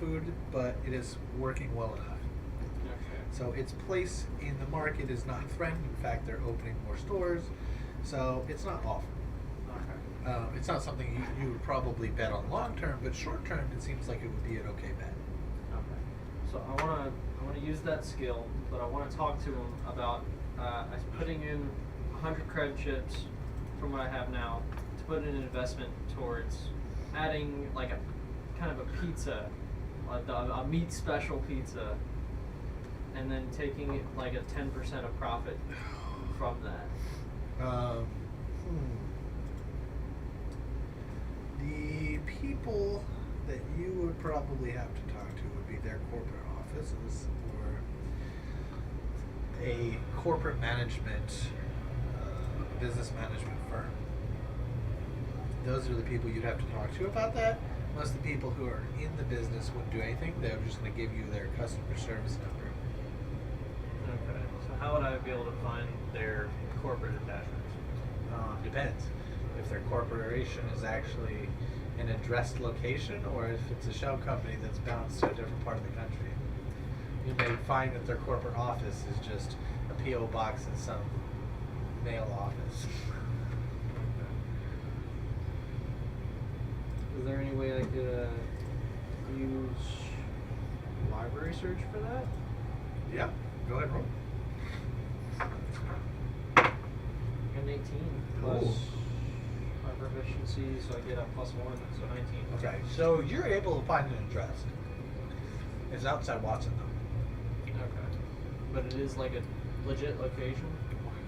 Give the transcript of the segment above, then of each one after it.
food, but it is working well enough. Okay. So its place in the market is not threatened. In fact, they're opening more stores, so it's not awful. Okay. It's not something you would probably bet on long term, but short term, it seems like it would be an okay bet. Okay. So I wanna use that skill, but I wanna talk to him about putting in 100 cred chips from what I have now to put in an investment towards adding like a kind of a pizza, a meat special pizza, and then taking like a 10% of profit from that. The people that you would probably have to talk to would be their corporate offices or a corporate management, business management firm. Those are the people you'd have to talk to about that. Most of the people who are in the business wouldn't do anything. They're just going to give you their customer service number. Okay. So how would I be able to find their corporate attachments? Depends. If their corporation is actually an addressed location or if it's a shell company that's bounced to a different part of the country. You may find that their corporate office is just a P.O. box in some mail office. Is there any way I could use library search for that? Yeah, go ahead, roll. An 18 plus Ooh. my proficiency, so I get a +1, so 19. Okay, so you're able to find an address. It's outside Watson, though. Okay. But it is like a legit location?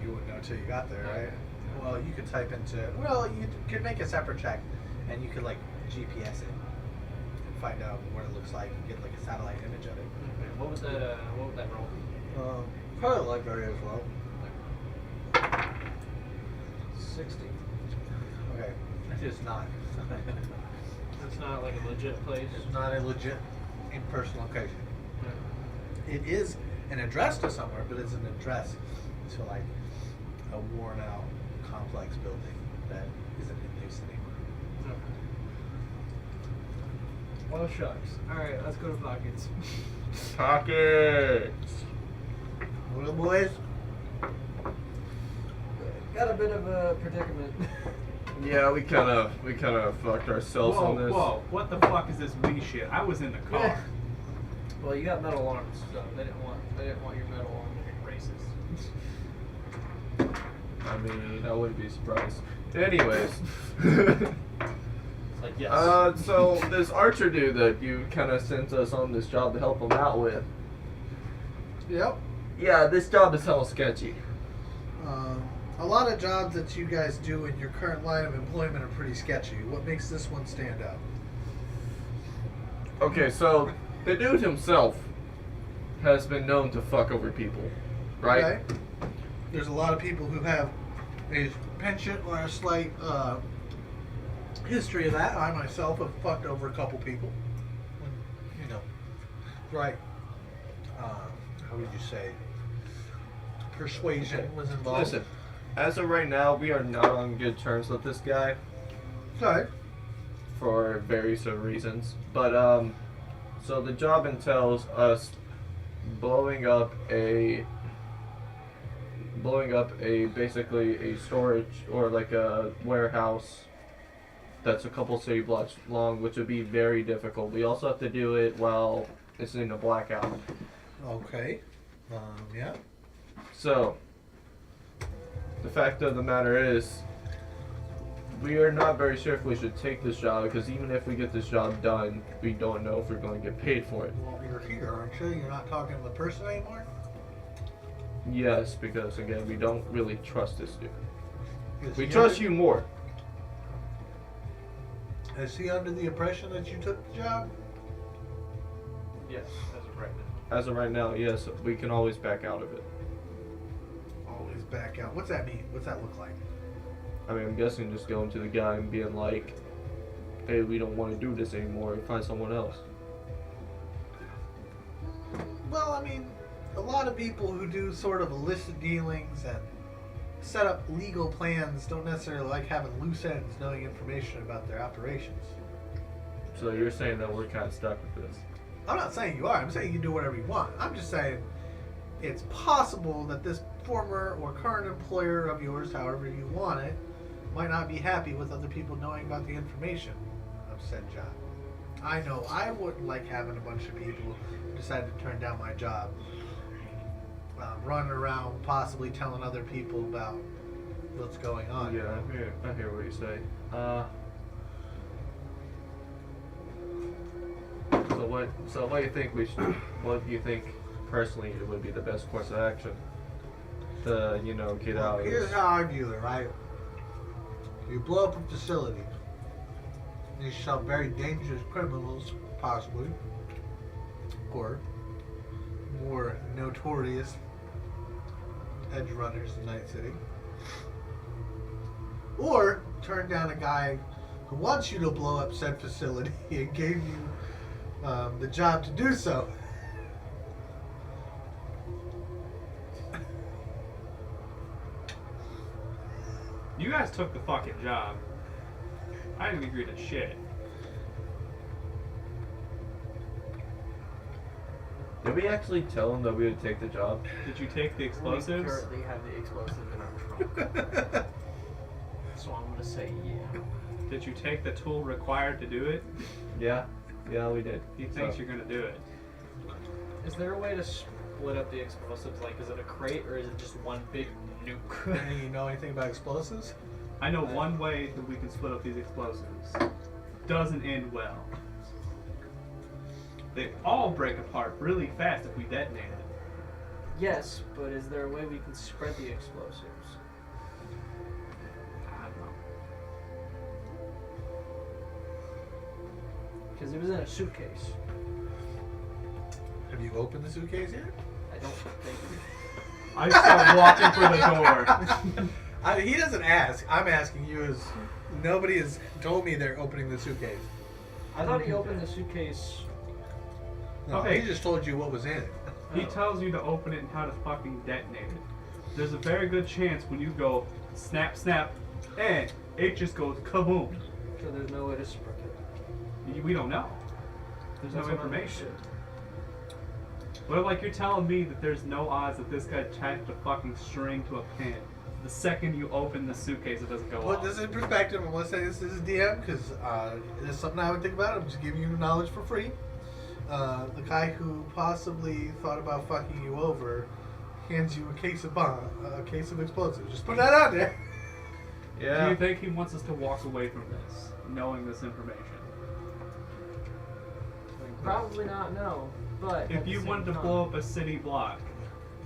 You wouldn't know until you got there, right? Okay. Well, you could type into. Well, you could make a separate check, and you could like GPS it and find out what it looks like and get like a satellite image of it. Okay. What would that roll be? Probably library as well. 60. Okay, it's not. It's not like a legit place. It's not a legit in-person location. Yeah. It is an address to somewhere, but it's an address to like a worn-out complex building that isn't in use anymore. Okay. Well, shucks. Alright, let's go to pockets. Pockets. Well, boys, Got a bit of a predicament. Yeah, we kind of fucked ourselves on this. Whoa, what the fuck is this we shit? I was in the car. Well, you got metal arms, so they didn't want your metal arm to get racist. I mean, I wouldn't be surprised. Anyways. It's like, yes. So this Archer dude that you kind of sent us on this job to help him out with. Yep. Yeah, this job is hella sketchy. A lot of jobs that you guys do in your current line of employment are pretty sketchy. What makes this one stand out? Okay, so the dude himself has been known to fuck over people, right? Okay. There's a lot of people who have a penchant or a slight history of that. I myself have fucked over a couple people. You know, right? How would you say? Persuasion was involved. Listen, as of right now, we are not on good terms with this guy Okay. for various reasons. But so the job entails us blowing up a basically a storage or like a warehouse that's a couple city blocks long, which would be very difficult. We also have to do it while it's in a blackout. Okay. Yeah. So the fact of the matter is, we are not very sure if we should take this job, because even if we get this job done, we don't know if we're going to get paid for it. Well, you're here, aren't you? You're not talking to the person anymore? Yes, because again, we don't really trust this dude. Is We he trust under- you more. Is he under the impression that you took the job? Yes, as of right now. As of right now, yes, we can always back out of it. Always back out. What's that mean? What's that look like? I mean, I'm guessing just going to the guy and being like, hey, we don't want to do this anymore, and find someone else. Well, I mean, a lot of people who do sort of illicit dealings and set up legal plans don't necessarily like having loose ends knowing information about their operations. So you're saying that we're kind of stuck with this. I'm not saying you are. I'm saying you can do whatever you want. I'm just saying it's possible that this former or current employer of yours, however you want it, might not be happy with other people knowing about the information of said job. I know I wouldn't like having a bunch of people who decide to turn down my job, running around possibly telling other people about what's going on. Yeah, I hear what you say. So what do you think what do you think personally would be the best course of action to, get out of Here's this? how I view it, right? You blow up a facility. These some very dangerous criminals, possibly, or more notorious edge runners in Night City, or turn down a guy who wants you to blow up said facility and gave you the job to do so. You guys took the fucking job. I didn't agree to shit. Did we actually tell him that we would take the job? Did you take the We explosives? currently have the explosives in our trunk. So I'm gonna say yeah. Did you take the tool required to do it? Yeah, we did. He thinks So- you're gonna do it. Is there a way to split up the explosives? Like, is it a crate or is it just one big nuke? Any you know anything about explosives? I know one way that we can split up these explosives. Doesn't end well. They all break apart really fast if we detonate it. Yes, but is there a way we can spread the explosives? I don't know. Because it was in a suitcase. Have you opened the suitcase yet? I don't think. I start walking for the door. He doesn't ask. I'm asking you. As nobody has told me they're opening the suitcase. I thought he opened the suitcase. No, Okay. he just told you what was in it. He tells you to open it and how to fucking detonate it. There's a very good chance when you go snap, snap, and it just goes kaboom. So there's no way to spread it. We don't know. There's That's no what I'm information. saying. But like you're telling me that there's no odds that this guy attached a fucking string to a pin. The second you open the suitcase, it doesn't go Put off. this in perspective. I'm gonna say this is DM because it's something I would think about. I'm just giving you knowledge for free. The guy who possibly thought about fucking you over hands you a case of explosives. Just put that out there. Do Yeah. you think he wants us to walk away from this, knowing this information? Probably not, no. But If you wanted to blow up a city block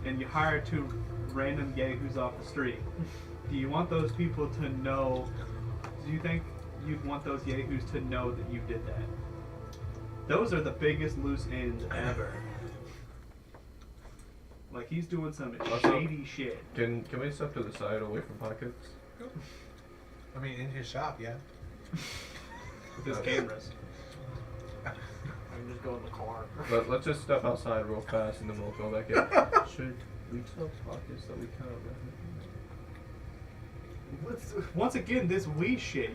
and you hired two random yahoos off the street, do you want those people to know? Do you think you'd want those yahoos to know that you did that? Those are the biggest loose ends ever. Like he's doing some shady shit. Can we step to the side away from pockets? I mean, in his shop, yeah. With his cameras. I can just go in the car. Let's just step outside real fast and then we'll go back in. Should we tell pockets that we kind of Once again, this we shit.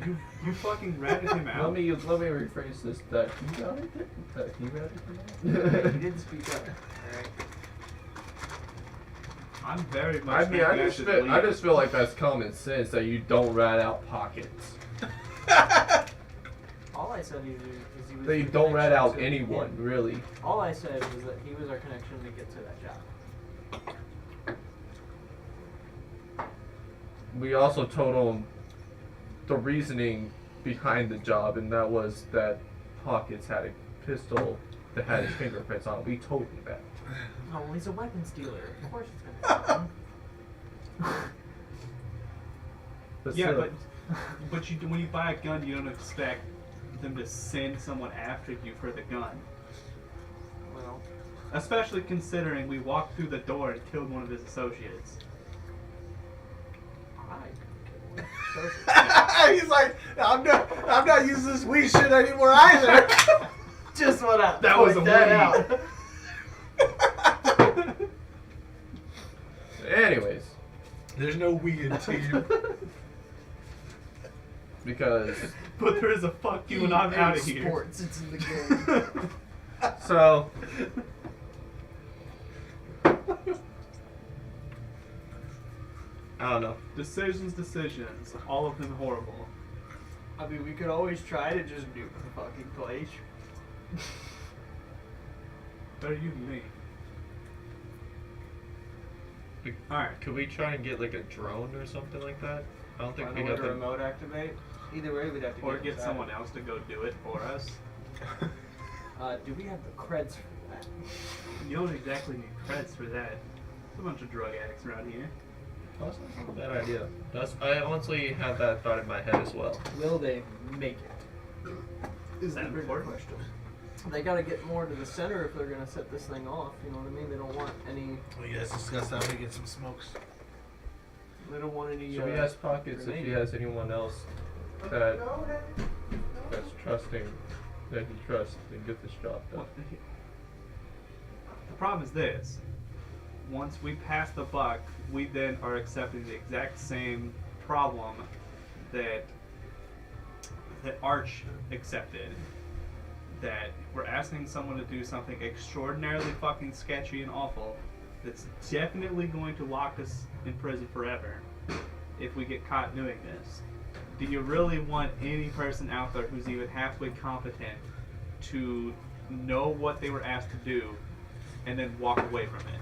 You fucking ratted him out. Let me rephrase this. That he got it? That he ratted him out? He didn't speak up. Alright. I'm very much. I just feel like that's common sense that you don't rat out pockets. All I said is he was. That you the don't rat connection out to anyone, him. really. All I said was that he was our connection to get to that job. We also told him the reasoning behind the job, and that was that Pockets had a pistol that had his fingerprints on it. We told him that. Oh, well, he's a weapons dealer. Of course it's gonna happen. But Yeah, still, but you when you buy a gun, you don't expect them to send someone after you for the gun. Well, Especially considering we walked through the door and killed one of his associates. He's like, I'm not using this weed shit anymore either. just want to That was point a that weed. out. anyways, There's no we in team. because But there is a fuck you and I'm out of here. Sports, it's in the game. So, I don't know. Decisions, all of them horrible. I mean, we could always try to just nuke the fucking place. Better you than me. We- Alright. Could we try and get like a drone or something like that? I don't think Find we a way got to the. remote activate. Either way, we'd have to Or get inside. someone else to go do it for us. Do we have the creds for that? You don't exactly need creds for that. There's a bunch of drug addicts around here. That's not a bad idea. I honestly had that thought in my head as well. Will they make it? Is that the bigger important? question. They gotta get more to the center if they're gonna set this thing off. You know what I mean? They don't want any. Well, you guys discuss that when we get some smokes. They don't want any. Should we ask Pockets if he remaining. has anyone else that's trusting, that he trusts to get this job done? Well, the problem is this. Once we pass the buck, we then are accepting the exact same problem that Arch accepted. That we're asking someone to do something extraordinarily fucking sketchy and awful that's definitely going to lock us in prison forever if we get caught doing this. Do you really want any person out there who's even halfway competent to know what they were asked to do and then walk away from it?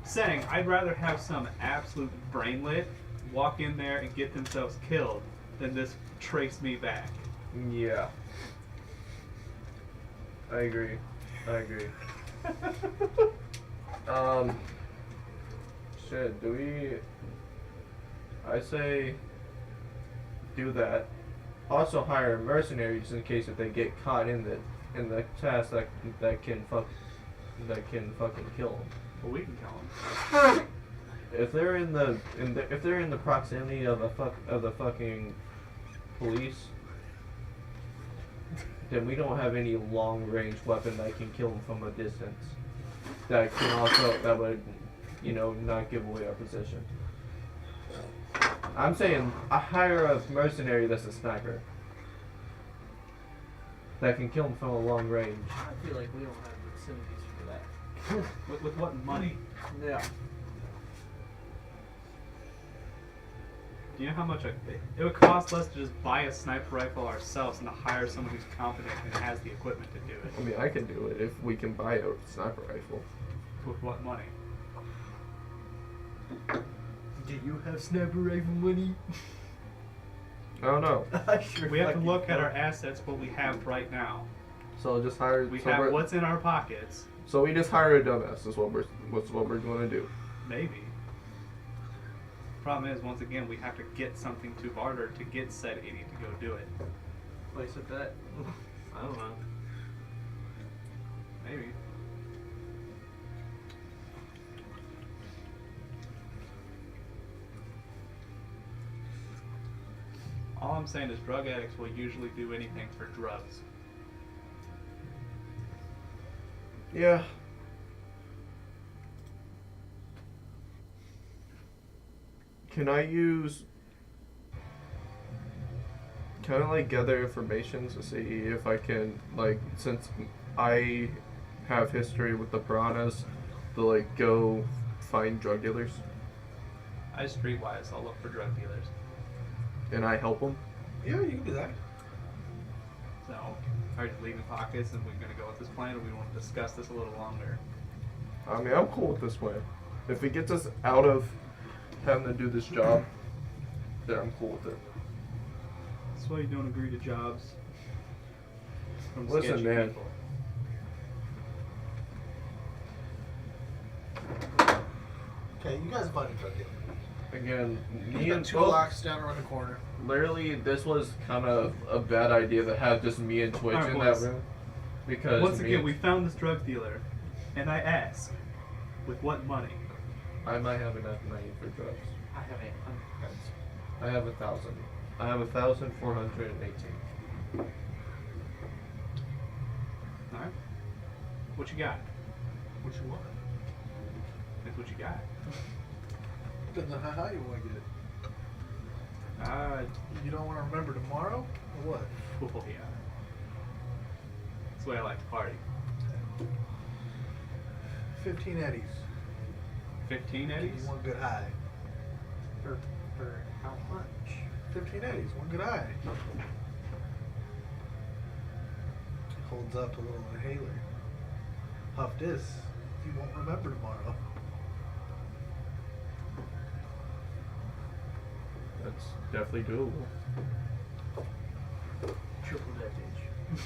Saying, I'd rather have some absolute brainlet walk in there and get themselves killed than this trace me back. Yeah. I agree. Shit, do we... I say do that. Also hire mercenaries in case if they get caught in the task that can fucking kill them. But we can kill them. If they're in the proximity of the fucking police, then we don't have any long range weapon that can kill them from a distance. That would, not give away our position. I'm saying I hire a mercenary that's a sniper that can kill them from a long range. I feel like we don't have the facilities for that. With what money? Yeah. Do you know how much it would cost us to just buy a sniper rifle ourselves and to hire someone who's competent and has the equipment to do it? I mean, I can do it if we can buy a sniper rifle. With what money? Do you have sniper rifle money? I don't know. I sure We have to fucking look at don't. our assets, what we have right now. So just hire. We so have we're- what's in our pockets. So we just hire a dumbass. Is what we're going to do. Maybe. Problem is, once again, we have to get something to barter to get said 80 to go do it. Place a bet. I don't know. Maybe. All I'm saying is drug addicts will usually do anything for drugs. Yeah. Can I gather information to see if I can, since I have history with the piranhas, to go find drug dealers I streetwise, I'll look for drug dealers. and I help them? Yeah, you can do that. So, are you leaving pockets and we're going to go with this plan, or we want to discuss this a little longer? I mean, I'm cool with this plan. If it gets us out of having to do this job, then I'm cool with it. That's why you don't agree to jobs from Listen, sketchy man. people. Okay, you guys find a drug dealer. Again, me You got and two both, locks down around the corner. literally, this was kind of a bad idea to have just me and Twitch Alright, in boys. that room. Because Once me again, and- we found this drug dealer, and I ask, with what money? I might have enough money for drugs. I have 800 creds. I have 1,000. I have 1,418. Alright. What you got? What you want? That's what you got. Depends on how high you want to get it. You don't want to remember tomorrow? Or what? Oh, yeah. the way I like to party. 15 eddies. 15 Give eddies? you one good high. For how much? 15 eddies, one good high. Holds up a little inhaler. Puff this, you won't remember tomorrow. That's definitely doable. Triple that bitch.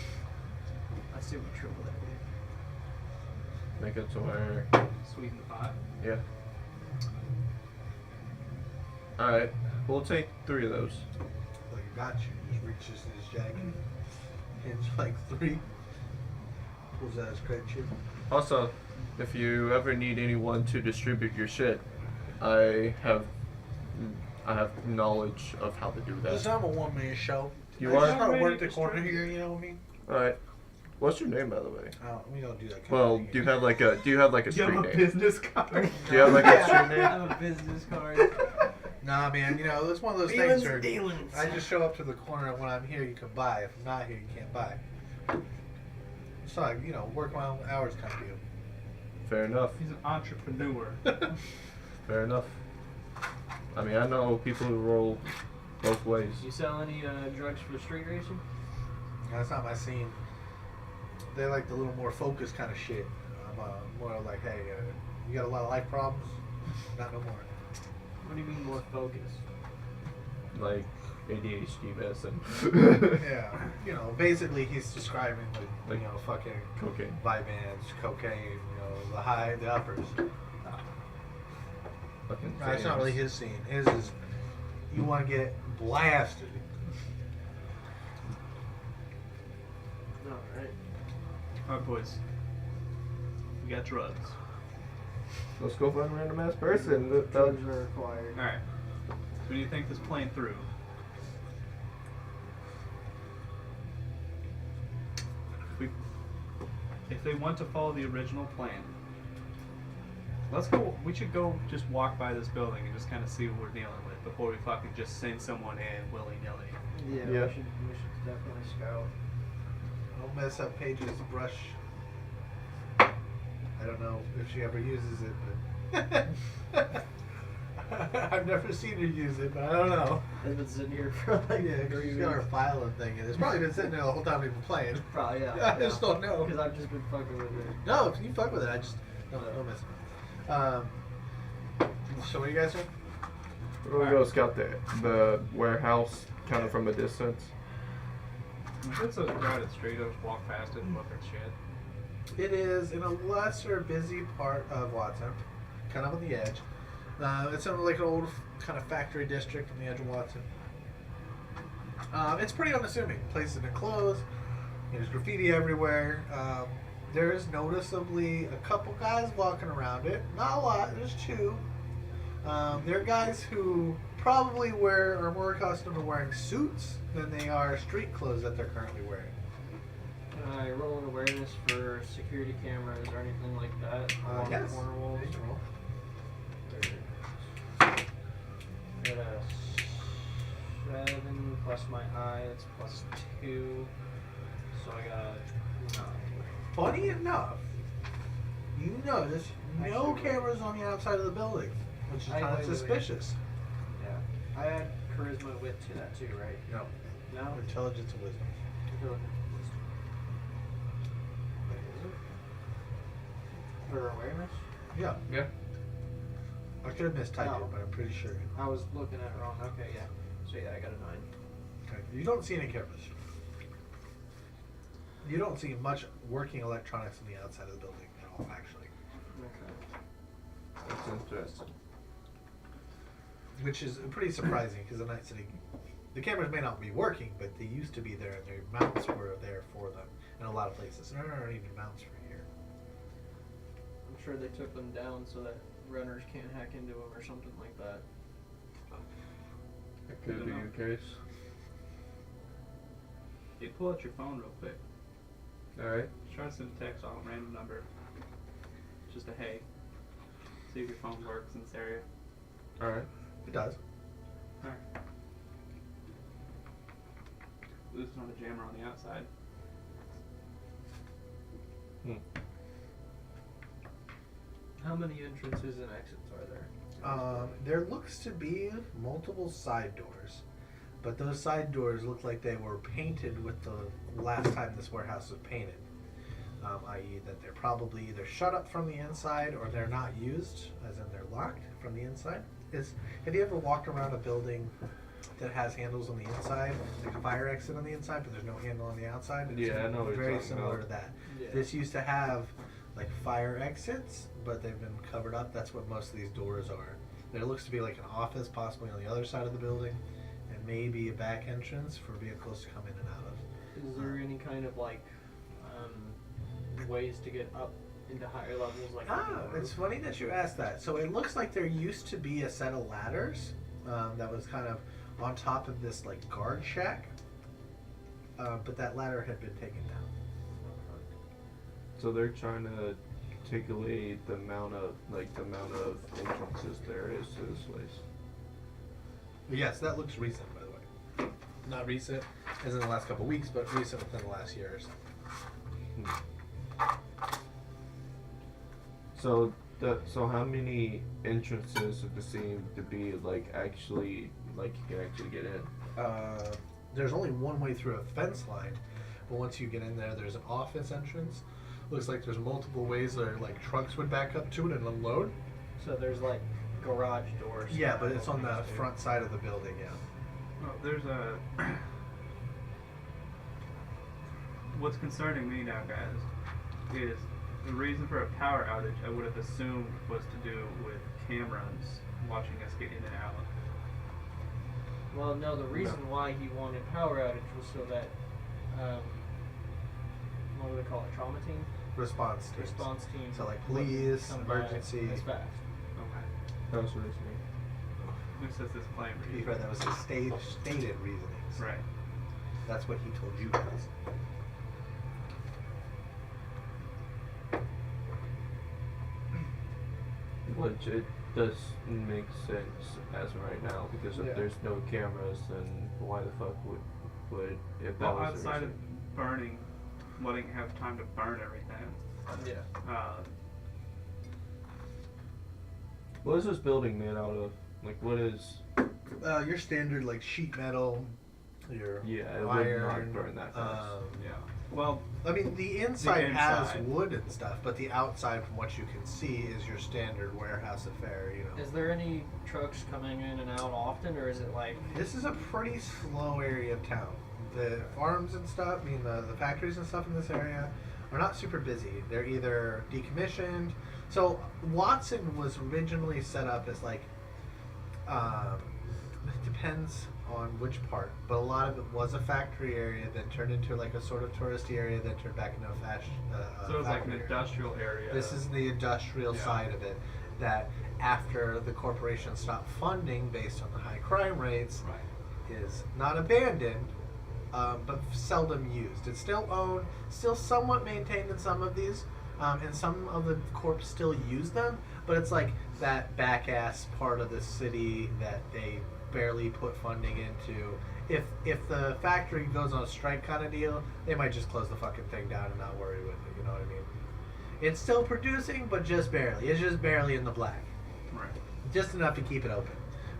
I see we triple that bitch. Make it to where, Sweeten the pot. yeah. Alright, we'll take 3 of those. Like, got you. Just reaches in his jacket. Hinge like 3. Pulls out his credit chip. Also, if you ever need anyone to distribute your shit, I have knowledge of how to do Listen, that. I'm a one-man show. You I are? just gotta work the Already corner here, you know what I mean? Alright. What's your name, by the way? We don't do that kind Well, of thing. do you have like a You have street a name? business card. Do you have like a Yeah. street I name? have a business card. Nah, man, you know, it's one of those Dealings, things where dealings. I just show up to the corner, and when I'm here, you can buy. If I'm not here, you can't buy. It's like, you know, work my own hours kind of deal. Fair enough. He's an entrepreneur. Fair enough. I mean, I know people who roll both ways. You sell any drugs for street racing? That's not my scene. They like the little more focused kind of shit. I'm more like, hey, you got a lot of life problems? Not no more. What do you mean more focused? Like ADHD medicine. Yeah, you know, basically he's describing like you know, fucking Cocaine. Vyvanse, cocaine, you know, the high, the uppers. Fucking No, it's not really his scene. His is, you want to get blasted. Alright. Alright, boys. We got drugs. Let's go find a random ass person. Drugs are required. Alright. So do you think this playing through? If they want to follow the original plan, let's go. We should go just walk by this building and just kind of see what we're dealing with before we fucking just send someone in willy nilly. Yeah, Yeah. we should definitely scout. Don't mess up Paige's brush. I don't know if she ever uses it, but I've never seen her use it, but I don't know. It's been sitting here for like Yeah, 'cause 3 she's got her weeks. filing thing, and it's probably been sitting there the whole time we've been playing. Probably, yeah. I just don't know. Because I've just been fucking with it. No, if you fuck with it, I just don't mess with it. So what do you guys doing? We're gonna go scout the warehouse kind of from a distance. If it's a crowded street, I'll just walk past it and look at shit. It is in a lesser busy part of Watson, kind of on the edge. It's in like an old kind of factory district on the edge of Watson. It's pretty unassuming. The place has been closed. There's graffiti everywhere. There is noticeably a couple guys walking around it. Not a lot. There's 2. They're guys who probably are more accustomed to wearing suits than they are street clothes that they're currently wearing. Can I roll an awareness for security cameras or anything like that? Along the Yes. corner walls? You can roll. I got a 7 plus my eye, that's plus 2. So I got 9. Funny enough, you notice no Actually, cameras on the outside of the building, which is Wait, kind of wait, wait. suspicious. Yeah. I add charisma wit to that too, right? No, No? intelligence and wisdom. For awareness? Yeah, Yeah. I could have mistyped No. it, but I'm pretty sure. I was looking at it wrong. Okay, yeah. So yeah, I got a 9. Okay. You don't see any cameras. You don't see much working electronics on the outside of the building at all, actually. Okay. That's interesting. Which is pretty surprising because the Night City, the cameras may not be working, but they used to be there and their mounts were there for them in a lot of places. There aren't even mounts for here. I'm sure they took them down so that runners can't hack into them or something like that. That could be the case. Hey, pull out your phone real quick. Alright. Just try to send a text on a random number. Just a hey. See if your phone works in this area. Alright. It does. Alright. Losing on the jammer on the outside. How many entrances and exits are there? There looks to be multiple side doors, but those side doors look like they were painted with the last time this warehouse was painted. I.e. that they're probably either shut up from the inside or they're not used, as in they're locked from the inside. Have you ever walked around a building that has handles on the inside, like a fire exit on the inside, but there's no handle on the outside? It's Yeah, I know what you're very talking similar about. to that. Yeah. This used to have like fire exits, but they've been covered up. That's what most of these doors are. There looks to be like an office, possibly on the other side of the building, and maybe a back entrance for vehicles to come in and out of. Is there any kind of like ways to get up into higher levels? Like It's funny that you asked that. So it looks like there used to be a set of ladders that was kind of on top of this like guard shack, but that ladder had been taken down. So they're trying to take away the amount of entrances there is to this place. Yes, that looks recent, by the way. Not recent as in the last couple of weeks, but recent within the last year or so. So how many entrances does it seem to be like you can actually get in? There's only one way through a fence line, but once you get in there, there's an office entrance. Looks like there's multiple ways where like trucks would back up to it and unload. So there's like garage doors. Yeah, but it's on the front side of the building. Yeah. Well, there's a. What's concerning me now, guys, is the reason for a power outage. I would have assumed was to do with cameras watching us get in and out. Well, no, the reason why he wanted power outage was so that, what do they call it, trauma team? Response teams. Response team. So like police, come by emergency. as fast. Okay. That was reasoning. Who says this claim? To be fair, that was his stated reasonings. Right. That's what he told you guys. Which it does make sense as of right now, because if Yeah. there's no cameras, then why the fuck would if that Well, was the outside of reason? burning, letting it have time to burn everything. Yeah. What is this building made out of? Like, what is? Your standard like sheet metal, your Yeah, it would iron. not burn that fast. Yeah. Well, I mean, the inside has inside. wood and stuff, but the outside, from what you can see, is your standard warehouse affair. You know. Is there any trucks coming in and out often, or is it like? This is a pretty slow area of town. The farms and stuff, I mean the factories and stuff in this area are not super busy. They're either decommissioned. So Watson was originally set up as like, it depends on which part, but a lot of it was a factory area, then turned into like a sort of touristy area, then turned back into a so it's like an factory area. industrial area. This is the industrial Yeah. side of it, that after the corporation stopped funding based on the high crime rates, Right. is not abandoned, but seldom used. It's still owned, still somewhat maintained in some of these, and some of the corps still use them, but it's like that back-ass part of the city that they barely put funding into. If the factory goes on a strike kind of deal, they might just close the fucking thing down and not worry with it, you know what I mean? It's still producing, but just barely. It's just barely in the black. Right. Just enough to keep it open.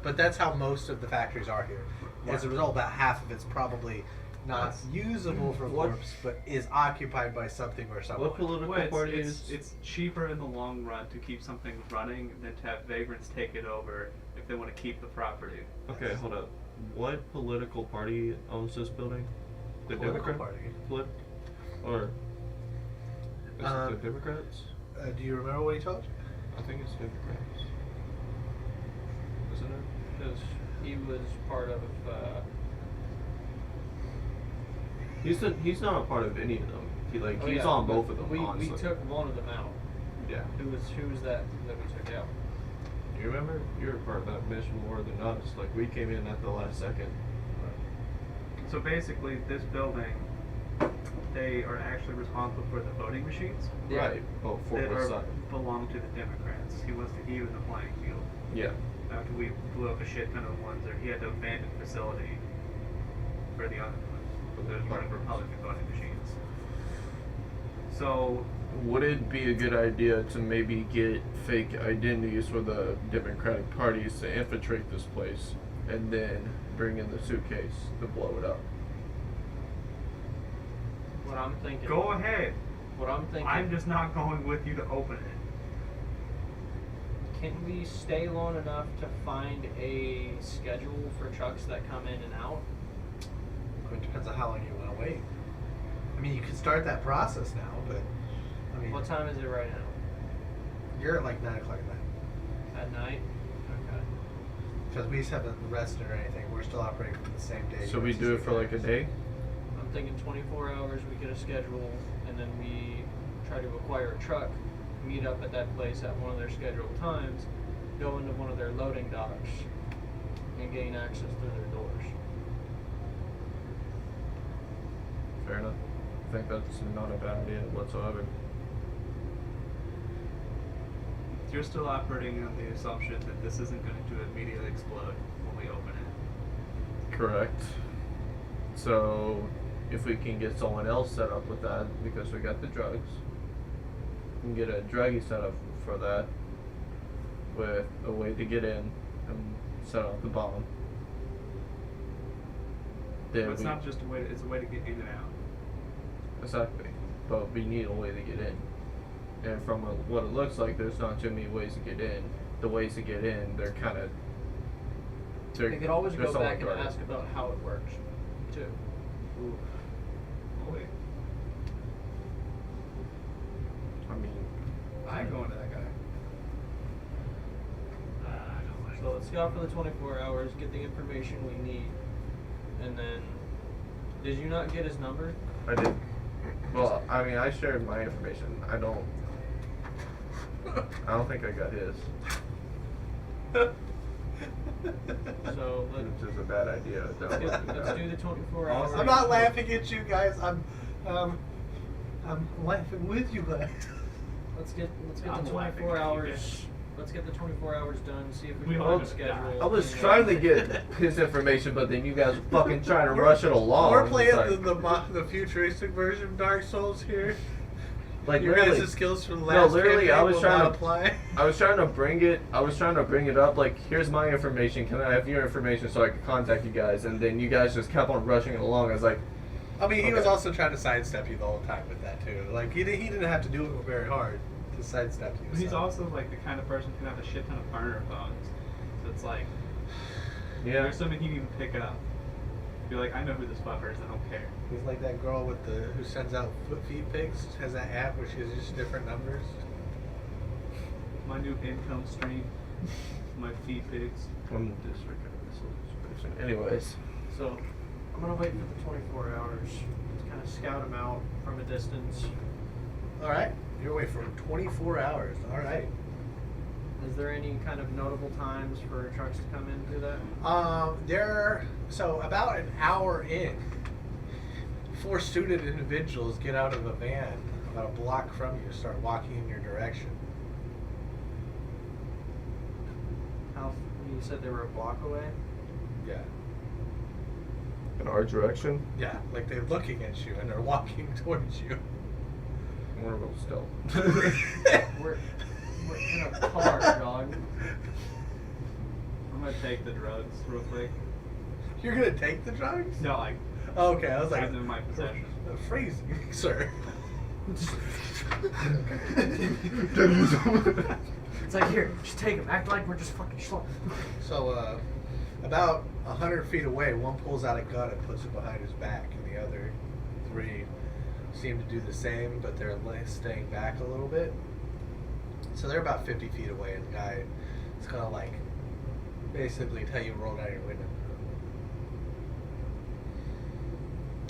But that's how most of the factories are here. As a result, about half of it's probably not usable for What- corpse, but is occupied by something or someone. What political Well, party it's is? it's cheaper in the long run to keep something running than to have vagrants take it over if they want to keep the property. Okay, hold up. What political party owns this building? The Political Democrat party. or is it Um, the Democrats? Do you remember what he told you? I think it's Democrats. Isn't it? Because he was part of. He's not a part of any of them. Oh, He's yeah, on but both of them. We honestly. took one of them out. Yeah. Who was that we took out? You remember? You were part of that mission more than us. Like, we came in at the last second. So basically, this building, they are actually responsible for the voting machines Yeah. Right. Oh, for that what are, side? belong to the Democrats. He wants to even the playing field. Yeah. After we blew up a shit ton of ones, or he had to abandon facility for the other ones. There's running Republican voting machines. So would it be a good idea to maybe get fake identities for the Democratic parties to infiltrate this place and then bring in the suitcase to blow it up? What I'm thinking. Go ahead. What I'm thinking. I'm just not going with you to open it. Can we stay long enough to find a schedule for trucks that come in and out? It depends on how long you want to wait. I mean, you could start that process now, but I mean, What time is it right now? you're at like 9 o'clock at night. At night? Okay. Because we haven't rested or anything. We're still operating from the same day. So we do it for like a day? I'm thinking 24 hours, we get a schedule, and then we try to acquire a truck, meet up at that place at one of their scheduled times, go into one of their loading docks, and gain access through their doors. Fair enough. I think that's not a bad idea whatsoever. You're still operating on the assumption that this isn't going to immediately explode when we open it. Correct. So, if we can get someone else set up with that, because we got the drugs, we can get a druggie set up for that, with a way to get in and set up the bomb. Then But it's we- not just a way. It's a way to get in and out. Exactly. But we need a way to get in. And from what it looks like, there's not too many ways to get in. The ways to get in, they're kind of... We could always go back and ask about how it works, too. Ooh. Oh wait. I mean, I ain't going to that guy. So let's go out for the 24 hours, get the information we need, and then... Did you not get his number? I did. Well, I mean, I shared my information. I don't think I got his. So Which is a bad idea. let's do the 24 hours. I'm not laughing at you guys. I'm laughing with you guys. Let's get I'm the laughing 24 at you hours. guys. Let's get the 24 hours done. See if we We can all find a just schedule. I was and, trying to get his information, but then you guys were fucking trying to rush it along. We're It's playing like- the futuristic version of Dark Souls here. Like Your literally, guys' skills from the no, last literally, campaign I was will trying not to apply. I was trying to bring it up. Like, here's my information. Can I have your information so I can contact you guys? And then you guys just kept on rushing it along. I was like, I mean, he was Okay. also trying to sidestep you the whole time with that too. Like he didn't have to do it very hard to sidestep you. He's so. also like the kind of person who can have a shit ton of burner phones. So it's like, yeah. there's something he didn't even pick up. Be like, I know who this fucker is. I don't care. He's like that girl with who sends out feet pics. Has that app where she has just different numbers. My new income stream. My feet pics. I'm disregarding this person. Anyways, So I'm gonna wait for the 24 hours to kind of scout him out from a distance. All right, you're away for 24 hours. All right. Is there any kind of notable times for trucks to come in through that? So about an hour in, 4 student individuals get out of a van about a block from you, start walking in your direction. How you said they were a block away? Yeah. in our direction, Yeah, like they're looking at you and they're walking towards you. we're real still. We're in a car, dog. I'm gonna take the drugs real quick. You're gonna take the drugs? No, like, Okay, I was like, have them in my possession. Phrasing, sir. It's like, here, just take him. Act like we're just fucking slow. So, about 100 feet away, one pulls out a gun and puts it behind his back, and the other 3 seem to do the same, but they're staying back a little bit. So they're about 50 feet away, and the guy is gonna like basically tell you to roll down your window.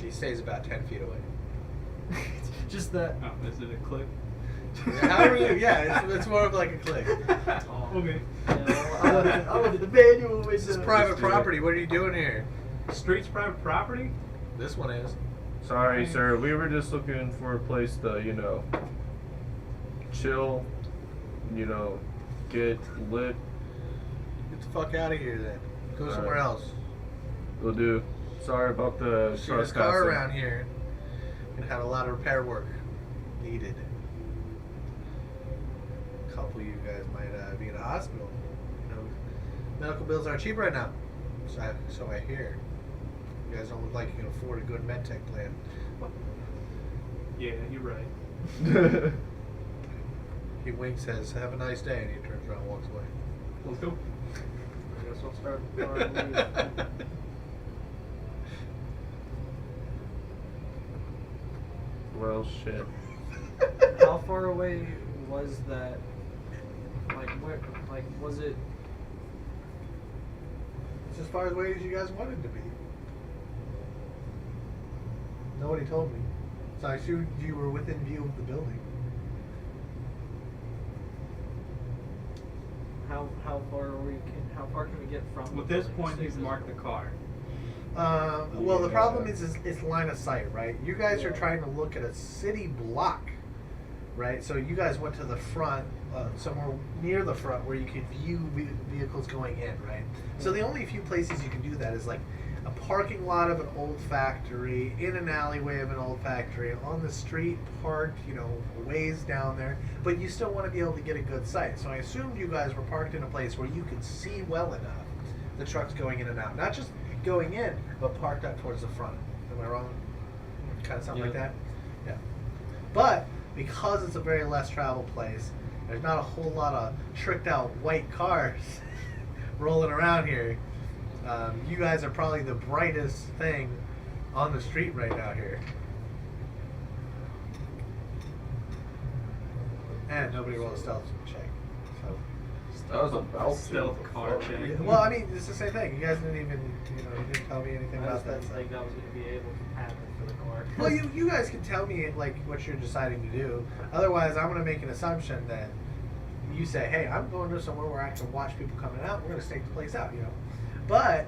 He stays about 10 feet away. Just that. Oh, is it a click? However, it's more of like a click. Okay. I wanted the manual window. This is private Let's do it. property. What are you doing here? Streets private property? This one is. Sorry, sir. We were just looking for a place to, chill, get lit. Get the fuck out of here then. Go somewhere Alright. else. We'll do. Sorry about the See this car around here. Gonna have a lot of repair work needed. a couple of you guys might be in a hospital. You know, medical bills are cheap right now. So I hear. You guys don't look like you can afford a good med tech plan. Yeah, you're right. He winks, says, "Have a nice day," and he turns around and walks away. Let's go. I guess I'll start throwing leaves. Well, shit. How far away was that? Like, where? Like, was it? It's as far away as you guys wanted to be. Nobody told me. So I assumed you were within view of the building. How far are we? How far can we get from? At the this building? point, he's Six- marked the car. Well, the problem is it's line of sight, right? You guys are trying to look at a city block, right? So you guys went to the front, somewhere near the front where you could view vehicles going in, right? So the only few places you can do that is like a parking lot of an old factory, in an alleyway of an old factory, on the street parked, you know, ways down there. But you still want to be able to get a good sight. So I assumed you guys were parked in a place where you could see well enough the trucks going in and out, not just going in, but parked up towards the front. Am I wrong? Kind of something like Yeah. that? Yeah. But because it's a very less traveled place, there's not a whole lot of tricked out white cars rolling around here. You guys are probably the brightest thing on the street right now here. And nobody rolled a stealth check. So. That was about Stealth to. car check. Well, I mean, it's the same thing. You guys didn't even, you didn't tell me anything I about just that. didn't So. think that was going to be able to happen for the car. Well, you guys can tell me like what you're deciding to do. Otherwise, I'm going to make an assumption that you say, "Hey, I'm going to somewhere where I can watch people coming out. We're going to stake the place out," But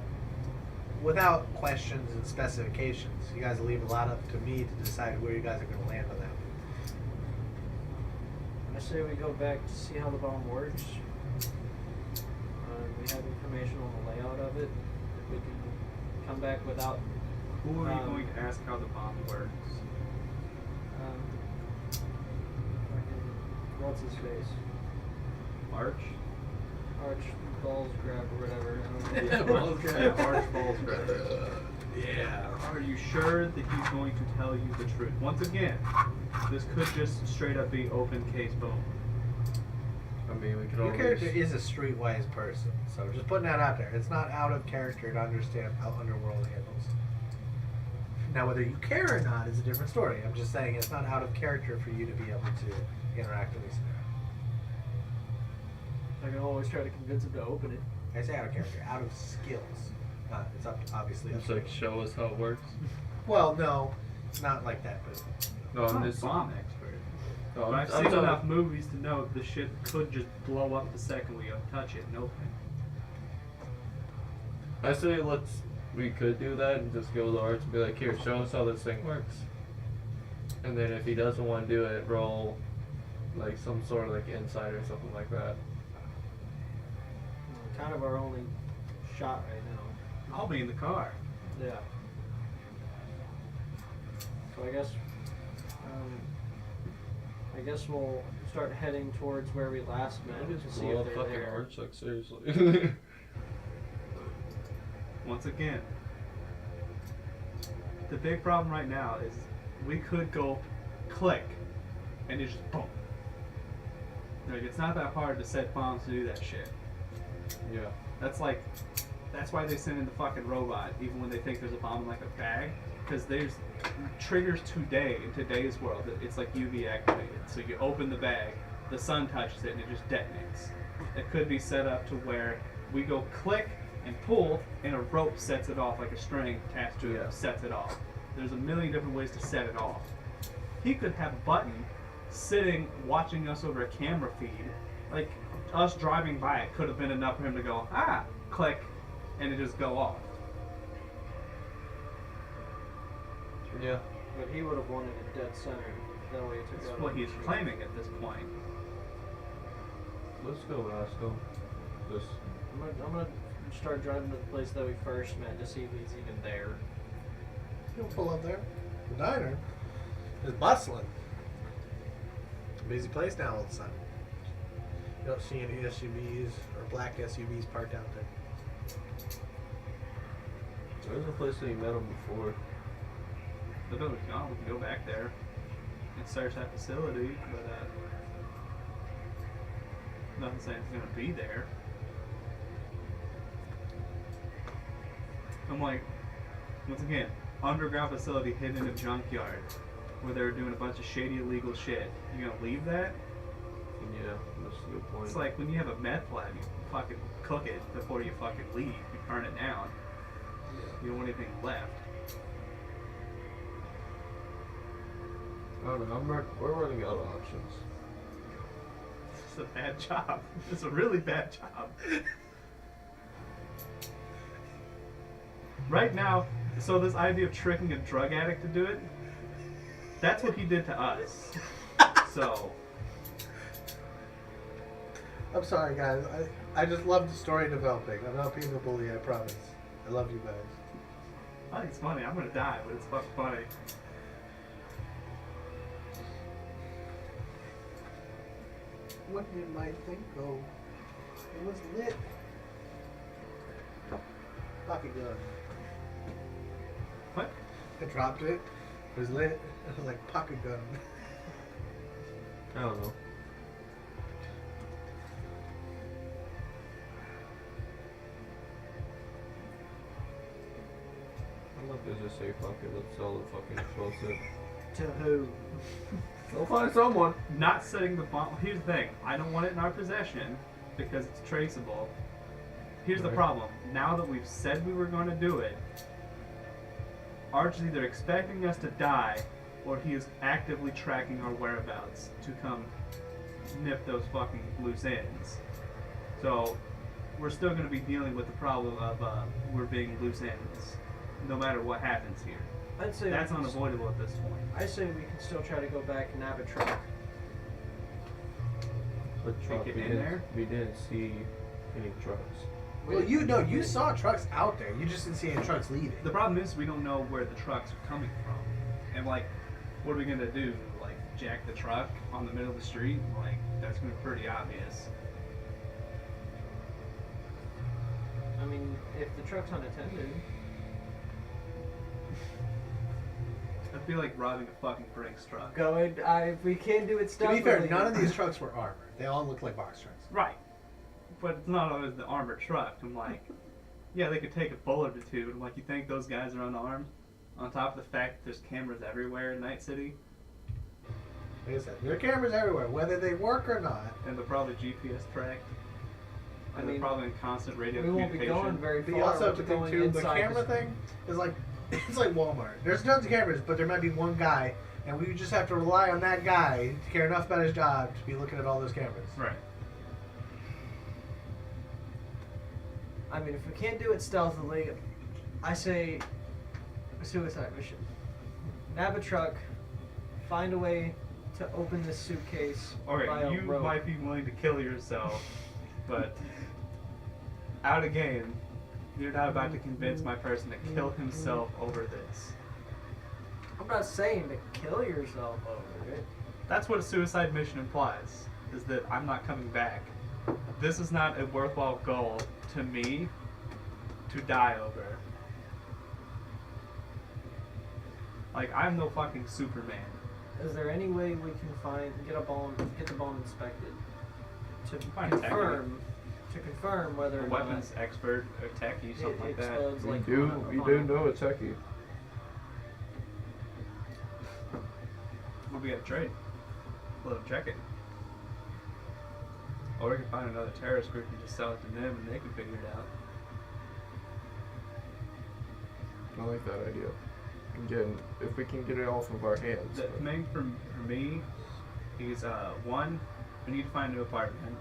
without questions and specifications, you guys leave a lot up to me to decide where you guys are going to land on that. I say we go back to see how the bomb works. We have information on the layout of it. If we can come back without. Who are you going to ask how the bomb works? What's his face? Arch? Arch balls grab or whatever. I don't know. Yeah, balls grab. Yeah, Arch balls grab. Yeah. Are you sure that he's going to tell you the truth? Once again, this could just straight up be open case boom. I mean, we could Your always. character is a streetwise person, so just putting that out there. It's not out of character to understand how Underworld handles. Now, whether you care or not is a different story. I'm just saying it's not out of character for you to be able to interact with these scenarios. I can always try to convince him to open it. I say out of character, out of skills. It's up to, obviously. Just like show us how it works. Well, no, not like that, but No, I'm I'm not a just. bomb expert. No, But I'm, I've I'm seen talking- enough movies to know the shit could just blow up the second we touch it and open it. I say we could do that and just go to Arch and be like, here, show us how this thing works. And then if he doesn't want to do it, roll like some sort of like insight or something like that. Kind of our only shot right now. I'll be in the car. Yeah. So I guess we'll start heading towards where we last met We to just see blow if up they're fucking there. Arch, like seriously. Once again, the big problem right now is we could go click and it's just boom. Like, it's not that hard to set bombs to do that shit. Yeah. That's why they send in the fucking robot, even when they think there's a bomb in like a bag, because there's triggers today in today's world. It's like UV activated. So you open the bag, the sun touches it, and it just detonates. It could be set up to where we go click and pull, and a rope sets it off, like a string attached to it sets it off. There's a million different ways to set it off. He could have a button sitting watching us over a camera feed. Like, us driving by it could have been enough for him to go, click, and it just go off. Yeah. But he would have wanted it dead center. That way he took That's out what the he's machine. claiming at this point. Let's go ask him. Just I'm gonna start driving to the place that we first met to see if he's even there. you'll pull up there. The diner is bustling. Busy place now all of a sudden. You don't see any SUVs or black SUVs parked out there. There's a place that you met him before. The building's gone. We can go back there and search that facility, but nothing saying it's gonna be there. I'm like, once again, underground facility hidden in a junkyard where they were doing a bunch of shady illegal shit. You gonna leave that? Yeah, that's a good point. It's like when you have a meth lab, you fucking cook it before you fucking leave. You burn it down. You don't want anything left. I don't know. We're running out of options. It's a bad job. It's a really bad job. Right now, so this idea of tricking a drug addict to do it, that's what he did to us. So, I'm sorry, guys. I just love the story developing. I'm not being a bully, I promise. I love you guys. I think it's funny. I'm gonna die, but it's fucking funny. What did my thing go? It was lit. Pocket gun. What? I dropped it. It was lit. It was like pocket gun. I don't know. I'm not gonna just say fuck it, let's sell the fucking explosive. To who? They'll find someone. Not setting the bomb. Here's the thing. I don't want it in our possession because it's traceable. Here's the Right. problem. Now that we've said we were going to do it, Arch is either expecting us to die or he is actively tracking our whereabouts to come nip those fucking loose ends. So we're still going to be dealing with the problem of we're being loose ends no matter what happens here. I'd say That's we can unavoidable at this point. I say we can still try to go back and nab a truck. But truck, get we in didn't, there? we didn't see any trucks. Well, you saw trucks out there. You just didn't see any trucks leaving. The problem is we don't know where the trucks are coming from. And like, what are we gonna do? Like, jack the truck on the middle of the street? Like, that's gonna be pretty obvious. I mean, if the truck's unattended, I feel like robbing a fucking Brinks truck. go ahead. If we can do it To stealthily. be fair, none of these trucks were armored. They all looked like box trucks. Right. But it's not always the armored truck. I'm like, yeah, they could take a bullet or two. I'm like, you think those guys are unarmed? On top of the fact that there's cameras everywhere in Night City, Like I said, there are cameras everywhere, whether they work or not. and they're probably GPS tracked. I And mean, they're probably in constant radio we won't be communication. going very But far. you also have We'll to be think going too, the inside camera thing is like, it's like Walmart. There's tons of cameras, but there might be one guy, and we just have to rely on that guy to care enough about his job to be looking at all those cameras. Right. I mean, if we can't do it stealthily, I say a suicide mission. Nab a truck, find a way to open this suitcase by Okay, a you rope. might be willing to kill yourself, but out of game, you're not about to convince my person to kill himself over this. I'm not saying to kill yourself over it. That's what a suicide mission implies, is that I'm not coming back. This is not a worthwhile goal to me to die over. Like, I'm no fucking Superman. Is there any way we can get the bomb inspected to Find a confirm whether A or weapons not expert, a techie, something it like that. explodes We like do on a- know a techie. What we gotta trade? Let them check it. Or we can find another terrorist group and just sell it to them and they can figure it out. I like that idea. Again, if we can get it off of our hands. The thing for me is, one, we need to find a new apartment.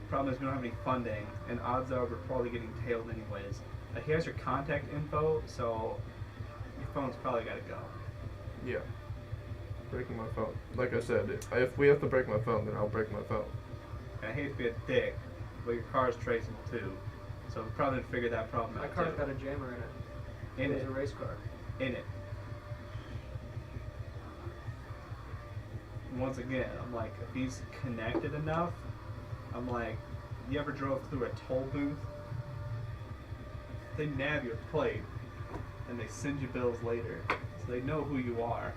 Problem is we don't have any funding, and odds are we're probably getting tailed anyways. He has your contact info, so your phone's probably gotta go. Yeah. Breaking my phone. Like I said, if we have to break my phone, then I'll break my phone. And I hate to be a dick, but your car's traceable too. So we probably need to figure that problem My out car's too. got a jammer in it. In It was it. a race car. In it. once again, I'm like, if he's connected enough, I'm like, you ever drove through a toll booth? They nav your plate, and they send you bills later, so they know who you are.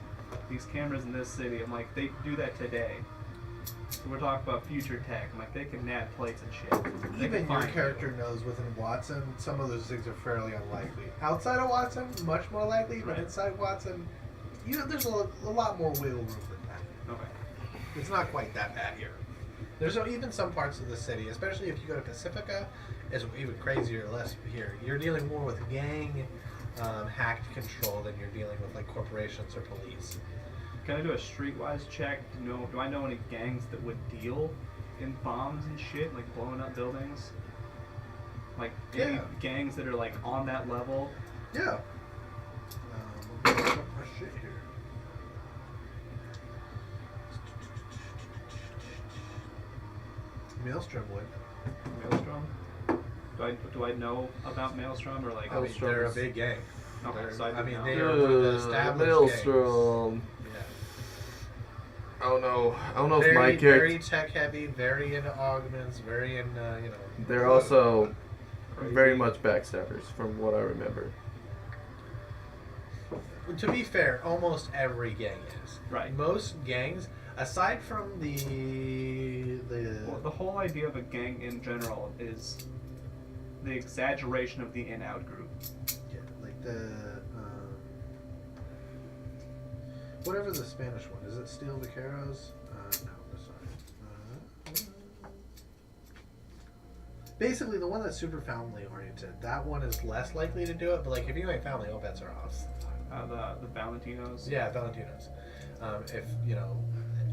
These cameras in this city, I'm like, they do that today. So we're talking about future tech. I'm like, they can nav plates and shit. They Even can your find character you. knows within Watson, some of those things are fairly unlikely. Outside of Watson, much more likely, but Right. inside Watson, there's a lot more wiggle room than that. Okay. It's not quite that bad here. There's even some parts of the city, especially if you go to Pacifica, it's even crazier or less here. You're dealing more with gang hacked control than you're dealing with like corporations or police. Can I do a streetwise check? Do I know any gangs that would deal in bombs and shit, like blowing up buildings? Like any Yeah. gangs that are like on that level? Yeah. Let me look up my shit here. Maelstrom would. Maelstrom? Do I know about Maelstrom or like? I mean, they're a big gang. Okay, They're- so I I mean, know. they are one of the established Maelstrom. gangs. Yeah. I don't know if Very, my character. very tech heavy, very into augments, very in They're also Crazy. very much backstabbers, from what I remember. To be fair, almost every gang is. Right. Most gangs, aside from the Well, the whole idea of a gang in general is the exaggeration of the in-out group. yeah, like the whatever the Spanish one is, it Steel Vaqueros? No, that's not. Basically, the one that's super family oriented, that one is less likely to do it. But like, if you ain't family, all bets are off. The Valentinos. Yeah, Valentinos.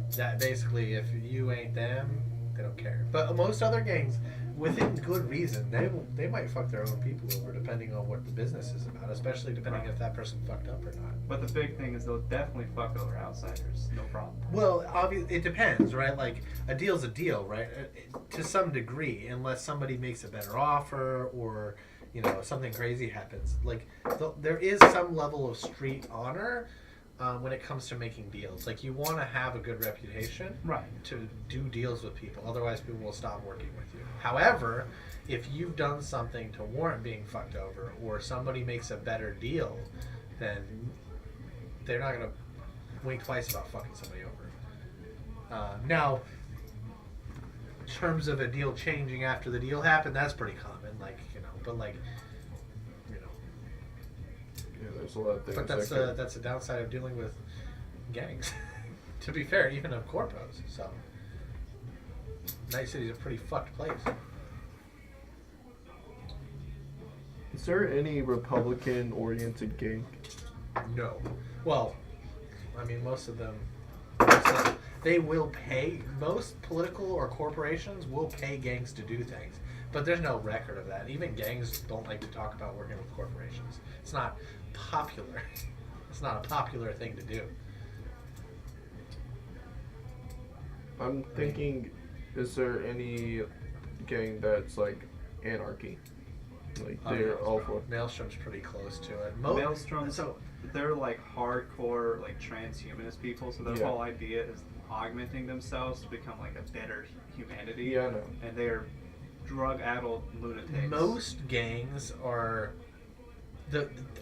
If that basically, if you ain't them, they don't care. But most other gangs, within good reason, they might fuck their own people over, depending on what the business is about. Especially depending Right. if that person fucked up or not. But the big thing is they'll definitely fuck over outsiders. No problem. Well, obviously, it depends, right? Like a deal's a deal, right? To some degree, unless somebody makes a better offer or something crazy happens. Like there is some level of street honor when it comes to making deals. Like you want to have a good reputation, Right. to do deals with people. Otherwise, people will stop working with you. However, if you've done something to warrant being fucked over, or somebody makes a better deal, then they're not gonna wink twice about fucking somebody over. Now, in terms of a deal changing after the deal happened, that's pretty common. But Yeah, there's a lot of things. but that's the downside of dealing with gangs. To be fair, even of corpos. So, Night City's a pretty fucked place. Is there any Republican-oriented gang? No. Well, I mean, most of them, they will pay, most political or corporations will pay gangs to do things. But there's no record of that. Even gangs don't like to talk about working with corporations. It's not popular. It's not a popular thing to do. I'm thinking, is there any gang that's like anarchy? Like they're all for. Maelstrom's pretty close to it. Maelstrom, So they're like hardcore like transhumanist people, so their Yeah. whole idea is augmenting themselves to become like a better humanity. Yeah, I know. And they're drug-addled lunatics. most gangs are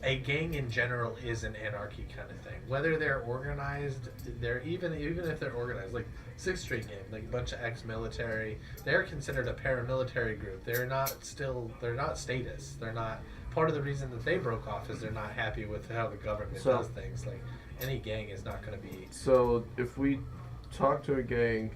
a gang in general is an anarchy kind of thing. Whether they're organized, they're even if they're organized, like 6th Street gang, like a bunch of ex-military, they're considered a paramilitary group. They're not status. They're not part of the reason that they broke off is they're not happy with how the government So- does things. Like any gang is not going to be. So if we talk to a gang,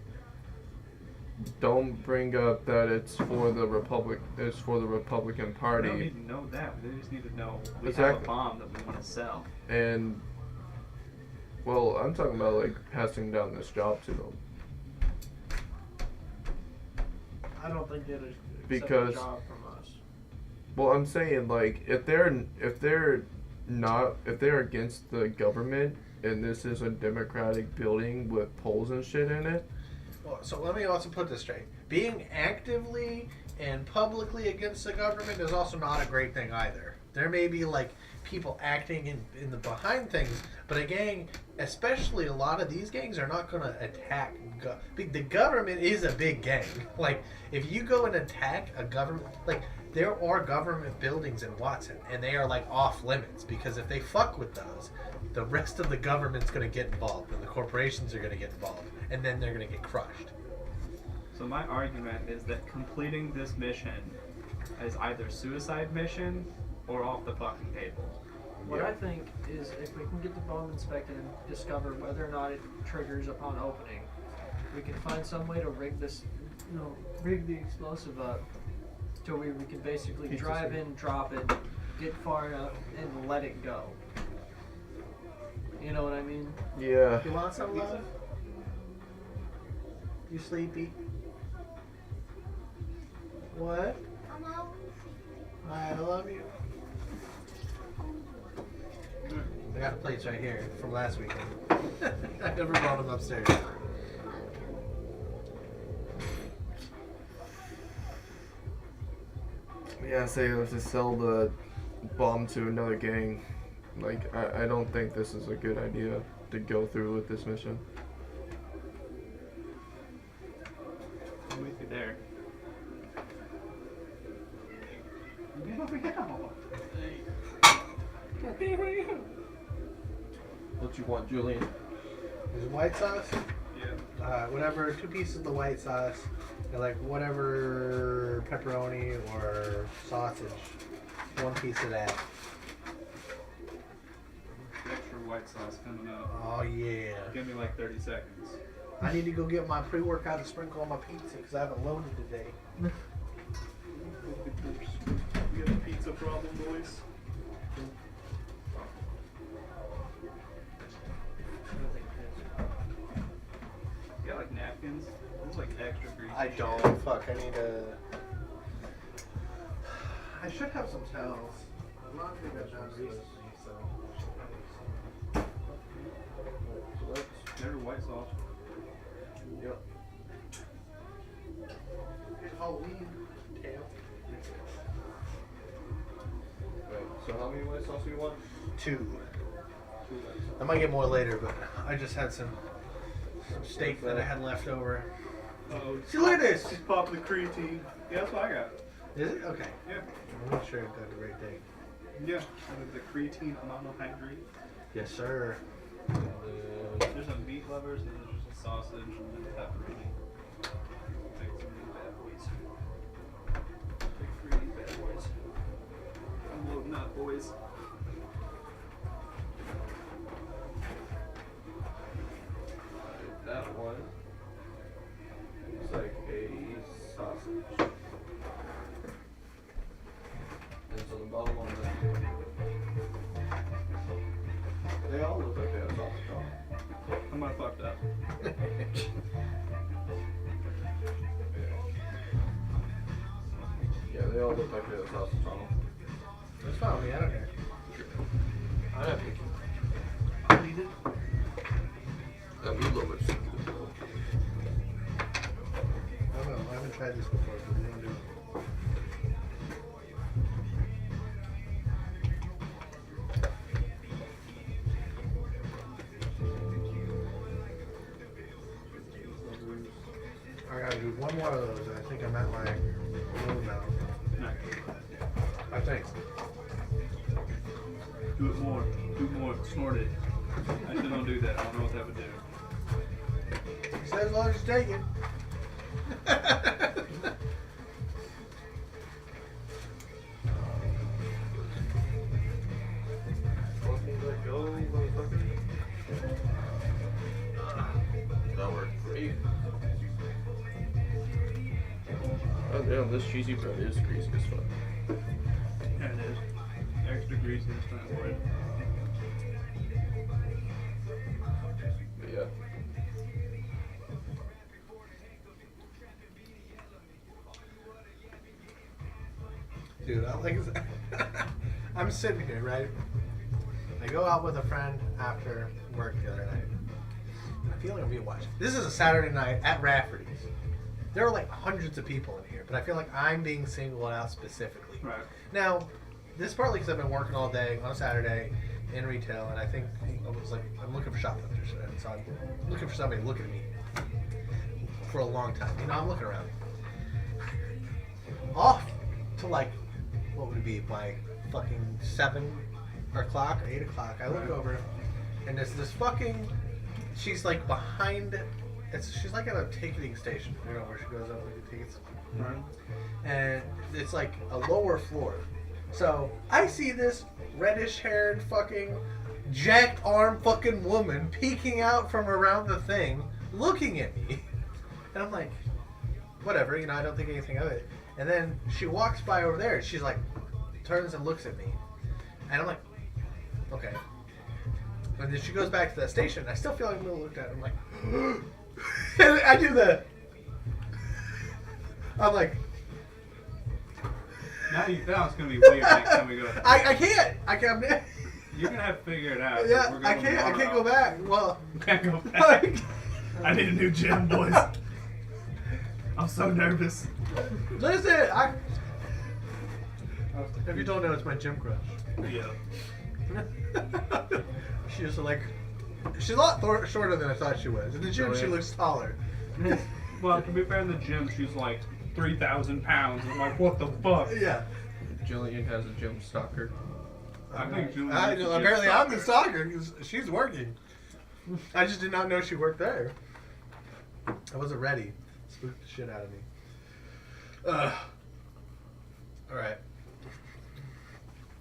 don't bring up that it's for the Republican They Party. don't need to know that. They just need to know we have Exactly. a bomb that we want to sell. And well, I'm talking about like passing down this job to them. I don't think they'd accept Because- a job from us. Well, I'm saying like if they're against the government and this is a democratic building with polls and shit in it. Well, so let me also put this straight. Being actively and publicly against the government is also not a great thing either. There may be like people acting in the behind things, but a gang, especially a lot of these gangs, are not going to attack. The government is a big gang. Like, if you go and attack a government, like, there are government buildings in Watson, and they are like off limits because if they fuck with those, the rest of the government's going to get involved, and the corporations are going to get involved, and then they're going to get crushed. So my argument is that completing this mission is either suicide mission or off the fucking table. What I think is if we can get the bomb inspected and discover whether or not it triggers upon opening, we can find some way to rig this, rig the explosive up to where we can basically drive in, drop it, get far enough, and let it go. You know what I mean? Yeah. You want some love? You sleepy? What? I love you. I got the plates right here from last weekend. I never brought them upstairs. Yeah, say to sell the bomb to another gang. Like, I don't think this is a good idea to go through with this mission. I'm with you there. What you want, Julian? Is it white sauce? Yeah. Whatever, 2 pieces of the white sauce, and like whatever pepperoni or sausage, 1 piece of that. Extra white sauce coming up. Oh yeah. Give me like 30 seconds. I need to go get my pre-workout to sprinkle on my pizza because I haven't loaded today. You got a pizza problem, boys? You got like napkins? Those like extra greasy. I don't. Fuck, I need a... I should have some towels. I'm not gonna get towels recently, so... Never white sauce. Yep. It's Halloween. Tail. Wait, so how many white sauce do you want? 2. I might get more later, but I just had some steak that I had left over. Oh, See, look at this! Just pop the creatine. Yeah, that's what I got. Is it? Okay. Yeah. I'll make sure I got the right thing. Yeah. The creatine monohydrate. Yes, sir. There's some meat lovers, and there's just a sausage, and then pepperoni. Take some of these bad boys. Take 3 of these bad boys. I'm loading up, boys. That one is like a sausage. And so the bottom one is... They all look like they have sausage on them. I'm not fucked up. Yeah, they all look like they have sausage on them. That's fine with me. I don't care. I'm not picky. I'll eat it. I mean, a little bit. I don't know. I haven't tried this before, but we don't do it. I gotta do 1 more of those, and I think I'm at my load now. Nah. I think. Do it more. Do more. Snort it. I still don't do that. I don't know what that would do. He said as long as you take it. That worked for me. Oh damn, this cheesy bread is greasy as fuck. Yeah, it is. Extra greasy this time, boy. But yeah. Dude, I'm sitting here, right? I go out with a friend after work the other night. I feel like I'm being watched. This is a Saturday night at Rafferty's. There are like hundreds of people in here, but I feel like I'm being singled out specifically. Right. Now, this is partly because I've been working all day on a Saturday in retail, and I think I was like, I'm looking for shoplifters, and so I'm looking for somebody looking at me for a long time. You know, I'm looking around. Off to like, what would it be, like fucking 7 o'clock or 8 o'clock. I look over, and there's this fucking, she's like behind, she's like at a ticketing station, you know, where she goes up with the tickets. Right. And it's like a lower floor. So I see this reddish haired fucking jacked arm fucking woman peeking out from around the thing looking at me. And I'm like, whatever, you know, I don't think anything of it. And then she walks by over there and she's like, turns and looks at me. And I'm like, okay. And then she goes back to that station. I still feel like I'm gonna look at her. I'm like, and I do the, I'm like, Now it's gonna be weird next time we go. I can't. You're gonna have to figure it out. Yeah, We're I going can't go tomorrow. back. Well, Can't go back. I need a new gym, boys. I'm so nervous. listen, if you don't know, it's my gym crush. Yeah. She's like, she's a lot shorter than I thought she was. In the gym, Oh, she yeah. looks taller. Well, to be fair, in the gym, she's like 3,000 pounds. I'm like, what the fuck? Yeah. Jillian has a gym stalker. I think Julie. I is the know, gym apparently, I'm the stalker. stalker because she's working. I just did not know she worked there. I wasn't ready. Spooked the shit out of me. All right.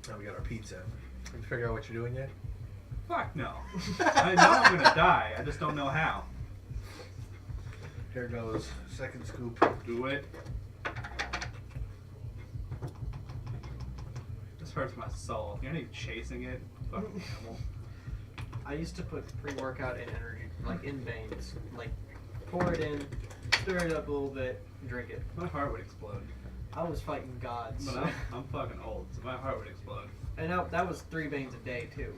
Now we got our pizza. Can you figure out what you're doing yet? Fuck no. I know I'm gonna die. I just don't know how. Here goes. Second scoop. Do it. This hurts my soul. You're not even chasing it. Fucking animal. I used to put pre-workout in energy, like in veins, like pour it in, stir it up a little bit, drink it. My heart would explode. I was fighting gods. But I'm fucking old, so my heart would explode. And that was 3 veins a day too.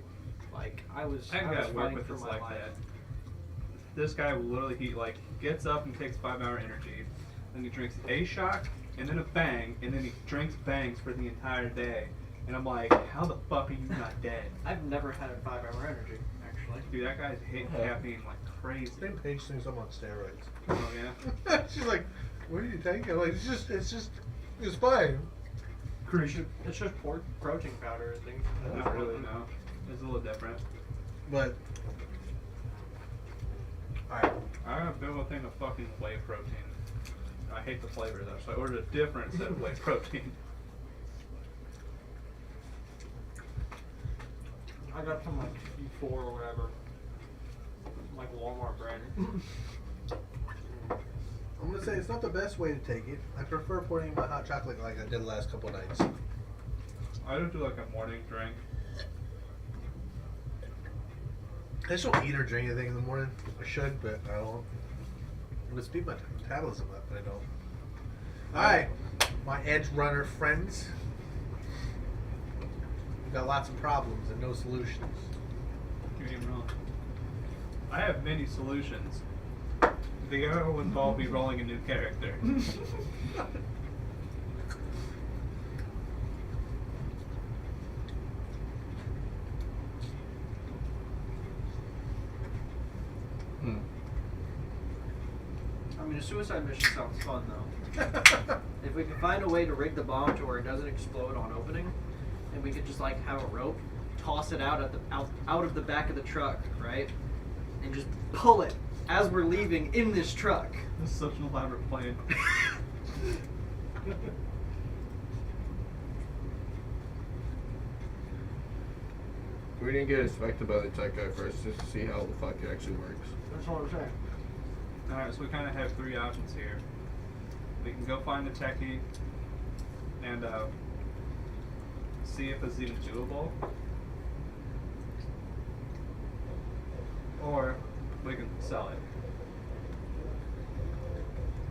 Like I was I gotta work fighting with for this my like life. that. This guy will literally, he like gets up and takes 5-hour energy, then he drinks a shot and then a bang, and then he drinks bangs for the entire day. And I'm like, how the fuck are you not dead? I've never had a 5-hour energy, actually. Dude, that guy's hitting caffeine like crazy. Same page thinks I'm on steroids. Oh yeah. She's like, what are you taking? I'm like, it's fine. It's just protein powder, I think. Not really, no. It's a little different. But, alright. I got a big old thing of fucking whey protein. I hate the flavor though, so I ordered a different set of whey protein. I got some like C4 or whatever. Like Walmart brand. I'm gonna say it's not the best way to take it. I prefer pouring my hot chocolate like I did the last couple of nights. I don't do like a morning drink. I just don't eat or drink anything in the morning. I should, but I don't. It would speed my metabolism up, but I don't. Alright, my edge runner friends. We've got lots of problems and no solutions. You're even wrong. I have many solutions. They all involve me rolling a new character. Hmm. I mean, a suicide mission sounds fun though. If we can find a way to rig the bomb to where it doesn't explode on opening, and we could just like have a rope, toss it out of the back of the truck, right, and just pull it as we're leaving in this truck. This is such an elaborate plan. We didn't get inspected by the tech guy first just to see how the fuck it actually works. That's what I'm saying. Alright, so we kind of have 3 options here. We can go find the techie and see if it's even doable. Or we can sell it.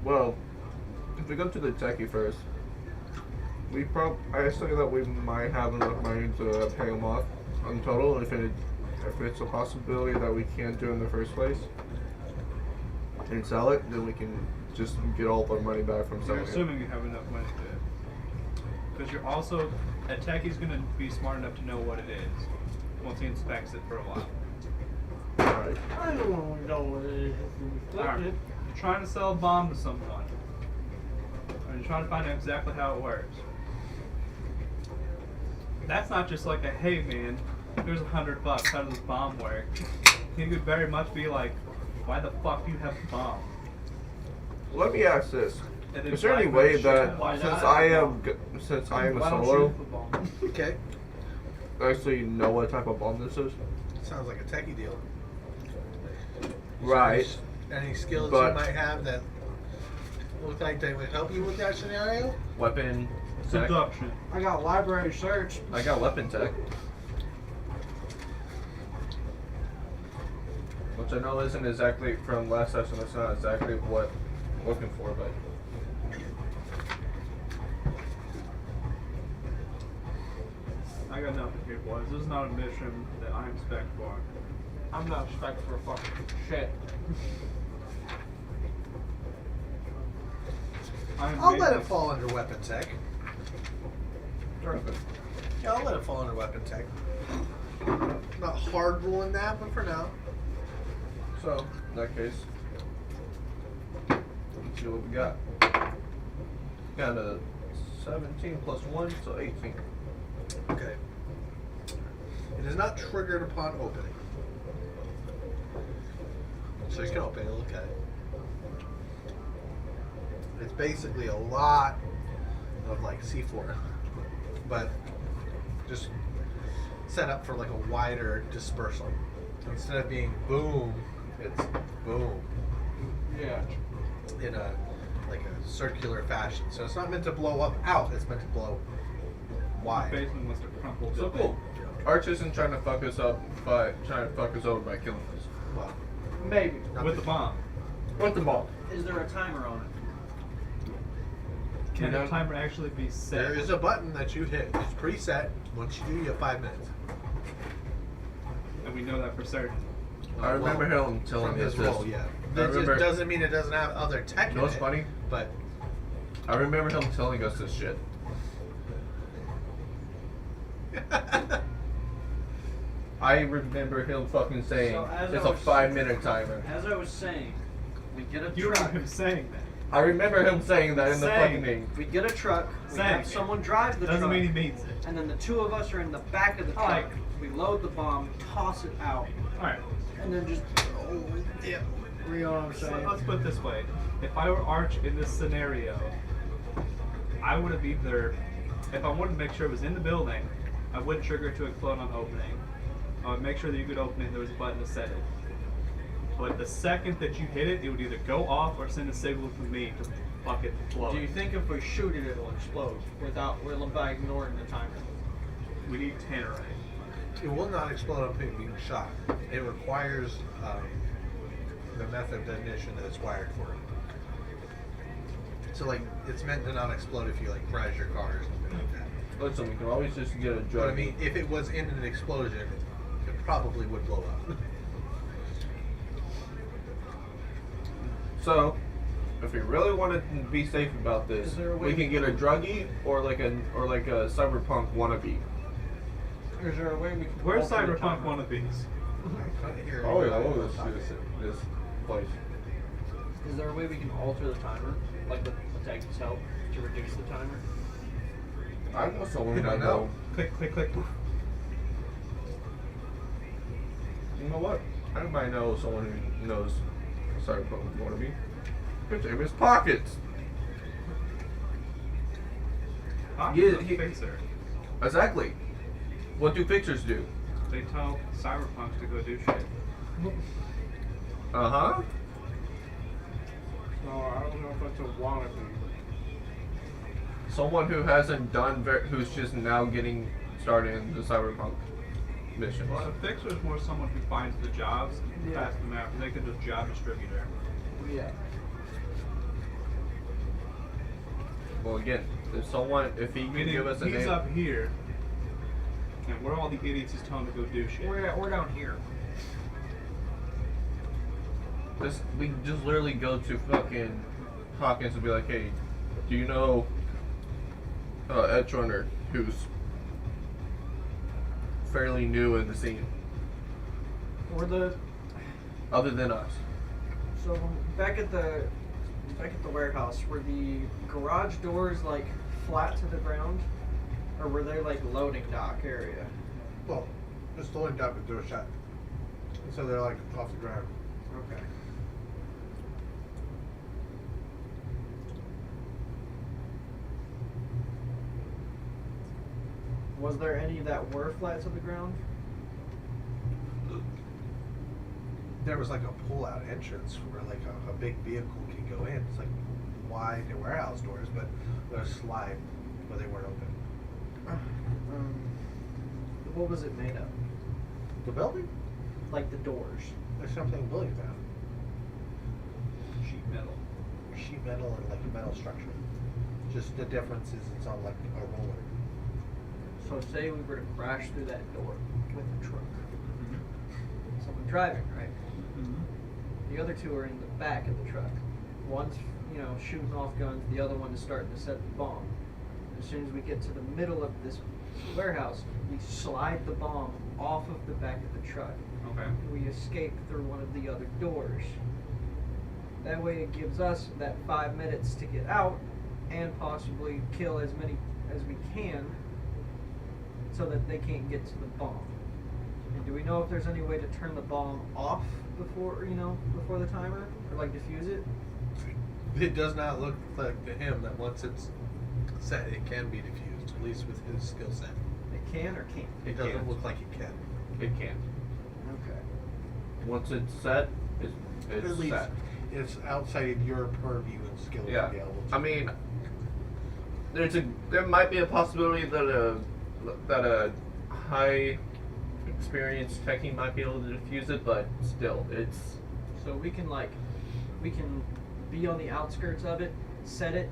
Well, if we go to the techie first, I say that we might have enough money to pay him off on total, if it's a possibility that we can't do in the first place and sell it, then we can just get all of our money back from You're selling it. assuming you have enough money to Because you're also, a techie's gonna be smart enough to know what it is once he inspects it for a while. Alright. I don't want to know what it is. Alright, you're trying to sell a bomb to someone. And you're trying to find out exactly how it works. That's not just like a, hey man, here's $100, how does this bomb work? He could very much be like, why the fuck do you have a bomb? Let me ask this. And then Is there any why way would that shit- why since not? I am a Why don't solo, you have a bomb? Okay. I actually know what type of bomb this is? Sounds like a techie deal. Right. Any skills But- you might have that look like they would help you with that scenario? Weapon tech. Seduction. I got library search. I got weapon tech. Which I know isn't exactly from last session, it's not exactly what I'm looking for, but I got nothing here, boys. This is not a mission that I'm spec for. I'm not expecting for fucking shit. I'll let it fall under weapon tech. Perfect. Yeah, I'll let it fall under weapon tech. Not hard ruling that, but for now. So, in that case, let's see what we got. Got a 17 plus 1, so 18. Okay. It is not triggered upon opening. So you can open it and look at it. It's basically a lot of like C4, but just set up for like a wider dispersal. Instead of being boom, it's boom Yeah. in a like a circular fashion. So it's not meant to blow up out, it's meant to blow wide. Basically wants to crumple. So cool. Arch isn't trying to fuck us up by trying to fuck us over by killing us. Well, Maybe. With the bomb. With the bomb. Is there a timer on it? Can You the know- timer actually be set? there is a button that you hit. It's preset. Once you do, you have 5 minutes. And we know that for certain. I remember him telling from us his this. role, yeah. I That just remember- doesn't mean it doesn't have other tech You in know what's it, funny? But I remember him telling us this shit. I remember him fucking saying So as it's I a was- 5-minute timer. As I was saying, we get a You truck. remember him saying that. I remember him saying that in the Saying fucking thing. We get a truck. We Saying have it. someone drive the Doesn't truck. mean he means it. And then the two of us are in the back of the truck. Alright. We load the bomb, toss it out, Alright. and then just. Oh, yeah. You know what I'm So saying? let's put it this way. If I were Arch in this scenario, I would have either, if I wanted to make sure it was in the building, I wouldn't trigger it to explode on opening. I would make sure that you could open it and there was a button to set it. But the second that you hit it, it would either go off or send a signal to me to fuck it blow. Do you think if we shoot it, it'll explode by ignoring the timer? We need tannerite. it will not explode up being shot. It requires the method of detonation that it's wired for. So like, it's meant to not explode if you like crash your car or something like that. Listen, we can always just get a But drug. I mean, if it was in an explosion, it probably would blow up. So, if we really want to be safe about this, Is there a way we can get a druggie or like a cyberpunk wannabe. Is there a way we can? Where's alter the Cyberpunk timer? one of these? Oh yeah, this place. Is there a way we can alter the timer, like with Tech's help, to reduce the timer? I know someone You who don't might know. Click, click, click. You know what? I might know someone who knows cyberpunk wannabe. It's in his pockets. Pocket's a he- fixer. Exactly. What do fixers do? They tell Cyberpunks to go do shit. Uh huh. No, I don't know if that's a wannabe. Someone who hasn't done, who's just now getting started in the cyberpunk missions. Well, a fixer is more someone who finds the jobs, Yeah. passes them out, and they can just job distributor. Yeah. Well, again, if he can Meaning give us a he's name, up here, and we're all the idiots he's telling to go do shit. We're down here. we can just literally go to fucking Hawkins and be like, hey, do you know edge runner who's fairly new in the scene, Or the other than us. so back at the warehouse, were the garage doors like flat to the ground, or were they like loading dock area? Well, just loading dock with door shut. So they're like off the ground. Okay. Was there any that were flat to the ground? There was like a pull-out entrance where like a big vehicle can go in. It's like wide warehouse doors, but there's a slide where they weren't open. What was it made of? The building? Like the doors. There's something building about Sheet metal. sheet metal and like a metal structure. Just the difference is it's on like a roller. So say we were to crash through that door with a truck. Mm-hmm. Someone driving, right? Mm-hmm. The other two are in the back of the truck. One's, shooting off guns. The other one is starting to set the bomb. As soon as we get to the middle of this warehouse, we slide the bomb off of the back of the truck. Okay. We escape through one of the other doors. That way it gives us that 5 minutes to get out and possibly kill as many as we can so that they can't get to the bomb. And do we know if there's any way to turn the bomb off before the timer? Or like defuse it? It does not look like to him that once it's set, it can be diffused, at least with his skill set. It can or can't? It doesn't look like it can. It can't. Okay. Once it's set, it's At least set. it's outside your purview and skill Yeah. to be able to. I mean, there might be a possibility that a high experienced techie might be able to defuse it, but still, it's So we can be on the outskirts of it, set it,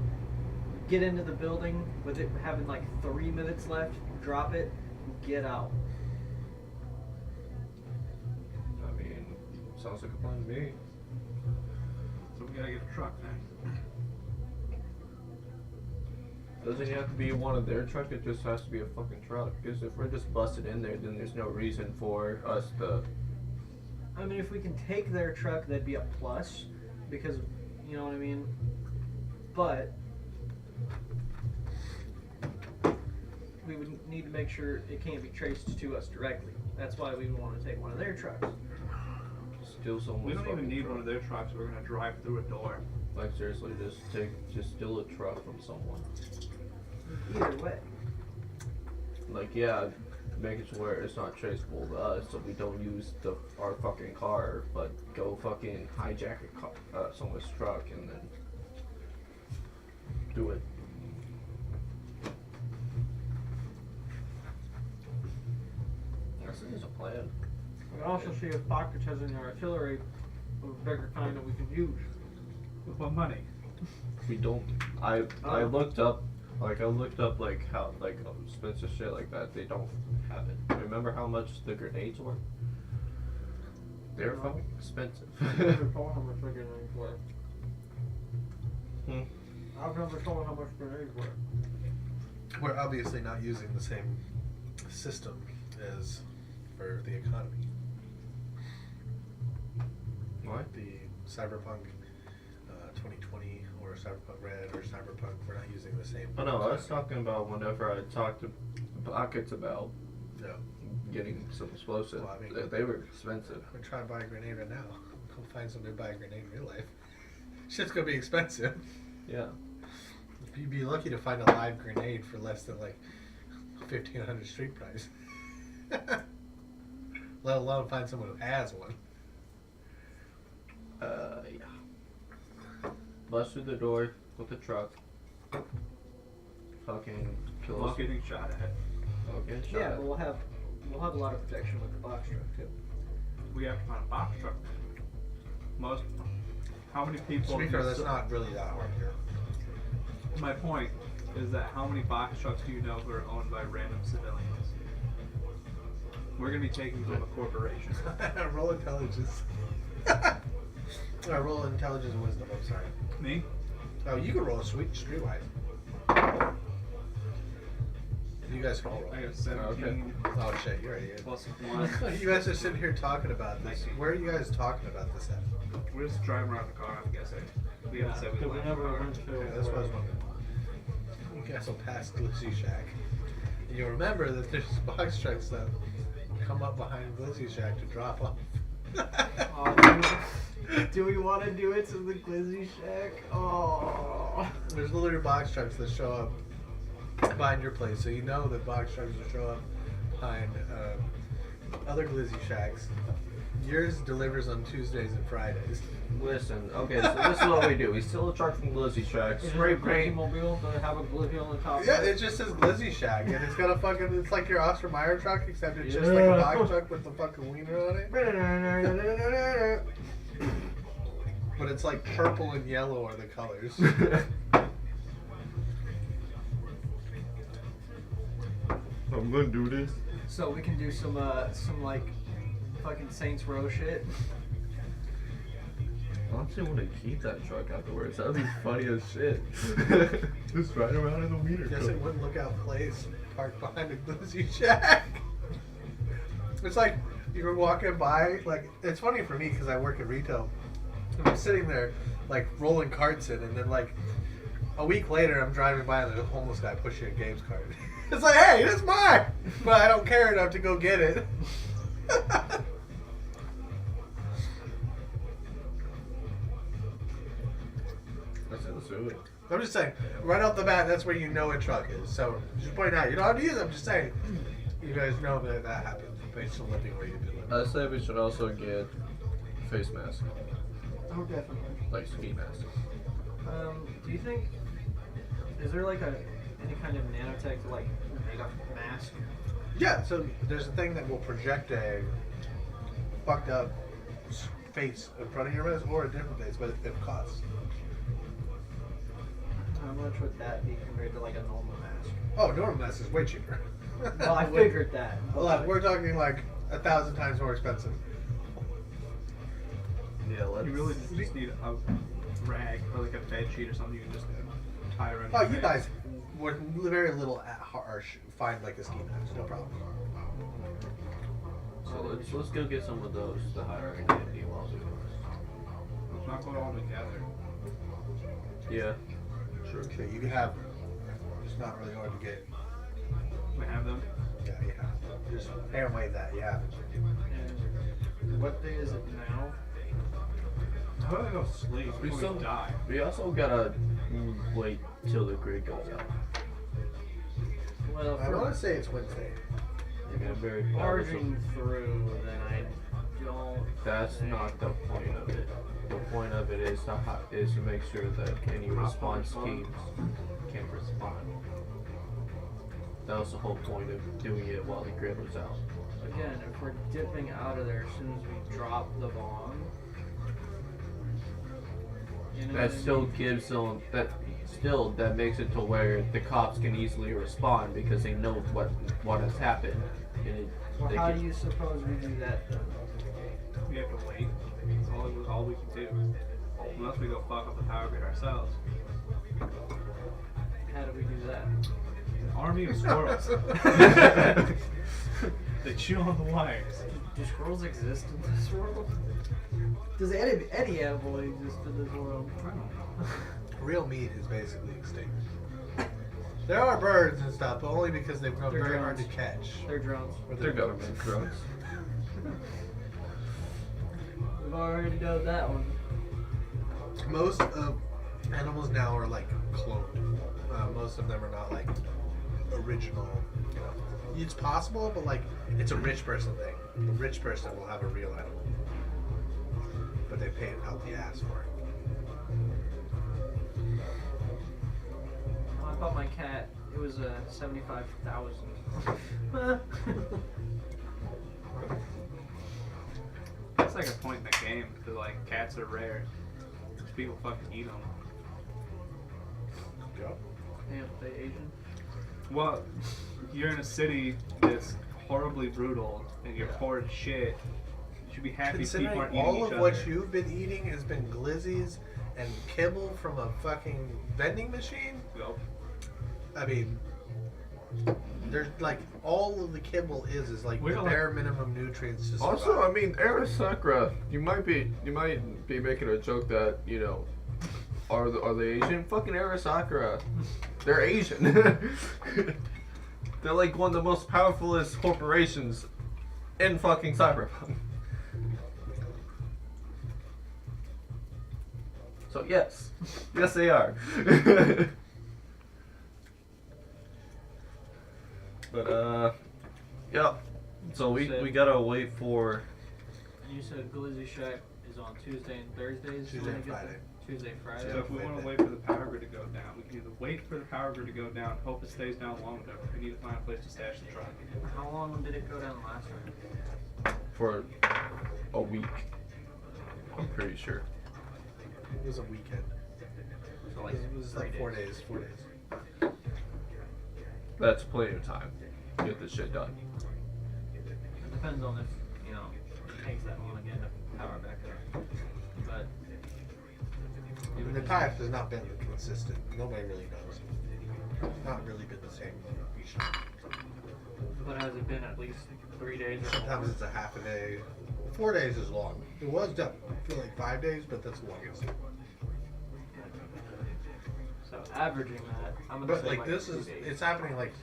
get into the building with it having like 3 minutes left, drop it, get out. I mean, sounds like a plan to me. So we gotta get a truck then. Doesn't it have to be one of their truck? It just has to be a fucking truck. Because if we're just busted in there, then there's no reason for us to. I mean, if we can take their truck, that'd be a plus, because, you know what I mean? But we would need to make sure it can't be traced to us directly. That's why we would want to take one of their trucks. Steal someone's We don't even fucking need truck. one of their trucks. We're gonna drive through a door. Like seriously, just steal a truck from someone. Either way. Like yeah, make it to where it's not traceable to us, so we don't use our fucking car, but go fucking hijack someone's truck and then do it. That seems a plan. We can also see if Pockets has any artillery of a bigger kind that we can use. With what money? We don't. I looked up, like how expensive shit like that. They don't have it. Remember how much the grenades were? They're fucking expensive. I've never told how much grenades were. Hmm. I've never told how much grenades were. We're obviously not using the same system as for the economy. What? The Cyberpunk 2020 or Cyberpunk Red or Cyberpunk, we're not using the same. Oh no, I was talking about whenever I talked to Pockets about No. getting some explosives. Well, I mean- they were expensive. I'm trying to buy a grenade right now. Go find somebody to buy a grenade in real life. Shit's gonna be expensive. Yeah. You'd be lucky to find a live grenade for less than like 1,500 street price. Let alone find someone who has one. Yeah. Bust through the door with the truck. Fucking kill While us. getting shot at. Okay, shot Yeah, at. but we'll have a lot of protection with the box truck too. We have to find a box truck. How many people? To be fair, do that's so- not really that hard here. My point is that how many box trucks do you know who are owned by random civilians? We're gonna be taking from a corporation. Roll intelligence. Roll intelligence and wisdom, I'm sorry. Me? Oh, you can roll a streetwise. You guys roll. I got 17 Oh shit, you're idiots. plus 1. You guys are sitting here talking about this. Where are you guys talking about this at? We're just driving around the car, I'm guessing. We haven't said we we left never the car. went to. Yeah, that's what I was wondering. You guys will pass Glizzy Shack. And you'll remember that there's box trucks that come up behind Glizzy Shack to drop off. Oh, do we want to do it to the Glizzy Shack? Oh. There's literally box trucks that show up behind your place, so you know that box trucks will show up behind other Glizzy Shacks. Yours delivers on Tuesdays and Fridays. Listen, okay, so this is what we do. We steal a truck from Glizzy Shack, spray paint. Mobile? Does it have a Glizzy on the top? Yeah, of it just says Glizzy Shack, and it's got a fucking, it's like your Oscar Mayer truck, except it's just like a box truck with the fucking wiener on it. But it's like purple and yellow are the colors. I'm gonna do this. So we can do some like fucking Saints Row shit. I honestly want to keep that truck afterwards. That'd be funny as shit. Just ride around in the wiener Guess truck. it wouldn't look out place parked behind a Glizzy Shack. It's like you were walking by, like, it's funny for me because I work at retail. And I'm sitting there, like, rolling carts in, and then, like, a week later, I'm driving by and there's a homeless guy pushing a games cart. It's like, hey, that's mine! But I don't care enough to go get it. Let's do it. I'm just saying, right off the bat, that's where you know a truck is. So, just point out, you don't have to use it, I'm just saying. You guys know that that happens based on living where you've been living. I say we should also get face masks, Oh, definitely. like ski masks. Do you think is there like any kind of nanotech to like make a mask? Yeah, so there's a thing that will project a fucked up face in front of your eyes or a different face, but it costs. How much would that be compared to like a normal mask? Oh, normal mask is way cheaper. Well, I figured that. Look, we're talking like 1,000 times more expensive. Yeah, let's. You really just need a rag or like a bed sheet or something you can just tie around Oh, your you face. guys with very little harsh find like a ski mask, no problem. So let's go get some of those to hire in candy while we Let's not go all together. Yeah. Sure. Okay, you can have. It's not really hard to get. We have them. Yeah, you have. Just hand wave that. You have it. And what day is it now? How do I go sleep We before still we die? We also gotta wait till the grid goes out. Well, if I we're want to say it's Wednesday. Yeah, very barging through, then I don't. That's think- not the point of it. The point of it is to make sure that any response teams can respond. That was the whole point of doing it while the grid was out. Again, if we're dipping out of there as soon as we drop the bomb. You know That what I still mean? gives them that makes it to where the cops can easily respond because they know what has happened. And Well, they how can- do you suppose we do that then? We have to wait. That's all we can do. Unless we go fuck up the power grid ourselves. How do we do that? An army of squirrels. They chew on the wires. Do squirrels exist in this world? Does any animal exist in this world? I don't know. Real meat is basically extinct. There are birds and stuff, but only because they've grown They're very hard to drones. catch. They're drones. Or They're government drones. We've already done that one. Most of animals now are like cloned. Most of them are not like original. You know, it's possible, but like it's a rich person thing. The rich person will have a real animal, but they pay out the ass for it. I bought my cat. It was 75,000. That's like a point in the game because like cats are rare. People fucking eat them. Yep. Damn, they Asian. Well, you're in a city that's horribly brutal and you're poor as shit. You should be happy people Considering aren't eating all each of other. what you've been eating has been glizzies and kibble from a fucking vending machine, Yup. I mean, There's like all of the kibble is like We the don't bare minimum nutrients. To Also, survive. I mean, Arasakura, you might be making a joke that, you know, are they Asian? Fucking Arasakura, they're Asian. They're like one of the most powerfulest corporations in fucking Cyberpunk. So yes, yes they are. But yeah. So we gotta wait for. You said Glizzy Shack is on Tuesday and Thursdays. Tuesday and Friday. Tuesday, Friday. So if we want to wait for the power grid to go down, we can either wait for the power grid to go down, hope it stays down long enough. We need to find a place to stash the truck. How long did it go down last time? For a week. I'm pretty sure. It was a weekend. So like It was like 4 days. 4 days. That's plenty of time to get this shit done. It depends on if, you know, it takes that long again to power back up. But And the type has not been consistent. Nobody really knows. It's not really been the same. but has it been at least 3 days or Sometimes more? it's a half a day. 4 days is long. It was done for like 5 days, but that's the longest. So averaging that, I'm gonna But say like this 2 is, days. it's happening like,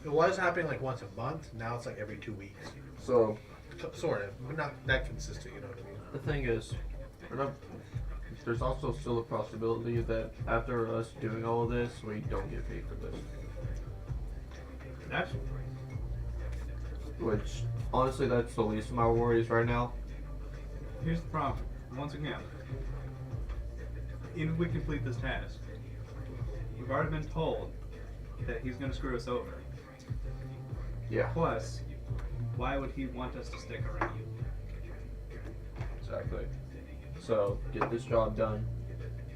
it was happening like once a month. Now it's like every 2 weeks. So Sort of, but not that consistent. You know what I mean? the thing is, there's also still a possibility that after us doing all of this, we don't get paid for this. That's Which, honestly, that's the least of my worries right now. here's the problem. Once again, even if we complete this task, we've already been told that he's going to screw us over. Yeah, Plus, why would he want us to stick around? exactly. So, get this job done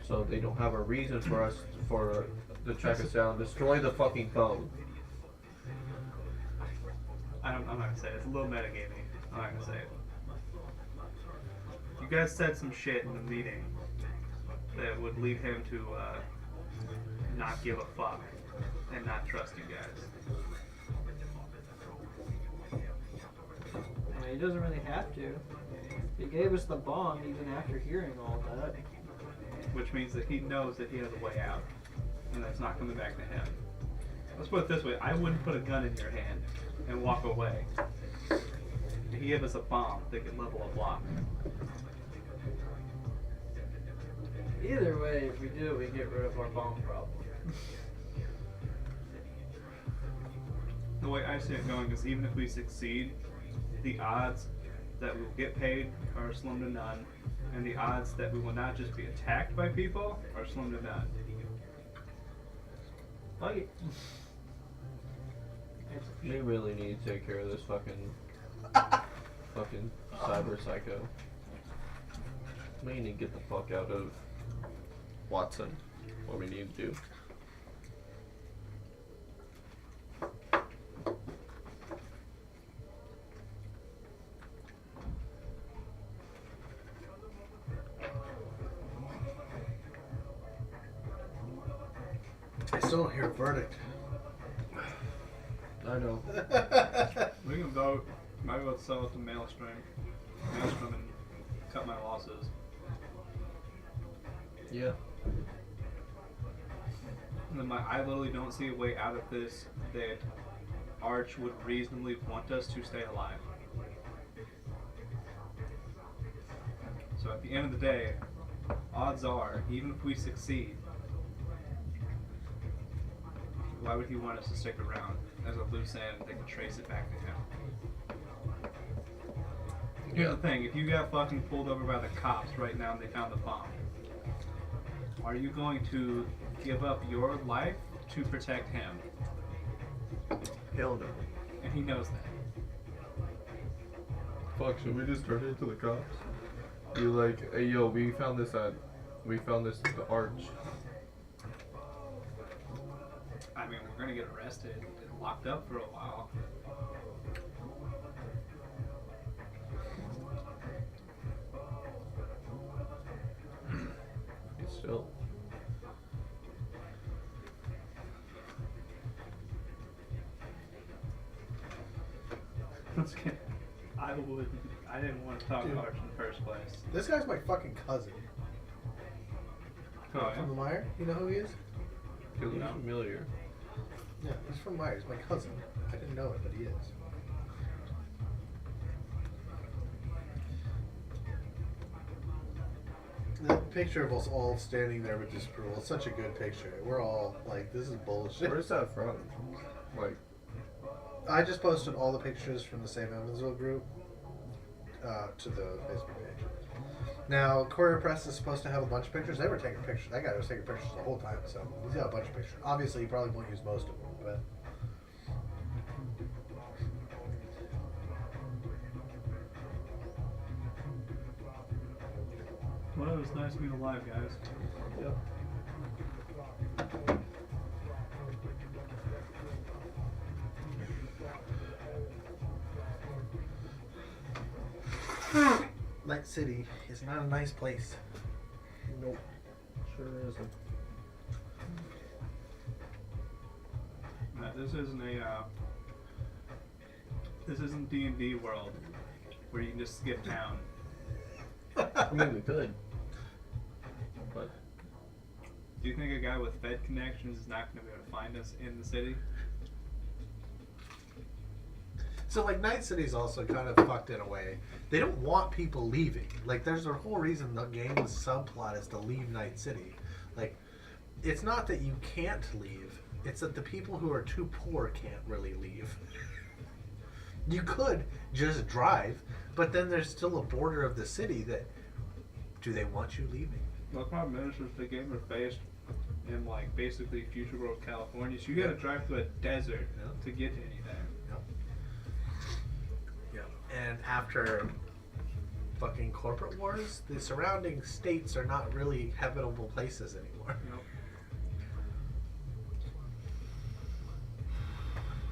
so they don't have a reason for us to track us down. Destroy the fucking phone. I'm not gonna say it. It's a little metagaming. I'm not gonna say it. You guys said some shit in the meeting that would lead him to not give a fuck and not trust you guys. I mean, he doesn't really have to. He gave us the bond even after hearing all that. Which means that he knows that he has a way out, and that's not coming back to him. Let's put it this way: I wouldn't put a gun in your hand and walk away. He gave us a bomb that could level a block. Either way, if we do, we get rid of our bomb problem. The way I see it going is, even if we succeed, the odds that we will get paid are slim to none, and the odds that we will not just be attacked by people are slim to none. Fuck it. We really need to take care of this fucking cyber psycho. We need to get the fuck out of Watson. What we need to do. I still don't hear a verdict. I know. We can vote. Might go sell it to Maelstrom and cut my losses. Yeah. And then I literally don't see a way out of this that Arch would reasonably want us to stay alive. So at the end of the day, odds are, even if we succeed, why would he want us to stick around as a loose end that can trace it back to him? Here's the thing, if you got fucking pulled over by the cops right now and they found the bomb, are you going to give up your life to protect him? Hell no. And he knows that. Fuck, should we just turn it to the cops? Be like, hey yo, we found this at the Arch. I mean, we're gonna get arrested and locked up for a while. Still. was gonna. I would. I didn't want to talk Dude. about Arch in the first place. This guy's my fucking cousin. Oh, From the Mire. You know who he is? He looks No. familiar. Yeah, he's from Mire. He's my cousin. I didn't know it, but he is. The picture of us all standing there with this girl is such a good picture. We're all like, this is bullshit. Where's that from? Like, I just posted all the pictures from the Same Evansville group to the Facebook page. Now, Courier Press is supposed to have a bunch of pictures. They were taking pictures. That guy was taking pictures the whole time, so he's got a bunch of pictures. Obviously, he probably won't use most of them, but. Well, it was nice being alive, guys. yep. Night City is not a nice place. Nope. Sure isn't. This isn't a. This isn't D&D world where you can just skip town. I mean, we could. But Do you think a guy with Fed connections is not going to be able to find us in the city? So, like, Night City's also kind of fucked in a way. They don't want people leaving. Like, there's a whole reason the game's subplot is to leave Night City. Like, it's not that you can't leave. It's that the people who are too poor can't really leave. You could just drive, but then there's still a border of the city that, do they want you leaving? Well, the problem is the game is based in, like, basically future world California, so you got to drive through a desert Yeah. to get to anything. And after fucking corporate wars, the surrounding states are not really habitable places anymore. Nope.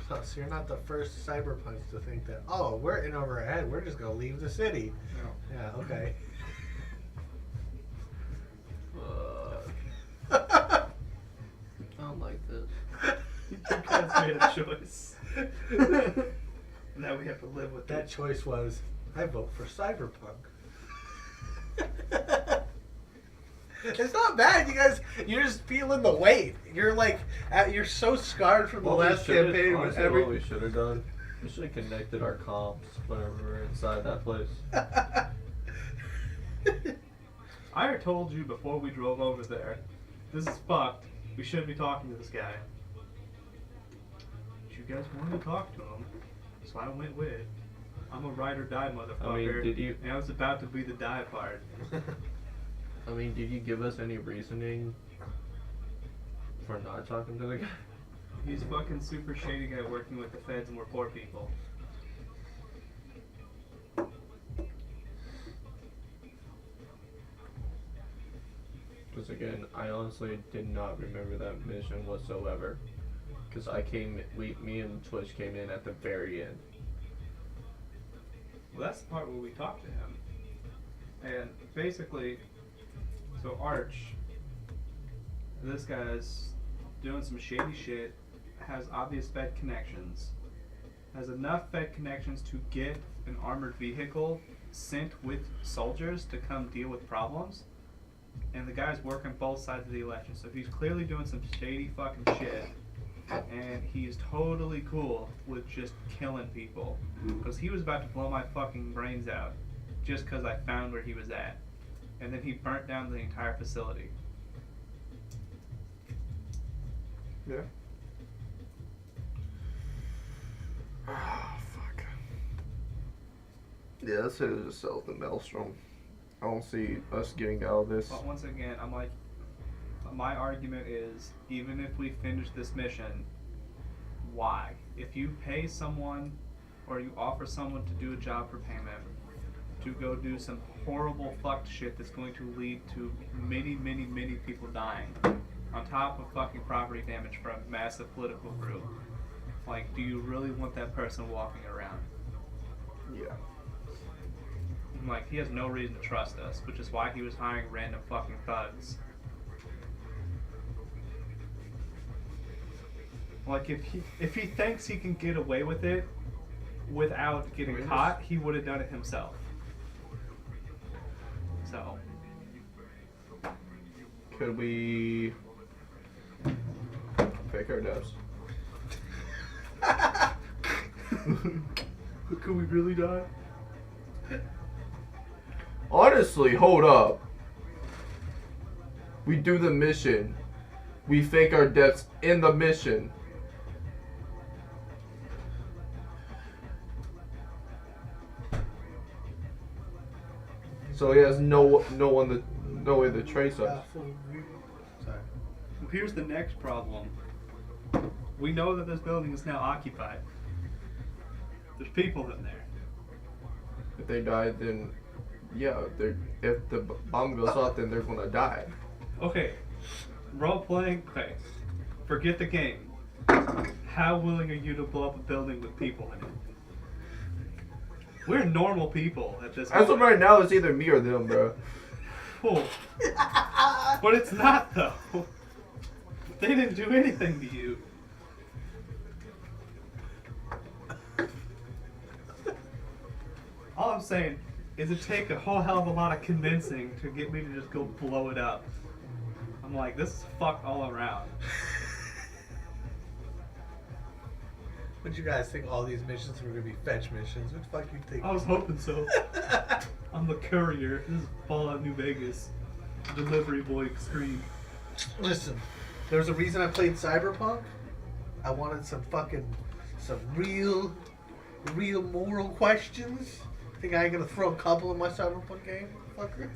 Plus, you're not the first cyberpunks to think that, oh, we're in over our head, we're just gonna leave the city. No. Yeah, okay. I don't like this. You guys made a choice. Now we have to live with That it. choice was, I vote for Cyberpunk. It's not bad, you guys. You're just feeling the weight. You're like, you're so scarred from the last campaign. With Honestly, every... what we should have done, we should have connected our comps whenever we were inside that place. I already told you before we drove over there, this is fucked. We shouldn't be talking to this guy. But you guys wanted to talk to him, so I went with it. I'm a ride or die motherfucker. I mean, did you- And I was about to be the die part. I mean, did you give us any reasoning for not talking to the guy? He's a fucking super shady guy working with the feds and we're poor people. Because again, I honestly did not remember that mission whatsoever. Because me and Twitch came in at the very end. Well, that's the part where we talked to him. And basically, so Arch, this guy's doing some shady shit, has obvious Fed connections, has enough Fed connections to get an armored vehicle sent with soldiers to come deal with problems. And the guy's working both sides of the election, so he's clearly doing some shady fucking shit. And he's totally cool with just killing people. Because he was about to blow my fucking brains out just because I found where he was at. And then he burnt down the entire facility. Yeah. Ah, fuck. Yeah, let's say just sell the Maelstrom. I don't see us getting out of this. But once again, I'm like, my argument is, even if we finish this mission, why? If you pay someone, or you offer someone to do a job for payment, to go do some horrible fucked shit that's going to lead to many, many, many people dying, on top of fucking property damage from a massive political group, like, do you really want that person walking around? Yeah. Like, he has no reason to trust us, which is why he was hiring random fucking thugs. Like, if he thinks he can get away with it, without getting caught, he would have done it himself. So. Could we fake our deaths? Could we really die? Honestly, hold up. We do the mission. We fake our deaths in the mission. So he has no way to trace us. Sorry. Here's the next problem. We know that this building is now occupied. There's people in there. If they die, then yeah. If the bomb goes off, then they're gonna die. Okay. Role playing. Okay. Forget the game. How willing are you to blow up a building with people in it? We're normal people at this As of point. right now, it's either me or them, bro. Cool. But it's not though. They didn't do anything to you. All I'm saying is it take a whole hell of a lot of convincing to get me to just go blow it up. I'm like, this is fucked all around. What you guys think all these missions were gonna be fetch missions? What the fuck you think? I was hoping so. I'm the courier. This is Fallout New Vegas. Delivery boy extreme. Listen, there's a reason I played Cyberpunk. I wanted some real moral questions. Think I ain't gonna throw a couple in my Cyberpunk game, fucker?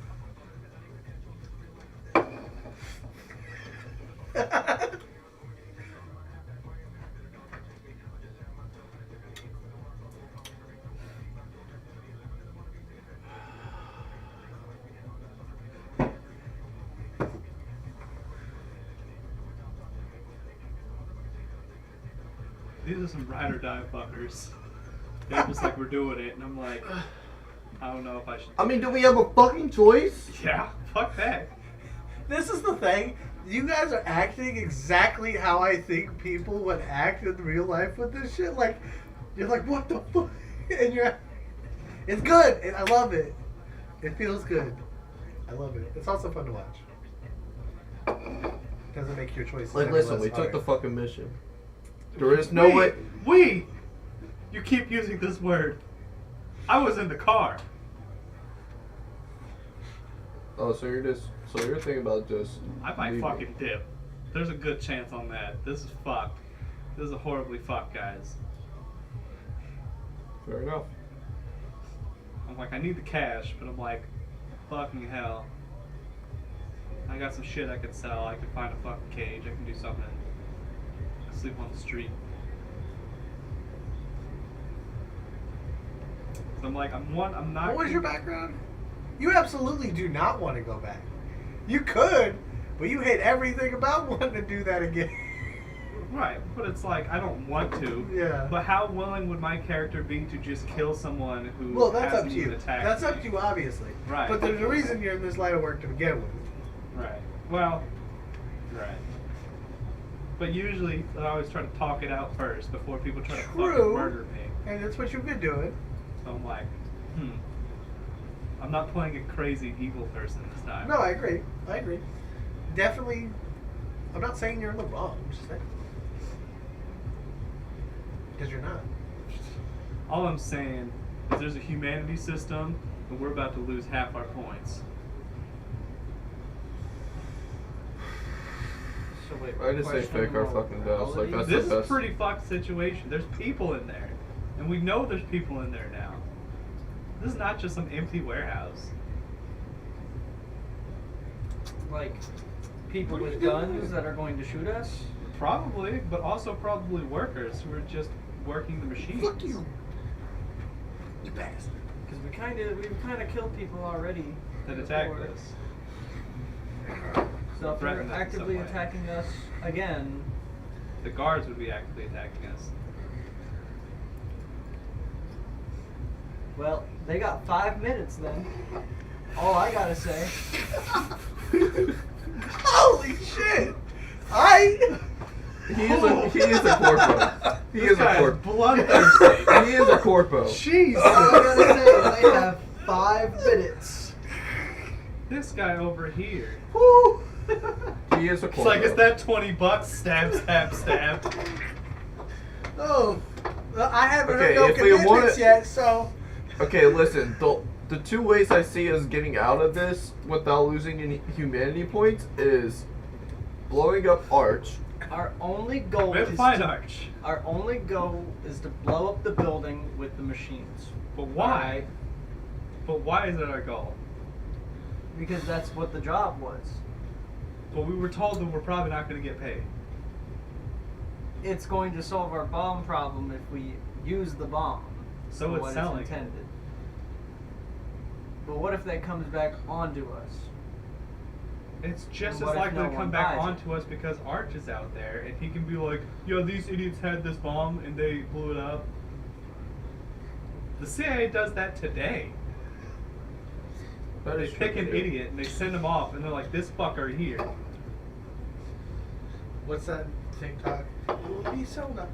These are some ride or die fuckers. They're just like, we're doing it, and I'm like, I don't know if I should. I mean, do we have a fucking choice? Yeah, fuck that. This is the thing. You guys are acting exactly how I think people would act in real life with this shit. Like, you're like, what the fuck? And it's good. And I love it. It feels good. I love it. It's also fun to watch. Doesn't make your choices. Like, any listen, less we took hard. the fucking mission. There is no way. You keep using this word. I was in the car. Oh, so you're thinking about just. I might leaving. fucking dip. There's a good chance on that. This is fucked. This is horribly fucked, guys. Fair enough. I'm like, I need the cash, but I'm like, fucking hell. I got some shit I could sell. I could find a fucking cage. I can do something. I can sleep on the street. So I'm like, I'm not. What was your background? You absolutely do not want to go back. You could, but you hate everything about wanting to do that again. Right, but it's like, I don't want to. Yeah. But how willing would my character be to just kill someone who Well, that's up hasn't to you. even attacked That's me? up to you, obviously. Right. But there's a reason you're in this line of work to begin with. Right. Well, right. But usually, I always try to talk it out first before people try to fucking True. murder me. And that's what you've been doing. So I'm like, I'm not playing a crazy evil person this time. No, I agree. Definitely. I'm not saying you're in the wrong. I'm just saying. Because you're not. All I'm saying is there's a humanity system, and we're about to lose half our points. So wait, I just say question fake our about fucking deaths. Like, that's This the is a best. pretty fucked situation. There's people in there. And we know there's people in there now. This is not just some empty warehouse. like people with guns that are going to shoot us? Probably, but also probably workers who are just working the machines. Fuck you. You bastard. Because we've kind of killed people already. That attacked before. us. So if they're Threatened us in actively some way. attacking us again, The guards would be actively attacking us. well, they got 5 minutes then. All I gotta say. Holy shit! He is a corpo. He This is a guy is corpo. bloodthirsty. He is a corpo. Jeez. All I gotta say is I have 5 minutes. This guy over here. Woo. He is a It's corpo. like, is that $20? Stab, stab, stab. Oh, well, I haven't Okay, heard no if we want commitments it- yet, so. Okay, listen. The 2 ways I see us getting out of this without losing any humanity points is blowing up Arch. Our only goal We have is to find to, Arch. our only goal is to blow up the building with the machines. But why? Alright? But why is that our goal? Because that's what the job was. But we were told that we're probably not going to get paid. It's going to solve our bomb problem if we use the bomb. So for it's what selling. intended. But what if that comes back onto us? It's just And as what if likely no to come one back buys it? onto us because Arch is out there and he can be like, yo, these idiots had this bomb and they blew it up. The CIA does that today. That They is pick true, an dude. idiot and they send him off and they're like, this fucker here. What's that TikTok? It would be so nice.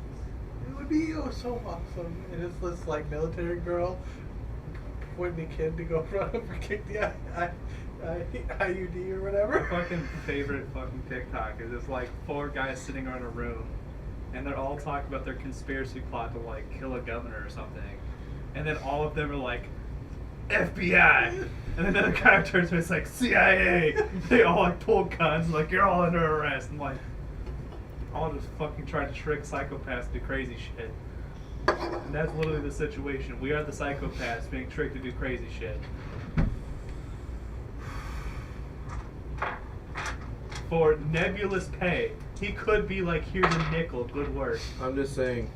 It would be so awesome. And it's this like military girl pointing a kid to go run up and kick the IUD or My whatever. fucking favorite fucking TikTok is just like 4 guys sitting around a room and they're all talking about their conspiracy plot to like kill a governor or something. And then all of them are like, FBI! And then another guy turns to me and is like, CIA! They all like pull guns, like, you're all under arrest. I'm like, all just fucking trying to trick psychopaths to do crazy shit. And that's literally the situation. We are the psychopaths being tricked to do crazy shit. For nebulous pay. He could be like, here's a nickel, good work. I'm just saying.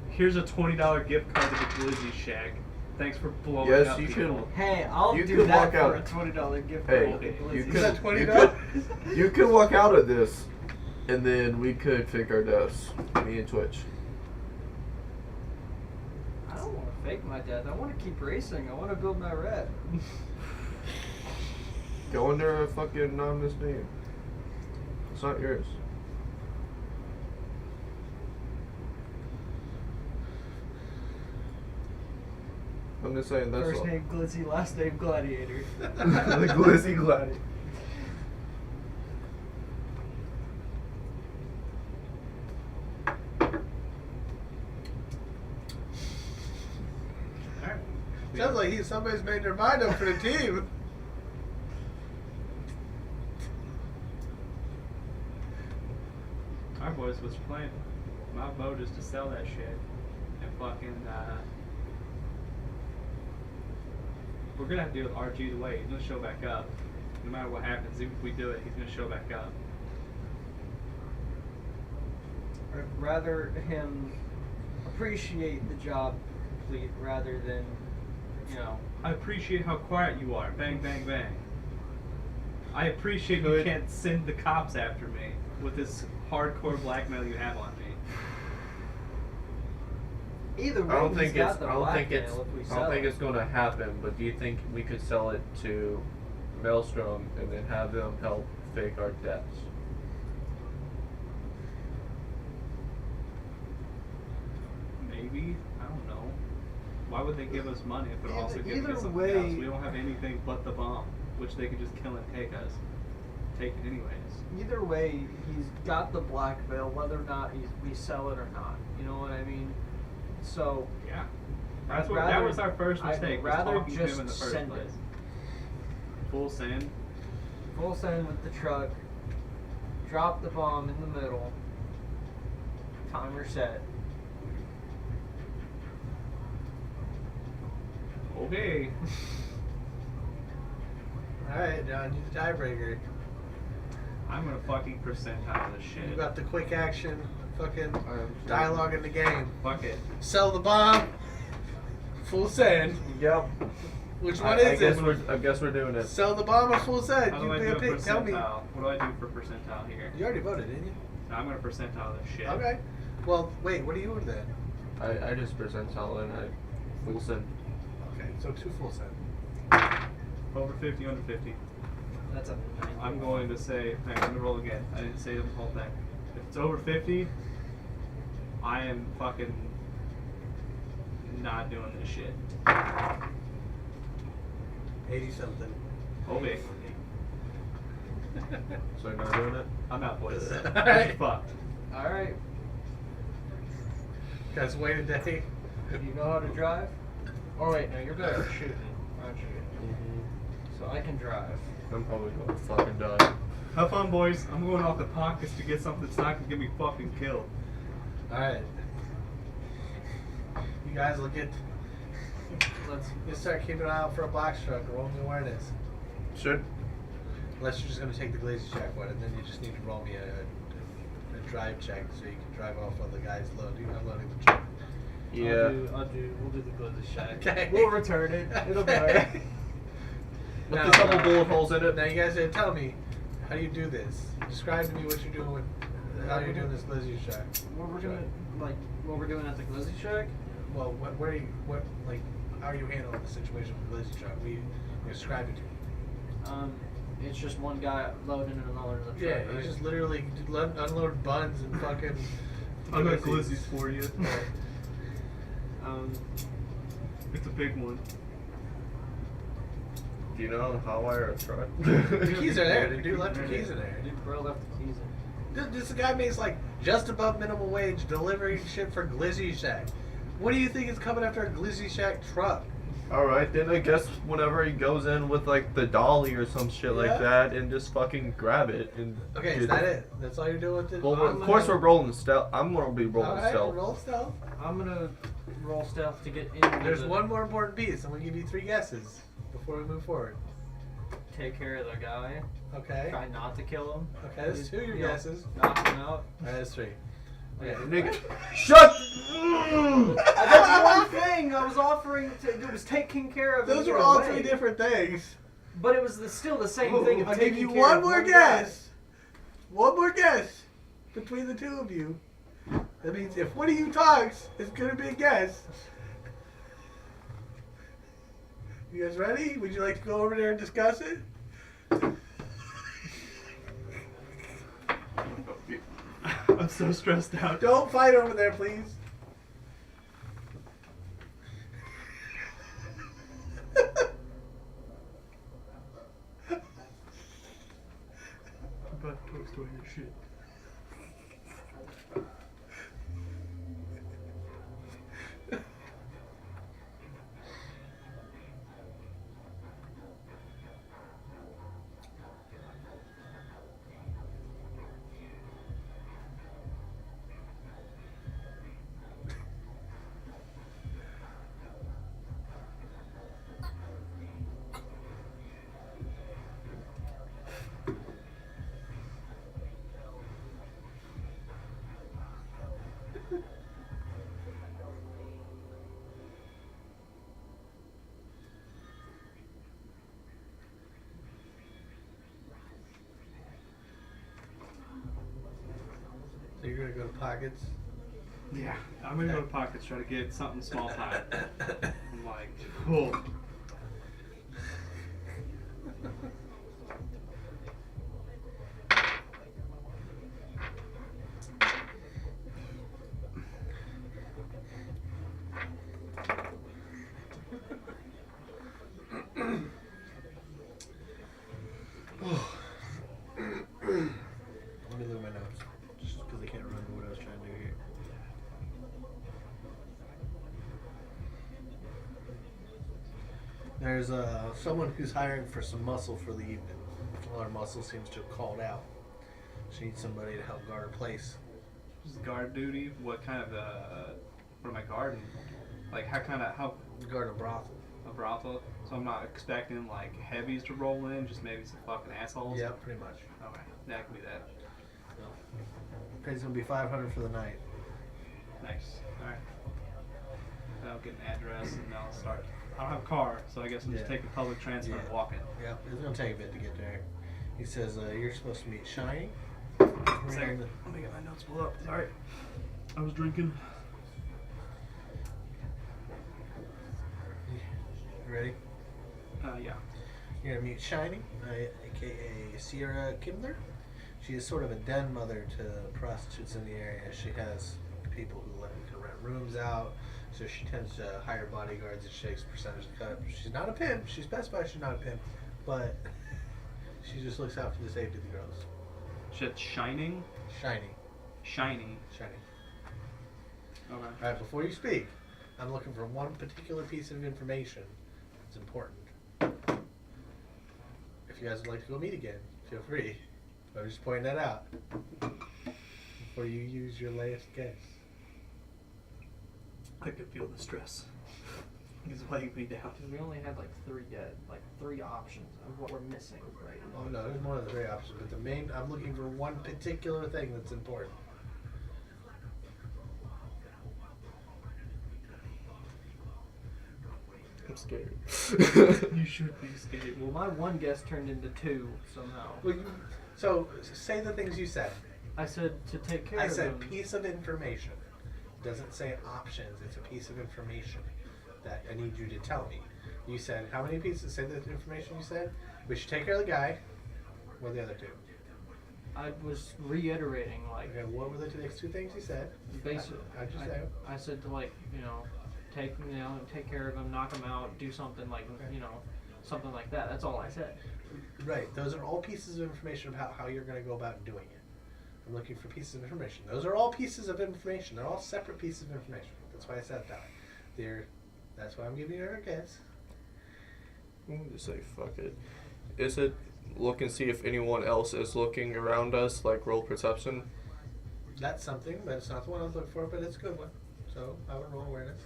Here's a $20 gift card to the Glizzy Shack. Thanks for blowing Yes, up you people. can- Hey, I'll You do could that walk for out. a $20 gift Hey, card. you you Is could, that you $20? could, you could walk out of this, and then we could fake our deaths. Me and Twitch. I don't want to fake my death. I want to keep racing. I want to build my rep. Go under a fucking anonymous name. It's not yours. I'm just saying that's First all. name Glizzy, last name Gladiator. The Glizzy Gladiator. Alright. Sounds like somebody's made their mind up for the team. Alright boys, what's your plan? My vote is to sell that shit and fucking we're gonna have to deal with RG either way. He's gonna show back up. No matter what happens, even if we do it, he's gonna show back up. I'd rather him appreciate the job complete rather than, you know. I appreciate how quiet you are. Bang, bang, bang. I appreciate you Good. can't send the cops after me with this hardcore blackmail you have on me. Either way, I don't he's think got it's. the I don't think it's. blackmail if we I sell don't think it. it's going to happen. But do you think we could sell it to Maelstrom and then have them help fake our deaths? Maybe. I don't know. Why would they give us money if they're also giving Either us something way- else? We don't have anything but the bomb, which they could just kill and take us. Take it anyways. Either way, he's got the blackmail, whether or not we sell it or not. You know what I mean? So Yeah. I'd That rather- was our first I'd mistake. Was rather talking to him just in the first send place. it. Full send. full send with the truck, drop the bomb in the middle, timer set. Okay. Alright, now I need the tiebreaker. I'm gonna fucking percentile this shit. You got the quick action, fucking I'm dialogue in the game. Fuck it. Sell the bomb, full send. Yep. Which one I is guess it? I guess we're doing it. Sell the bomb or full send? How You do I be do a a pick. Tell me. percentile? What do I do for percentile here? You already voted, didn't you? I'm gonna percentile this shit. Okay. Well, wait. What do you then? I just percentile and I full send. Okay, so 2 full send. Over 50, under 50. That's a 90. I'm going to say, hang on, let me roll again. I didn't say the whole thing. If it's over 50, I am fucking not doing this shit. 80 something. Oh, big. So you're not doing it? I'm out, boys. Alright. Fucked. Alright. Guys, wait a day. You know how to drive? Oh wait, no, you're better at shooting, aren't you? So I can drive. I'm probably going to fucking die. Have fun, boys. I'm going off the pockets to get something that's not gonna get me fucking killed. Alright. You guys will get. Let's. You start keeping an eye out for a box truck. Roll me where it is. Should? Unless you're just going to take the glazy check one, and then you just need to roll me a drive check so you can drive off while the guy's unloading the truck. Yeah. We'll do the glizzy shack. Okay. We'll return it. It'll be alright. With Now, a couple bullet holes in it. Now you guys gotta tell me, how do you do this? Describe to me what you're doing with, how you're doing this glizzy shack. What we're doing, like what we're doing at the glizzy shack. Well, how are you handling the situation with the glizzy truck? You describe it to me. It's just one guy loading and unloading the truck. Yeah, right? you just literally unload buns and fucking. I got glizzies for you. It's a big one. Do you know how I wire a truck? The keys are there. The dude left the keys in there. Dude, bro left the keys in. This guy makes like just above minimum wage delivering shit for Glizzy Shack. What do you think is coming after a Glizzy Shack truck? Alright, then I guess whenever he goes in with like the dolly or some shit Yeah. like that and just fucking grab it and Okay, is get that it? That's all you're doing with it? Well, of course we're rolling stealth. I'm gonna be rolling Alright, stealth. roll stealth. I'm gonna roll stealth to get in. There's one more important piece. I'm gonna give you 3 guesses before we move forward. Take care of the guy. Okay. Try not to kill him. Okay, that's 2 of your You know, guesses. Knock him out. That's 3. Okay. Nigga, shut! That's one thing I was offering to. It was taking care of. Those him are in a all way. 3 different things. But it was still the same thing. Of I'll give taking you care one of more guy. guess. One more guess between the 2 of you. That means if one of you talks, it's gonna be a guess. You guys ready? Would you like to go over there and discuss it? I'm so stressed out. Don't fight over there, please. I'm about to toast away your shit. So you're gonna go to pockets. Yeah, I'm gonna go to pockets, try to get something small time. I'm like, cool. Let me look at my notes, just because I can't remember what I was trying to do here. There's someone who's hiring for some muscle for the evening. Well, our muscle seems to have called out. She needs somebody to help guard her place. Just guard duty. What kind of what am I guarding? Like how Guard a brothel. a brothel? So I'm not expecting like heavies to roll in, just maybe some fucking assholes. Yeah, pretty much. Okay, that can be that. Pay's gonna be $500 for the night. Nice. All right. I'll get an address and I'll start. I don't have a car, so I guess I'm just Yeah. taking public transit and Yeah. walking. Yeah, it's gonna take a bit to get there. He says you're supposed to meet Shiny. Second. Let me get my notes pulled up. Sorry. I was drinking. You ready? Yeah. You're gonna meet Shiny, aka Sierra Kindler. She is sort of a den mother to prostitutes in the area. She has people who can rent rooms out. So she tends to hire bodyguards and she takes a percentage of the cut. She's not a pimp. She specifies she's not a pimp, but she just looks out for the safety of the girls. Shit, shining? Shiny. Shiny. Okay. Okay. Alright, before you speak, I'm looking for one particular piece of information that's important. If you guys would like to go meet again, feel free. I'm just pointing that out. Before you use your latest guess. I could feel the stress. He's weighing me down. Because we only had like three options of what we're missing right now. Oh no, there's more than 3 options, but the main, I'm looking for one particular thing that's important. I'm scared. You should be scared. Well, my one guess turned into 2 somehow. Well, so say the things you said. I said to take care I of said them. piece of information. It doesn't say options. It's a piece of information that I need you to tell me. You said how many pieces? Say the information you said. We should take care of the guy. What are the other 2? I was reiterating like Okay, what were the next 2 things you said? basically. I just said. I said to take care of him, knock him out, do something like something like that. That's all I said. Right. Those are all pieces of information about how you're going to go about doing it. I'm looking for pieces of information. Those are all pieces of information. They're all separate pieces of information. That's why I said that. That's why I'm giving you a guess. I'm gonna just say fuck it. Is it look and see if anyone else is looking around us, like roll perception? That's something, but it's not the one I was looking for, but it's a good one. So I would roll awareness.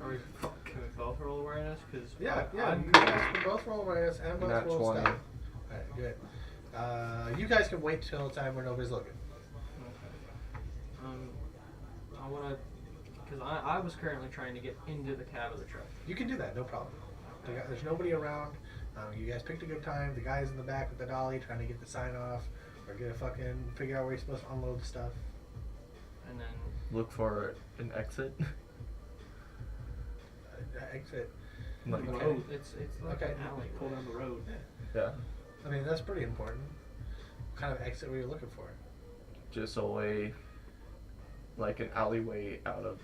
Can we both roll awareness? Cause Yeah, I'm you guys can both roll awareness and both Nat roll 20. stealth. Alright, good. You guys can wait till a time where nobody's looking. Okay. I wanna, cause I was currently trying to get into the cab of the truck. You can do that, no problem. There's nobody around. You guys picked a good time. The guy's in the back with the dolly trying to get the sign off or figure out where he's supposed to unload the stuff. And then Look for an exit. Exit. Like, Okay. road. It's like Okay. an alley. Pull down the road. yeah, I mean, that's pretty important. What kind of exit were you looking for? just away, like an alleyway out of.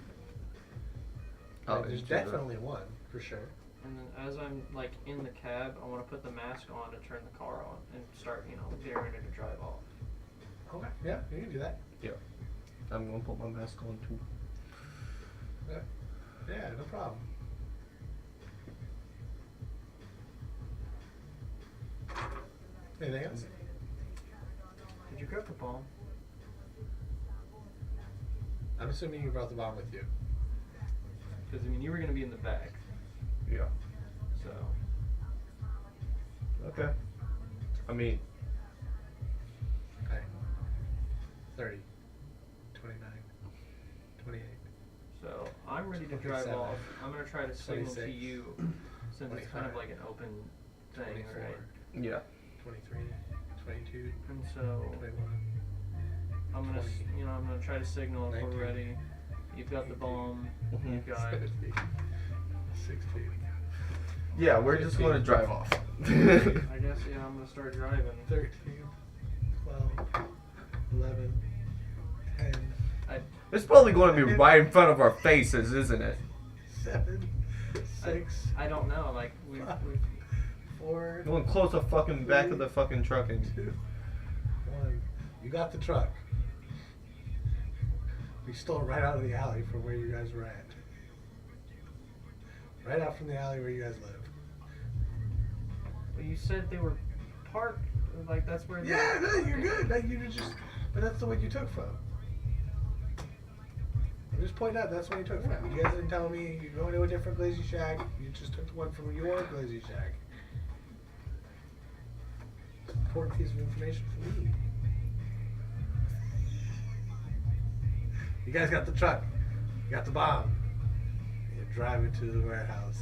There's into the- definitely one, for sure. And then as I'm like in the cab, I want to put the mask on to turn the car on and start, getting ready to drive off. Okay. Yeah, you can do that. I'm gonna put my mask on too. Yeah, no problem. Anything else? Did you grab the bomb? I'm assuming you brought the bomb with you. Because you were gonna be in the back, Yeah. so. Okay. I mean, Okay. 30, 29, 28. So I'm ready to drive 27, off. I'm gonna try to signal to 26, you, since it's kind of 25, like an open thing, 24, right? yeah. 23, 22, And so 21. I'm gonna, 20, I'm gonna try to signal if 19, we're ready. You've got the bomb. Mhm. You've got. 17, 16, Yeah, we're just gonna drive off. I guess I'm gonna start driving. 13, 12, 11, 10, It's probably going to be right in front of our faces, isn't it? 7, 6, I don't know. Like we. 4, You want to close the fucking back of the fucking truck and 2, 1. You got the truck. We stole it right out of the alley from where you guys were at. Right out from the alley where you guys live. Well, you said they were parked. Like that's where. Yeah, no, you're good. But that's the one you took from. I'm just pointing out that's the one you took from. You guys didn't tell me you're going to a different Glazy Shack. You just took the one from your Glazy Shack. Important piece of information for me. You guys got the truck. You got the bomb. You're driving to the warehouse.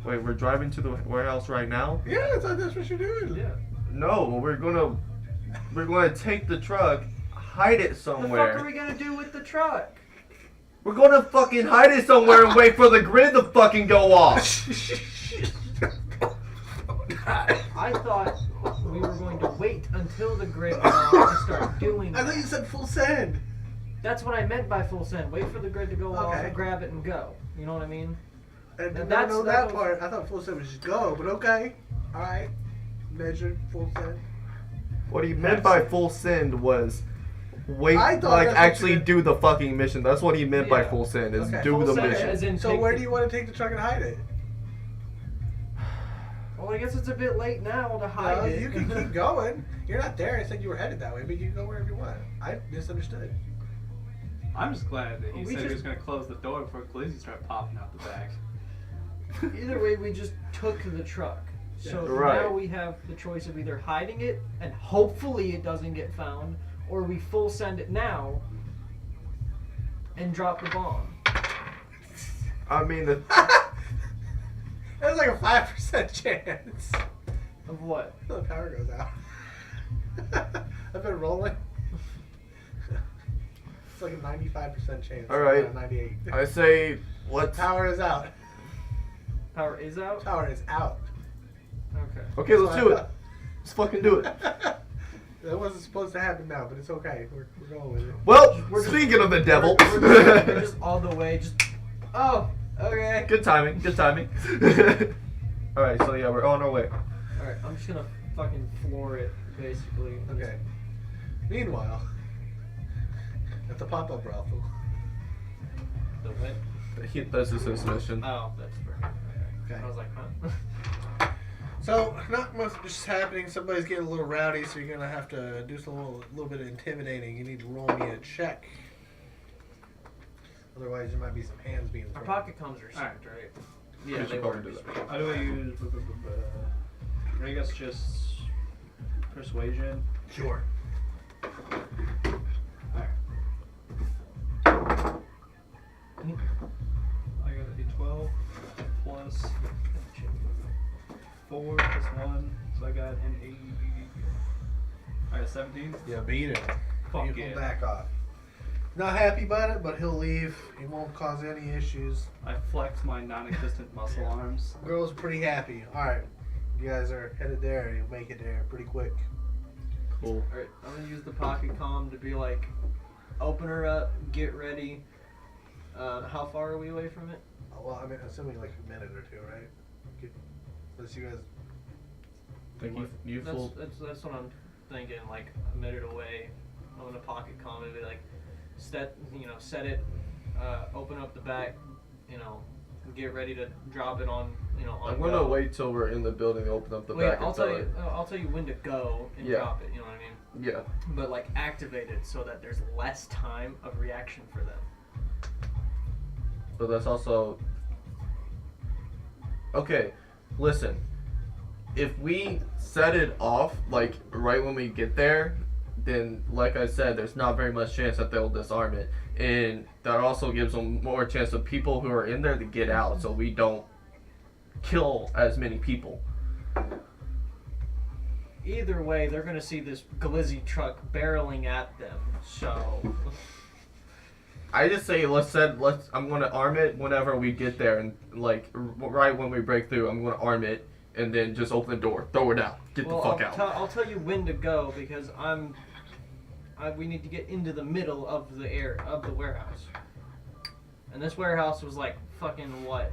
wait, we're driving to the warehouse right now? Yeah, I thought that's what you're doing. Yeah. No, we're gonna take the truck, hide it What the somewhere. fuck are we gonna do with the truck? We're gonna fucking hide it somewhere and wait for the grid to fucking go off. I I thought we were going to wait until the grid went off to start doing I thought you that. said full send. That's what I meant by full send. Wait for the grid to go off Okay. and grab it and go. You know what I mean? I did not That's- know that that was- part. I thought full send was just go, but okay. Alright. Measured full send. What he meant by full send was wait, I thought like that's what actually you meant. do the fucking mission. That's what he meant by Yeah. full send is Okay. do Full the send mission. as in So take where the- do you want to take the truck and hide it? Well, I guess it's a bit late now to hide it. You can keep going. You're not there. I said you were headed that way, but you can go wherever you want. I misunderstood. I'm just glad that he We said he just- was going to close the door before Glizzy started popping out the back. Either way, we just took the truck. So Right. now we have the choice of either hiding it and hopefully it doesn't get found, or we full send it now and drop the bomb. I mean, the, There's like a 5% chance. Of what? The power goes out. I've been rolling. It's like a 95% chance. All right. Not a 98. I say let's. Power is out. Power is out? Power is out. Okay. Okay, let's do it. Let's fucking do it. That wasn't supposed to happen now, but it's okay. We're going with it. Well, We're just- speaking of the devil. We're just all the way, just. Oh, okay. Good timing. Good timing. All right, so yeah, we're on our way. Alright, I'm just gonna fucking floor it, basically. Okay. Meanwhile, at the pop-up brothel. The what? This is his mission. Oh, that's perfect. Okay. I was like, huh? So, not much is happening. Somebody's getting a little rowdy, so you're gonna have to do some little bit of intimidating. You need to roll me a check. Otherwise, there might be some hands being Our thrown. pocket comms are synced, right? We Yeah, should they probably were. do that. How do I use... I guess just... persuasion. Sure. Alright. I got a 12 plus 4 plus 1, so I got an 8. I got 17. Yeah, beat it. Fuck He'll yeah. back off. Not happy about it, but he'll leave. He won't cause any issues. I flex my non-existent muscle arms. Girl's pretty happy. Alright. You guys are headed there. You'll make it there pretty quick. Cool. Alright, I'm gonna use the pocket comm to be like, open her up, get ready. How far are we away from it? Well, I mean, assuming like a minute or two, right? Okay. Unless you guys. Think you That's, full. that's what I'm thinking, like a minute away. I'm gonna pocket comm and be like, set it, open up the back, get ready to drop it on, on I'm gonna go. wait till we're in the building, open up the Well, yeah, back. I'll and tell tell you. it. I'll tell you when to go and Yeah. drop it. You know what I mean? Yeah. But like activate it so that there's less time of reaction for them. But that's also. Okay, listen. If we set it off, like, right when we get there, then, like I said, there's not very much chance that they'll disarm it. And that also gives them more chance of people who are in there to get out, so we don't kill as many people. Either way, they're gonna see this glizzy truck barreling at them. So I just say I'm gonna arm it whenever we get there, and like right when we break through, I'm gonna arm it, and then just open the door, throw it out, get the fuck out. I'll tell you when to go because we need to get into the middle of the warehouse. And this warehouse was like fucking what?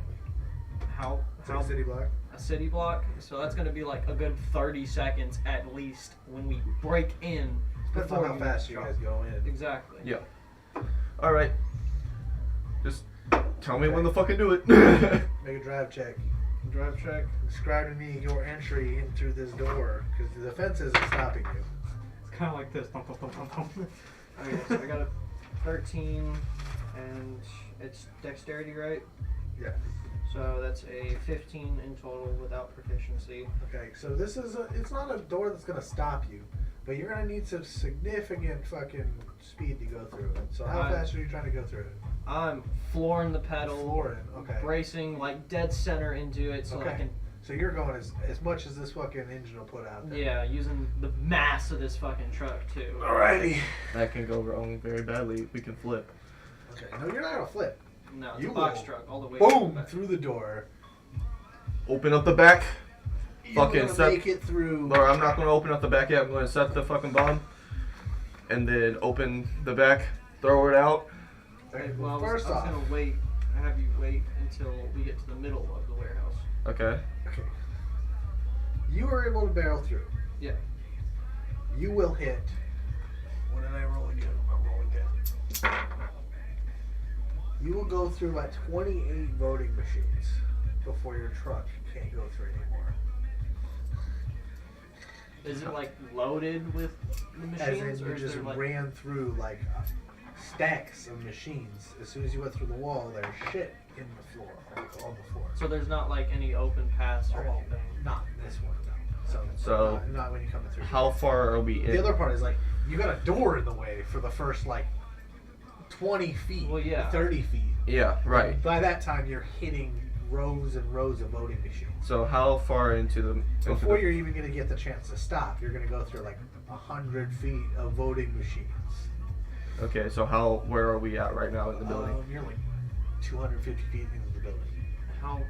How City block. a city block? So that's gonna be like a good 30 seconds at least when we break in. Depends on before how fast you guys go in. Exactly. Yeah. All right. Just tell me when to fucking do it. Make a drive check. Drive check. Describe to me your entry in through this door, because the fence isn't stopping you. It's kind of like this. Thump, thump, thump, thump, thump. Okay, so I got a 13, and it's dexterity, right? Yeah. So that's a 15 in total without proficiency. Okay, so this is it's not a door that's gonna stop you, but you're gonna need some significant fucking speed to go through it. So how Right. fast are you trying to go through it? I'm flooring the pedal, Flooring, okay. bracing like dead center into it so I Okay. can, So you're going as much as this fucking engine will put out there. yeah, using the mass of this fucking truck too. Alrighty. That can go wrong very badly. We can flip. Okay, no, you're not gonna flip. No, it's You a box will. truck all the way. to the Boom! back. Through the door. Open up the back. fucking gonna set. make it through. Or I'm not gonna open up the back yet. I'm gonna set the fucking bomb, and then open the back, throw it out. Okay, Well, I first was off, gonna wait. Have you wait until we get to the middle of the warehouse. Okay. okay, you are able to barrel through. Yeah. You will hit. What did I roll again? I'm rolling again. You will go through about 28 voting machines before your truck can't go through anymore. Is it like loaded with the As machines, in, or you is just there like? ran through like stacks of machines. As soon as you went through the wall, there's shit in the floor, on the floor. So there's not like any open paths or Oh, anything. not this one, no. So, not when you come through. How far are we in? The other part is like you got a door in the way for the first like 20 feet, Well, yeah. 30 feet. Yeah, right. By that time, you're hitting rows and rows of voting machines. So how far into the? Before you're even gonna get the chance to stop, you're gonna go through like 100 feet of voting machines. Okay, so where are we at right now in the building? You're like 250 feet into the building. How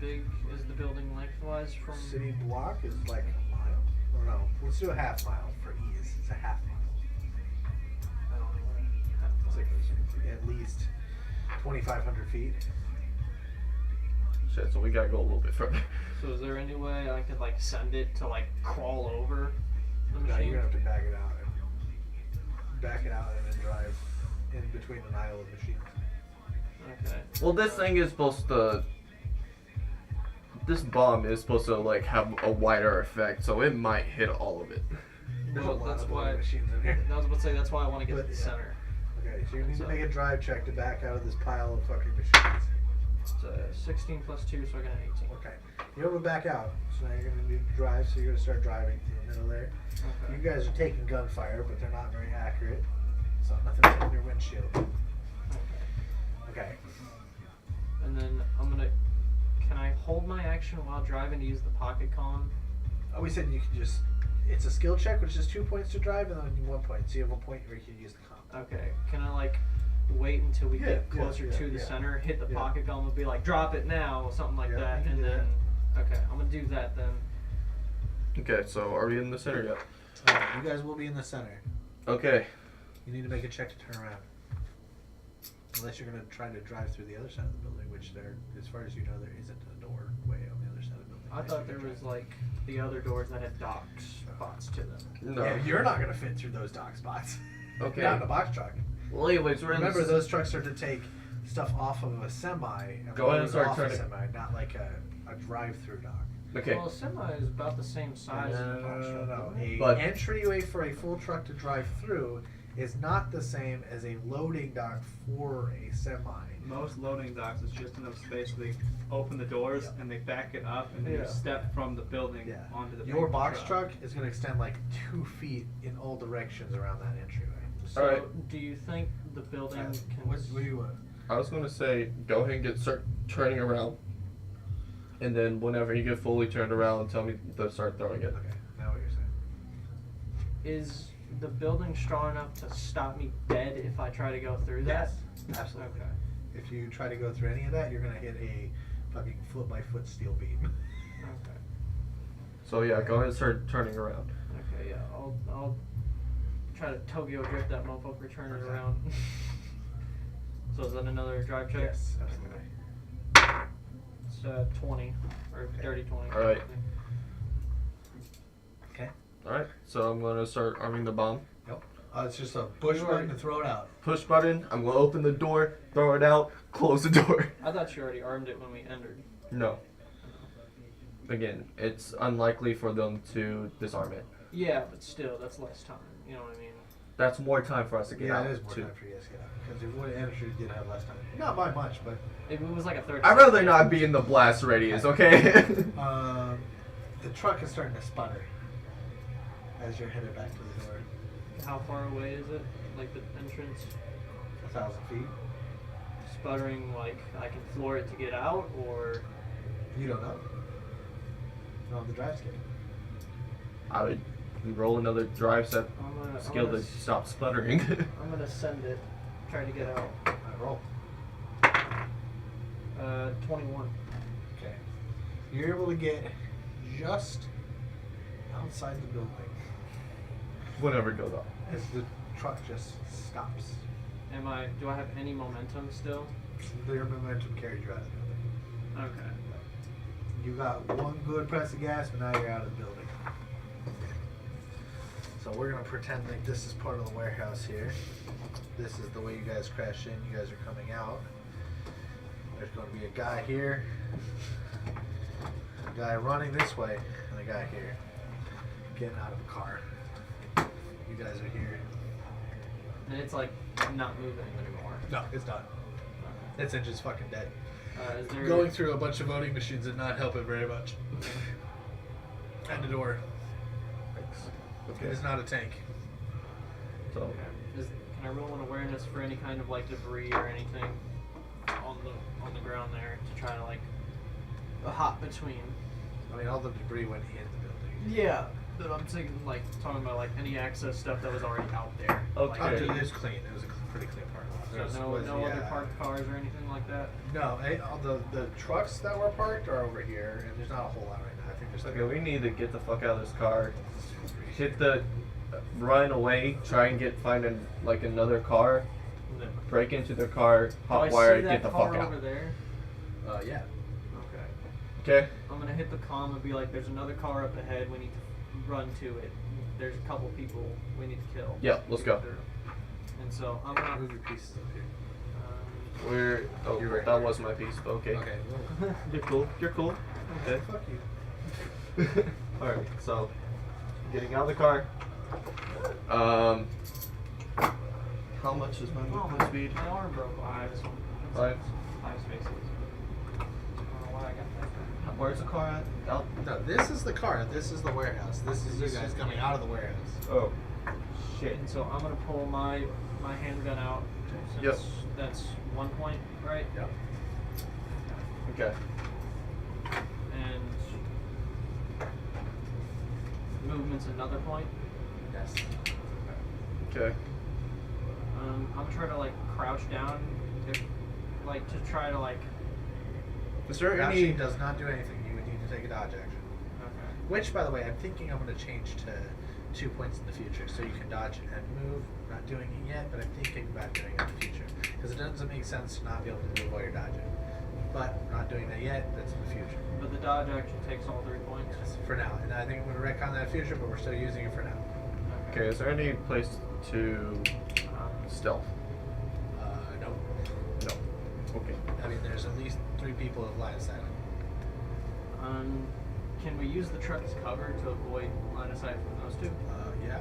big is the building lengthwise from? City block is like a mile. Or no, let's do a half mile for ease. It's a half mile. I don't know. It's like at least 2,500 feet. Shit, so we gotta go a little bit further. So is there any way I could like send it to like crawl over the No, machine? you're gonna have to back it out and then drive in between an aisle of machines. Okay. Well, this thing is supposed to. This bomb is supposed to like have a wider effect, so it might hit all of it. There's a Well, lot that's of why. voting machines in here. I was about to say that's why I want to get But, to the yeah. center. Okay, so you need So- to make a drive check to back out of this pile of fucking machines. It's 16 plus 2, so I got an 18. Okay, you're able to back out, so now you're gonna need to drive. So you're gonna start driving to the middle there. Okay. You guys are taking gunfire, but they're not very accurate. So nothing's in your windshield. Okay. Okay. And then I'm gonna. Can I hold my action while driving to use the pocket con? Oh, we said you could just. It's a skill check, which is 2 points to drive, and then 1 point. So you have a point where you can use the comp. Okay. Can I like wait until we Yeah, get yeah, closer to the yeah. center, hit the Yeah. pocket gun, and be like, drop it now, or something like Yeah, that, you can and do then. Okay, I'm gonna do that then. Okay, so are we in the center yet? You guys will be in the center. Okay. You need to make a check to turn around. Unless you're going to try to drive through the other side of the building, which there, as far as you know, there isn't a doorway on the other side of the building. I Unless thought you there can was drive. like the other doors that had dock spots to them. No. Yeah, you're not going to fit through those dock spots. Okay. Not in a box truck. Well, anyways, we're Remember, in those trucks are to take stuff off of a semi and Go ahead and load start off a turning. semi, not like a drive-through dock. Okay. Well, a semi is about the same size as a box truck. No. isn't it? A But- entryway for a full truck to drive through is not the same as a loading dock for a semi. Most loading docks is just enough space so they open the doors Yeah. and they back it up and then Yeah. you step from the building Yeah. onto the Your main box truck is going to extend like 2 feet in all directions around that entryway. So, Alright. do you think the building can? What do you want? I was gonna say, go ahead and start turning around, and then whenever you get fully turned around, tell me to start throwing it. Okay, now what you're saying. Is the building strong enough to stop me dead if I try to go through that? Yes, absolutely. Okay. If you try to go through any of that, you're going to hit a fucking foot-by-foot steel beam. Okay. So yeah, go ahead and start turning around. Okay. Yeah. I'll try to Tokyo drift that motherfucker, turn it Okay. around. So is that another drive check? Yes, absolutely. It's 20 or Okay. dirty 20. All right. Okay. All right. So I'm gonna start arming the bomb. Yep. It's just a push button to throw it out. Push button. I'm gonna open the door, throw it out, close the door. I thought you already armed it when we entered. No. Again, it's unlikely for them to disarm it. Yeah, but still, that's less time. You know what I mean? That's more time for us to get Yeah, out. it is more too. time for you guys to get out. Because if we entry did have less time. Not by much, but If it was like a 30. I'd rather not be in the blast radius, okay? the truck is starting to sputter as you're headed back to the door. How far away is it? Like the entrance? 1,000 feet. Sputtering, like I can floor it to get out, or You don't know. You don't have the drive skill. I would roll another drive set I'm skill gonna, to stop sputtering. I'm gonna send it. Try to get out. Alright, roll. 21. Okay. You're able to get just outside the building. Whatever goes on. As the truck just stops. Do I have any momentum still? Their momentum carried you out of the building. Okay. You got one good press of gas, but now you're out of the building. So we're gonna pretend like this is part of the warehouse here. This is the way you guys crash in. You guys are coming out. There's gonna be a guy here, a guy running this way, and a guy here getting out of the car. You guys are here. And it's like not moving anymore. No, it's done. Its engine's fucking dead. Is there Going through a bunch of voting machines did not help it very much. And the door. It is not a tank. So, Okay. Can I roll an awareness for any kind of like debris or anything on the ground there to try to like a hop between? I mean, all the debris went in the building. Yeah, but I'm thinking like talking about like any access stuff that was already out there. Okay. Like, It was clean. It was a pretty clean parking lot. so no other parked cars or anything like that. No, all the trucks that were parked are over here, and there's not a whole lot right now. I think there's okay, we need to get the fuck out of this car. Run away, try and find another car, No. break into their car, Do I hotwire, see that get the car fuck out. over there? Yeah. Okay. Okay? I'm gonna hit the comm and be like, "There's another car up ahead. We need to run to it. There's a couple people we need to kill." Yeah, let's go. And so I'm gonna. Move your pieces up here. Oh, You're right that here. was my piece, but okay. Okay. You're cool. You're cool. Okay. Fuck you. Alright, so getting out of the car. How much is my Oh, movement speed? my arm broke. This one. 5. 5 spaces. I don't know why I got that. Where's the car at? Out. No, this is the car. This is the warehouse. This is you guys coming out of the warehouse. Oh. Shit. And so I'm gonna pull my handgun out. Since Yep. That's 1 point, right? Yep. Okay. And movement's another point. Yes. Okay. I'm gonna try to like crouch down, if like to try to like. Is there Crouching any? does not do anything. You would need to take a dodge action. Okay. Which, by the way, I'm thinking I'm going to change to 2 points in the future, so you can dodge and move. Not doing it yet, but I'm thinking about doing it in the future because it doesn't make sense to not be able to move while you're dodging. But I'm not doing that yet. That's in the future. But the dodge action takes all 3 points. Yes, for now. And I think I'm going to retcon that future, but we're still using it for now. Okay. Is there any place to stealth? No. No. Okay. I mean, there's at least 3 people with line of sight. Can we use the truck as cover to avoid line of sight from those two? Yeah.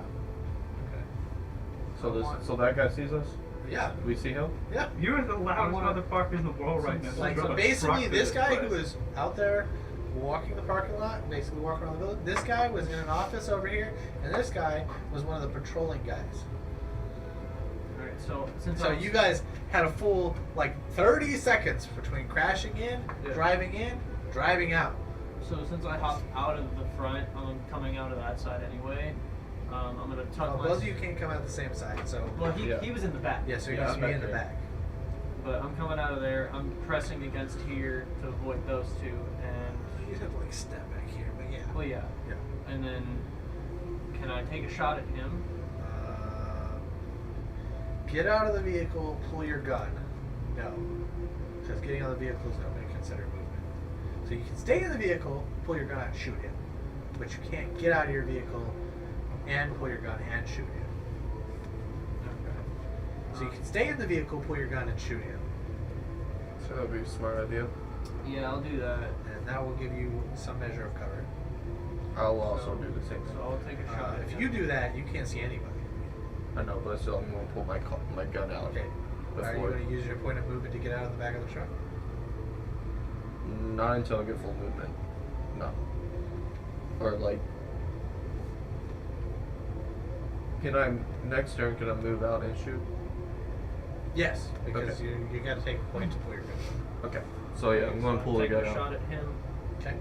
Okay. So that guy sees us? Yeah. We see him? Yeah. You're the loudest motherfucker in the world right now. Like, Drove so a basically, truck this through guy place. who was out there walking the parking lot, basically walking around the building, this guy was in an office over here, and this guy was one of the patrolling guys. Alright, so since So I was- you guys had a full, 30 seconds between crashing in, Yeah. driving out. So since I hopped out of the front, I'm coming out of that side anyway. I'm gonna tuck my. Both of you can't come out the same side, so. Well, he Yeah. was in the back. Yeah, so you're Yeah, going to be back in the there. back. But I'm coming out of there. I'm pressing against here to avoid those two, and You'd have to, step back here, but yeah. well, yeah. Yeah. And then, can I take a shot at him? Get out of the vehicle, pull your gun. No. Because getting out of the vehicle is not going to consider movement. So you can stay in the vehicle, pull your gun out, and shoot him. But you can't get out of your vehicle and pull your gun and shoot him. Okay. So you can stay in the vehicle, pull your gun, and shoot him. So that would be a smart idea. Yeah, I'll do that. And that will give you some measure of cover. I'll also So- do the same So thing. I'll take a shot. at If him. you do that, you can't see anybody. I know, but still, I'm going to pull my gun out. Okay. Are you Before. going to use your point of movement to get out of the back of the truck? Not until I get full movement. No. Or next turn, can I move out and shoot? Yes, because Okay. you got to take a point to pull your gun. Okay. So yeah, I'm going to pull the take gun a shot out. at him. Okay.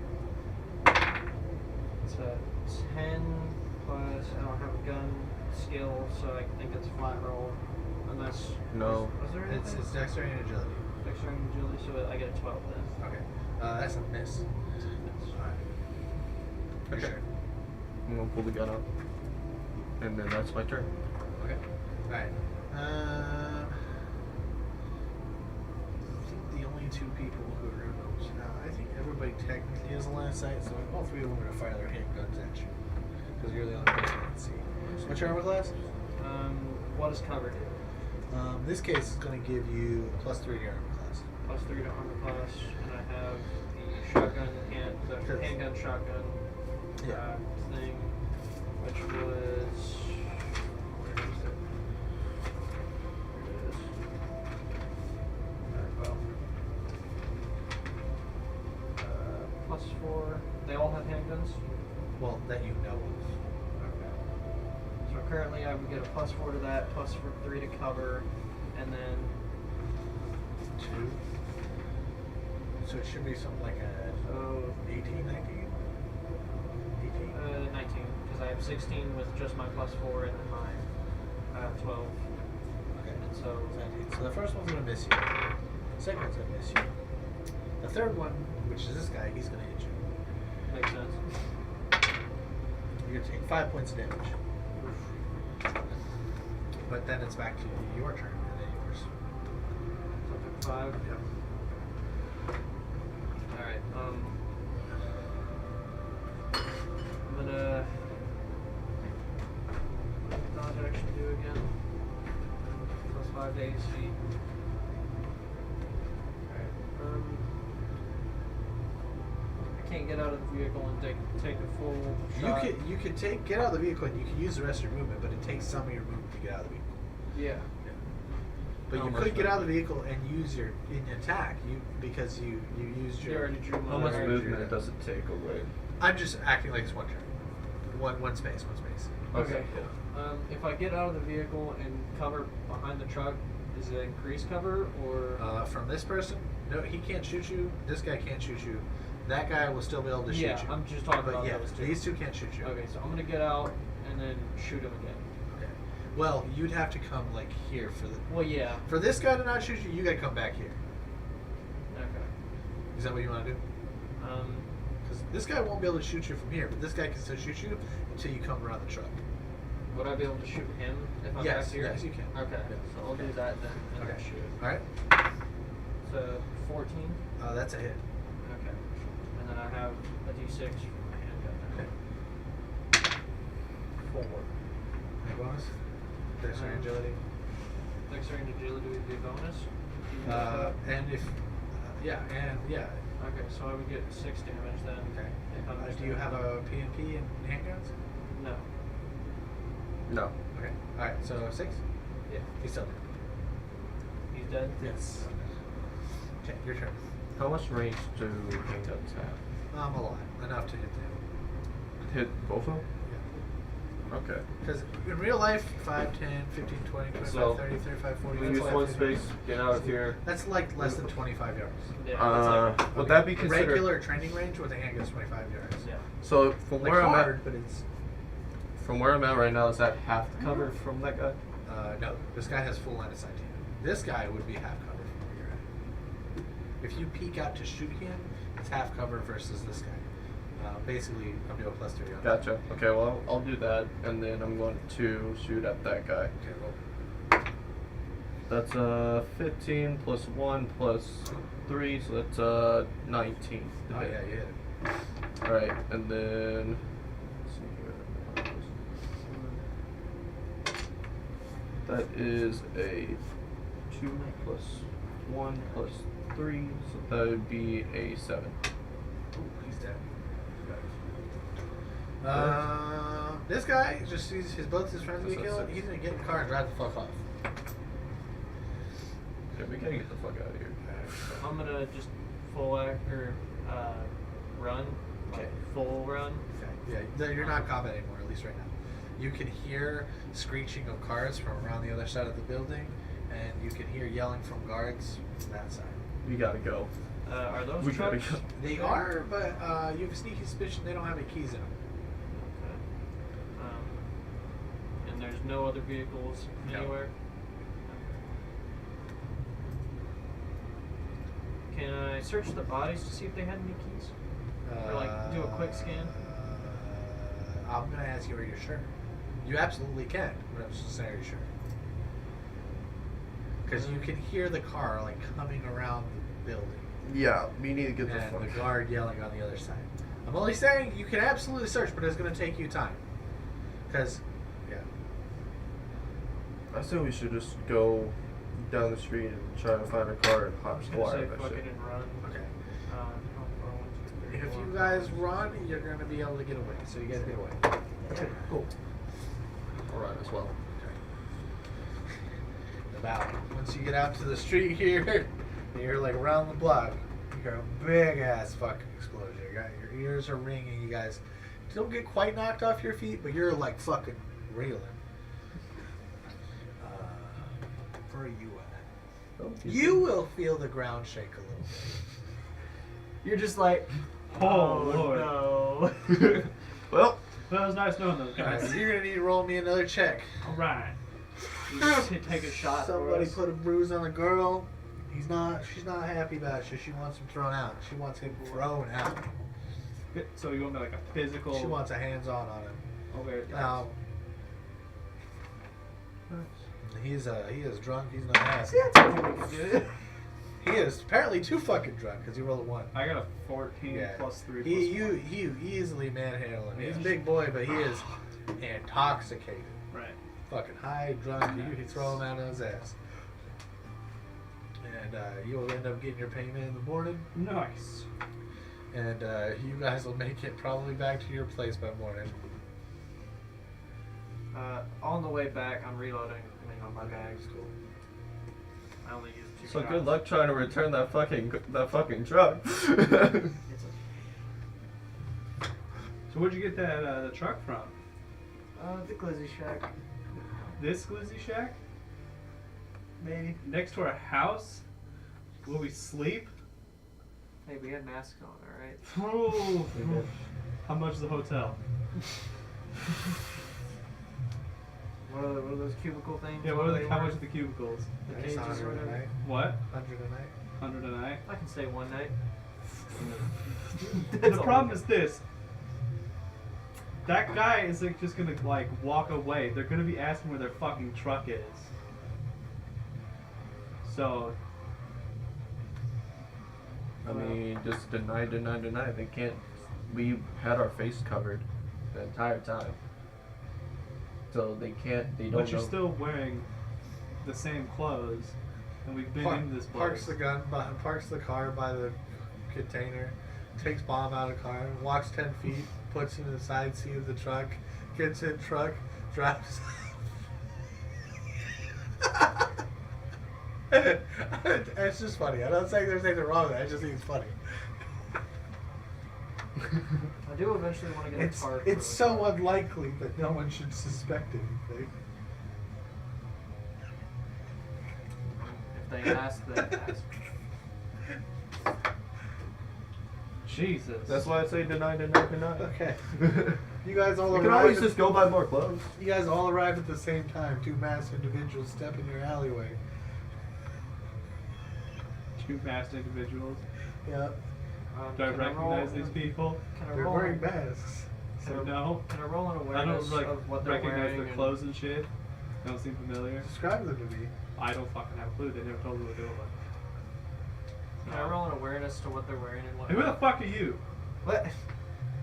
It's a 10 plus. I don't have a gun skill, so I think it's flat roll. Unless. No. Was there anything? It's dexterity and agility. Dexterity and agility, so I get a 12 then. Okay. That's a miss. Alright. You Okay. sure? I'm gonna pull the gun out. And then that's my turn. Okay. Alright. I think the only two people who are gonna I think everybody technically has a line of sight, so all three of them are gonna fire their handguns at you. Because you're the only person that can see. What's your armor class? What is covered? This case is gonna give you +3 to your armor class. +3 to armor class, and I have the shotgun the handgun shotgun Yeah. thing, which was where is it? Here it is. Well, +4. They all have handguns. Well, that you know of. Okay. So currently I would get a +4 to that, +3 to cover, and then 2. So it should be something like a 18, 19? 18? 19, because I have 16 with just my +4 and then my 12. Okay. And so 19. So the first one's gonna miss you. The second one's gonna miss you. The third one, which is this guy, he's gonna hit you. makes sense. You're gonna take 5 points of damage. But then it's back to your turn and then yours. So I took 5. Yep. Alright, I'm gonna dodge action do again. +5 to AC. Alright, I can't get out of the vehicle and take a full shot. You could get out of the vehicle and you can use the rest of your movement, but it takes some of your movement to get out of the vehicle. Yeah. But How you much could get movement? out of the vehicle and use your attack. Because you used You your. already drew my How much already movement drew does it take away? I'm just acting like it's one turn. One space. Okay. If I get out of the vehicle and cover behind the truck, is it increased cover or? From this person, no, he can't shoot you. This guy can't shoot you. That guy will still be able to shoot Yeah, you. I'm just talking But about yeah, those two. these two can't shoot you. Okay, so I'm gonna get out and then shoot him again. Okay. Well, you'd have to come like here for the. Well, yeah. For this guy to not shoot you, you gotta come back here. Okay. Is that what you want to do? Because this guy won't be able to shoot you from here, but this guy can still shoot you until you come around the truck. Would I be able to shoot him if I'm Yes, back here? yes, you can. Okay, Yeah. so I'll do that then and then Okay. shoot. All right. So 14. That's a hit. Okay. And then I have a D6 for my handgun now. Okay. 4. Any bonus? Dexterity, agility. Dexterity and agility would be a bonus. And if, yeah. Okay, so I would get 6 damage then. Okay. If I'm just Do you have a PNP and handguns? No. No. Okay. All right. So 6. Yeah. He's still dead. He's dead? Yes. Okay. Your turn. How much range do handguns have? A lot. Enough to hit them. Hit both of them? Yeah. Okay. Because in real life, 5, 10, 15, 20, 25, So, 30, 35, 40. We that's use like one 50. space, get out of here. That's like less than 25 yards. Yeah. It's like, Would that be considered? Regular training range with a handgun is 25 yards. yeah. So from Like where I'm hard, at, but it's from where I'm at right now, is that half the cover from that guy? no. This guy has full line of sight to you. This guy would be half cover from where you're at. If you peek out to shoot him, it's half cover versus this guy. Basically, I'm doing +3 on that. Gotcha. Okay, well, I'll do that, and then I'm going to shoot at that guy. Okay, well, That's 15 plus 1 plus 3, so that's 19. to oh hit. yeah, you hit it. Alright, and then. Let's see here. That is a 2 plus 1 plus 3, so that would be a 7. Ooh, he's dead. This guy just sees both his friends get That's killed. 6. He's gonna get in the car and drive the fuck off. Okay, we gotta get the fuck out of here. I'm gonna just full act or run. Okay. Like full run. Okay. Yeah, you're not combat anymore, at least right now. You can hear screeching of cars from around the other side of the building, and you can hear yelling from guards from that side. We gotta go. Are those We gotta trucks? go. They are, but you have a sneaky suspicion they don't have any keys in them. Okay. And there's no other vehicles No. anywhere? Okay. Can I search the bodies to see if they had any keys? Or like do a quick scan? I'm gonna ask you, are you sure? You absolutely can, but I'm just saying, are you sure? Because you can hear the car like coming around the building, Yeah, we need to get the and fuck. the guard yelling on the other side. I'm only saying you can absolutely search, but it's gonna take you time. Because, yeah. I say we should just go down the street and try to find a car and hop I'm just the gonna wire say that fuck shit. it and run. Okay. One, two, three, If four, you five, guys six, run, you're gonna be able to get away. So you guys get away. Okay, cool. Alright as well. About once you get out to the street here, you're like around the block. You hear a big ass fucking explosion. Your ears are ringing. You guys don't get quite knocked off your feet, but you're like fucking reeling. Where are you at? Oh, You will feel the ground shake a little bit. You're just like, Oh, Lord. no. Well, Well, it was nice knowing those Alright, guys. so you're gonna need to roll me another check. All right. You just take a shot. Somebody for us. put a bruise on the girl. She's not happy about it. She wants him thrown out. She wants him thrown out. So you want me like a physical? She wants a hands-on on him. Okay. Now, he is drunk. He's not happy. See, I told you we could do it. He is apparently too fucking drunk because he rolled a 1. I got a 14 Yeah. plus 3 plus He easily manhandle him. He's a Yeah. big boy, but he is intoxicated. 1. Right. Fucking high, drunk. You throw him out on his ass. And you will end up getting your payment in the morning. Nice. And you guys will make it probably back to your place by morning. On the way back, I'm reloading my bags. Cool. I only used 2 so shots. good luck trying to return that fucking truck. It's a, So where'd you get that the truck from? the Glizzy Shack. This glizzy shack? Maybe. Next to our house? Will we sleep? Hey, we had masks on, alright? Ooh. We did. How much is the hotel? What are those cubicle things? Yeah, What what are are they how worth? much are the cubicles? The It's cages or 100 a whatever? night. What? 100 a night. 100 a night? I can stay one night. The problem is this. That guy is like just gonna like walk away. They're gonna be asking where their fucking truck is. So I mean, just deny. They can't. We had our face covered the entire time. So they can't. They don't but you're know. still wearing the same clothes, and we've been in this place. Parks the gun, parks the car by the container, takes bomb out of the car, walks 10 feet, puts it in the side seat of the truck, gets in truck, drives. It's just funny. I'm not saying there's anything wrong with it. I just think it's funny. I do eventually want to get a car. It's so unlikely that no one should suspect anything. If they ask, they ask. Jesus. That's why I say deny. Okay. You guys all We can arrive. always just go buy more clothes. You guys all arrive at the same time. 2 masked individuals step in your alleyway. 2 masked individuals. Yep. Do I Can recognize roll- these people? Can I They're roll? wearing masks. So no. Can I roll an I awareness don't like of what they're recognize wearing? their and- clothes and shit. They don't seem familiar. Describe them to me. I don't fucking have a clue. They never told me what they look like. Can I roll an awareness to what they're wearing and what? Hey, who the fuck are you? What?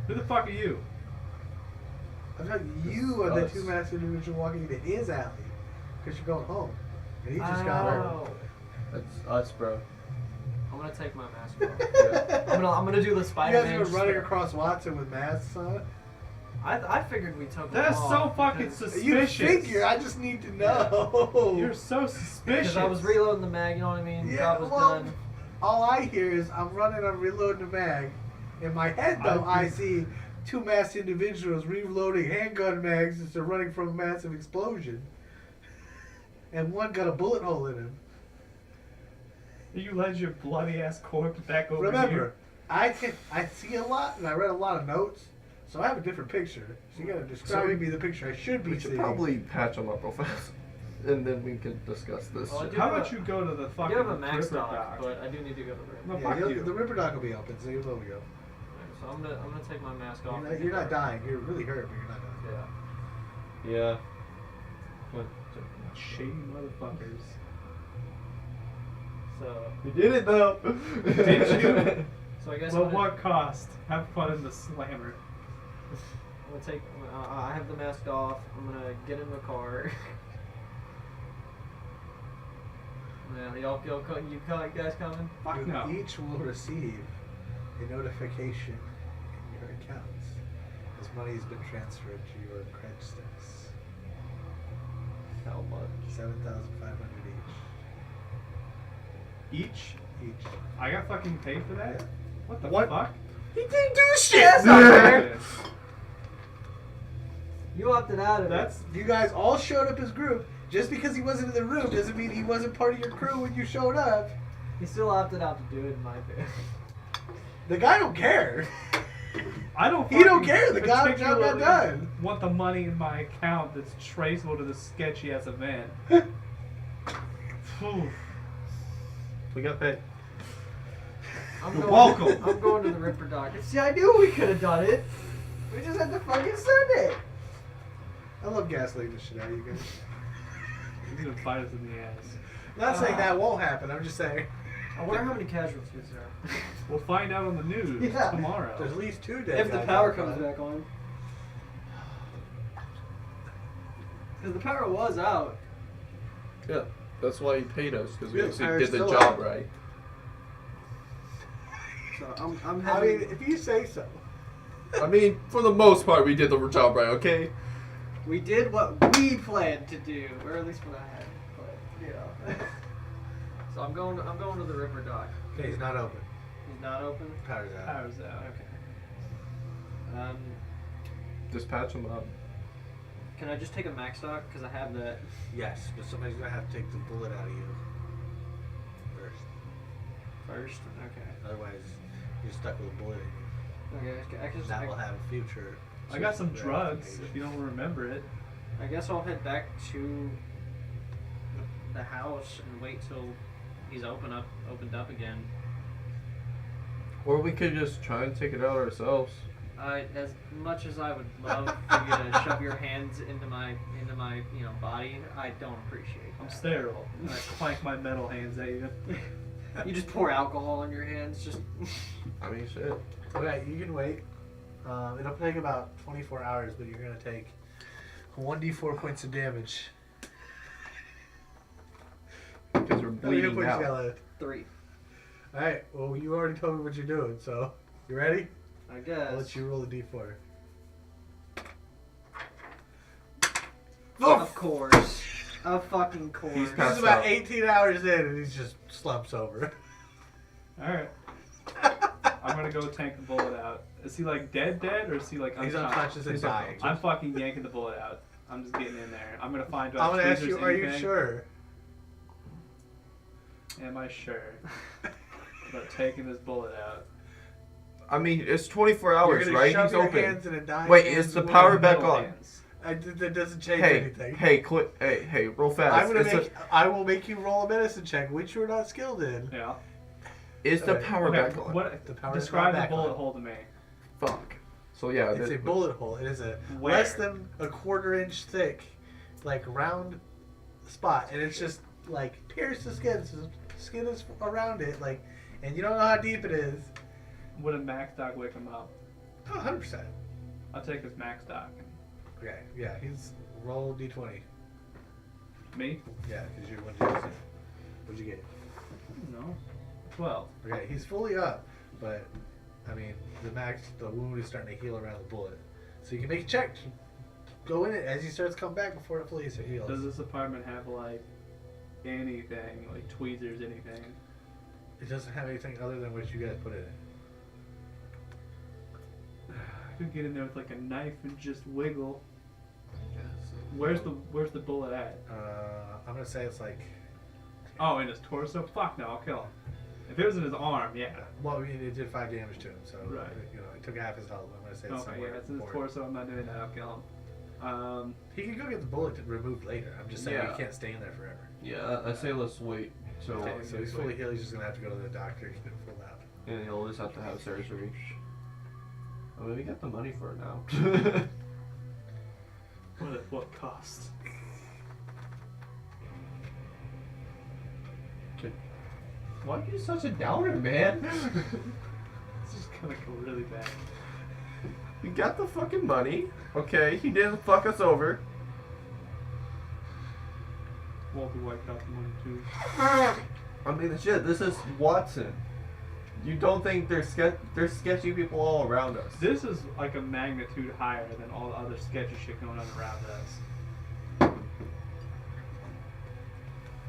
Who the fuck are you? I thought you are the Us. 2 masked individual walking into his alley because you're going home, and he just got home. Oh. That's us, bro. I'm gonna take my mask off. Yeah. I'm gonna do the You Spider-Man. guys have been just running like- across Watson with masks on. I figured we took them That's off so fucking because- You suspicious. figure? I just need to know. You're so suspicious. Because I was reloading the mag, you know what I mean? Yeah, Job was well, done. all I hear is I'm running on reloading the mag. In my head, though, I see 2 masked individuals reloading handgun mags as they're running from a massive explosion, and one got a bullet hole in him. You led your bloody ass corpse back over Remember, here. I see a lot, and I read a lot of notes, so I have a different picture. So you gotta describe So me the picture I should be We should seeing. probably patch them up real fast, and then we can discuss this. Well, I shit. do How have about a- you go to the I fucking do have a max Ripper dock, Dock? but I do need to go to the No, room. Yeah, fuck you. the Ripper Dock will be open, so you'll be able to go. So I'm gonna take my mask off. You're not dying. You're really hurt, but you're not dying. Yeah. Yeah. What? Shady motherfuckers. So You did it though. Did you? so I guess But I'm gonna, what cost? Have fun in the slammer. I'm gonna take. I have the mask off. I'm gonna get in the car. Yeah, you guys coming? Fuck You no. each will receive a notification in your accounts as money has been transferred to your cred sticks. How much? 7,500 Each? each. I got fucking paid for that? Yeah. What the What? fuck? He didn't do shit. Yes, I You opted out of That's You guys all showed up as group. Just because he wasn't in the room doesn't mean he wasn't part of your crew when you showed up. it. He still opted out to do it in my favor. The guy don't care. I don't. He don't fucking care. The job got particularly done. Want the money in my account that's traceable to this sketchy ass event. Phew. We got paid. You're welcome. I'm going to the Ripper Dock. See, I knew we could have done it. We just had to fucking send it. I love gaslighting the shit out of you guys. He's gonna bite us in the ass. I'm not saying that won't happen. I'm just saying. I wonder how many casualties there are. We'll find out on the news Yeah. tomorrow. There's at least 2 dead If the guys power out comes front. back on. Because the power was out. Yeah, that's why he paid us because we Yeah, actually power's did the still job out. right. So I'm I having. mean, if you say so. I mean, for the most part, we did the job right. Okay. We did what we planned to do, or at least what I had planned. You know. So I'm going to the Ripper Dock. Okay, he's not open. He's not open. Power's out. Power's out. Okay. Just patch him up. Can I just take a max stock because I have that? Yes, but somebody's gonna have to take the bullet out of you first. First. Okay. Otherwise, you're stuck with a bullet in you. Okay. I can. That will have future. I got some system drugs. verification. If you don't remember it. I guess I'll head back to the house and wait till he's opened up again. Or we could just try and take it out ourselves. As much as I would love for you to shove your hands into my body, I don't appreciate I'm that. sterile. And I clank my metal hands at you. You just pour alcohol on your hands, just. I mean, shit. Okay, you can wait. It'll take about 24 hours, but you're gonna take 1d4 points of damage. Because we're How many hit bleeding points you got out. left? 3, Alright, well, you already told me what you're doing, so. You ready? I guess. I'll let you roll a d4. Of course. Of fucking course. He's He's passed about out. 18 hours in and he's just slumps over. Alright. I'm gonna go tank the bullet out. Is he like dead or is he like He's unconscious and He's dying. I'm fucking yanking the bullet out. I'm just getting in there. I'm gonna find out. I'm gonna ask you, tweezers, are you anything. sure? Am I sure about taking this bullet out? I mean, it's 24 You're hours, gonna right? shove He's your open. hands in a dying Wait, man's is the wound? power back Metal on? hands. That doesn't change Hey, anything. hey, real fast. I'm gonna Is I will make you roll a medicine check, which you're not skilled in. Yeah. is the Okay. power Okay, back on? what? The power is Describe not the back bullet on. hole to me. Fuck. So yeah, It's this- a bullet hole. It is a Where? less than a quarter-inch thick, like round spot, and it's just like pierced the skin. So the skin is around it, like, and you don't know how deep it is. Would a max doc wake him up? Oh, 100%. I'll take his max doc. Okay, yeah, he's roll d20. Me? Yeah, because you're one d20. What'd you get? No. 12. Okay, he's fully up, but I mean, the wound is starting to heal around the bullet, so you can make a check. Go in it as he starts coming back before it fully heals. Does this apartment have like anything, like tweezers, anything? It doesn't have anything other than what you guys put in it. I could get in there with like a knife and just wiggle. Where's the bullet at? I'm gonna say it's like. Oh, in his torso? Fuck no, I'll kill him. If it was in his arm, yeah. Well, I mean, it did 5 damage to him, so Right. You know, it took half his health. I'm gonna say it's Okay, somewhere. yeah, it's in his forward. torso. I'm not doing that. I'll kill him. He can go get the bullet removed later. I'm just saying Yeah. he can't stay in there forever. yeah, I say let's wait. So, Okay, so he's fully healed. He's just gonna have to go to the doctor and get it pulled out. and he'll just have to have surgery. I mean, we got the money for it now. What at what cost? Why are you such a downer, man? It's just gonna go really bad. We got the fucking money. Okay, he didn't fuck us over. Walter White got the money too. I mean, shit, this is Watson. You don't think there's sketchy people all around us? This is like a magnitude higher than all the other sketchy shit going on around us.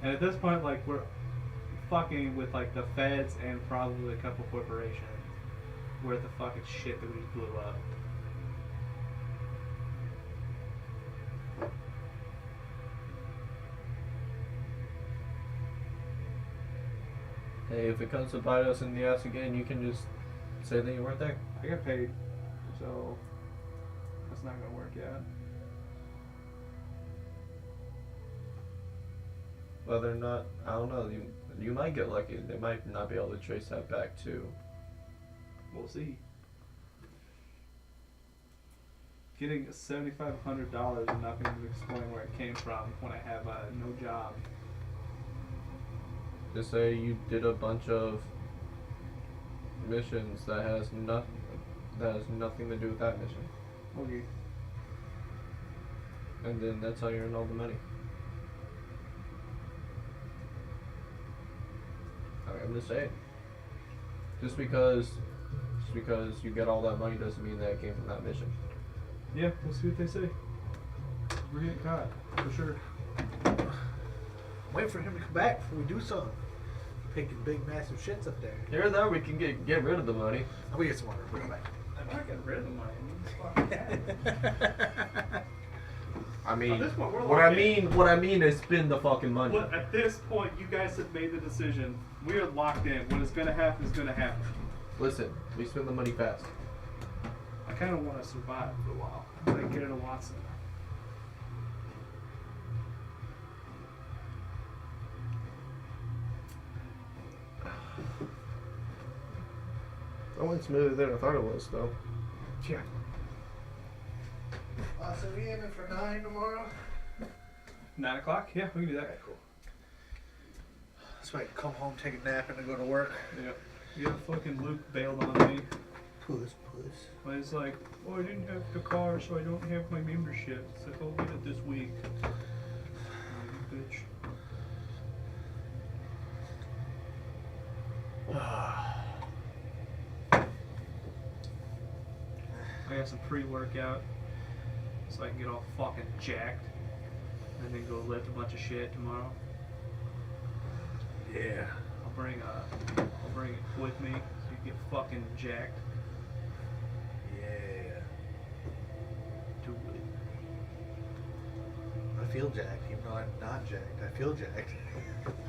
And at this point, like, we're fucking with like the feds and probably a couple corporations worth of fucking shit that we just blew up. Hey, if it comes to bite us in the ass again, you can just say that you weren't there. I got paid, so that's not gonna work yet. Whether or not, I don't know, you might get lucky. They might not be able to trace that back too. We'll see. Getting $7,500 and not being able to explain where it came from when I have no job. Just say you did a bunch of missions that has nothing to do with that mission, Okay. and then that's how you earn all the money. I'm just saying. Just because you get all that money doesn't mean that it came from that mission. Yeah, we'll see what they say. We're getting caught, for sure. Wait for him to come back before we do something. Picking big, massive shits up there. Here or there, we can get rid of the money. We get some water. We'll come back. I'm not getting rid of the money. I mean, At this point, we're what locked in. I mean is spend the fucking money. But at this point, you guys have made the decision. We are locked in. What is gonna happen is gonna happen. Listen, we spend the money fast. I kind of want to survive for a while. Like get into Watson. That went smoother than I thought it was, though. Yeah. So we aiming for 9 tomorrow? 9 o'clock? Yeah, we can do that. Okay, cool. So I can come home, take a nap, and then go to work. Yep. Yeah, fucking Luke bailed on me. Puss. But it's like, oh, I didn't have the car, so I don't have my membership. It's like, I'll get it this week. Oh, you bitch. I got some pre-workout, so I can get all fucking jacked, and then go lift a bunch of shit tomorrow. Yeah. I'll bring it with me, so you get fucking jacked. Yeah. Do it. I feel jacked, even though I'm not jacked. I feel jacked.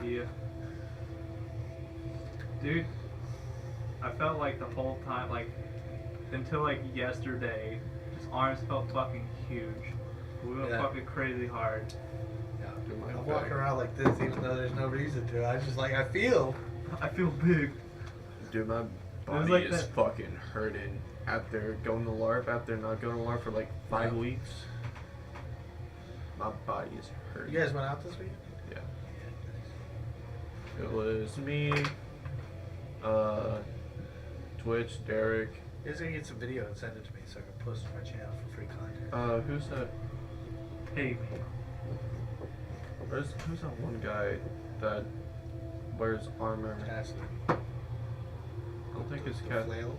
Yeah. Dude, I felt like the whole time, like, until like yesterday, his arms felt fucking huge. We went Yeah. fucking crazy hard. Yeah. Do my I'm thing. walking around like this, even though there's no reason to. I just like, I feel. I feel big. Dude, my was body like is that- fucking hurting after going to LARP, after not going to LARP for like 5 Yeah. weeks. My body is hurting. You guys went out this week? Yeah. It was me, Twitch, Derek. You guys gotta get some video and send it to me so I can post it on my channel for free content. Who's that? Hey, Who's that one guy that wears armor? Cassidy. I don't think it's Cat. Flail?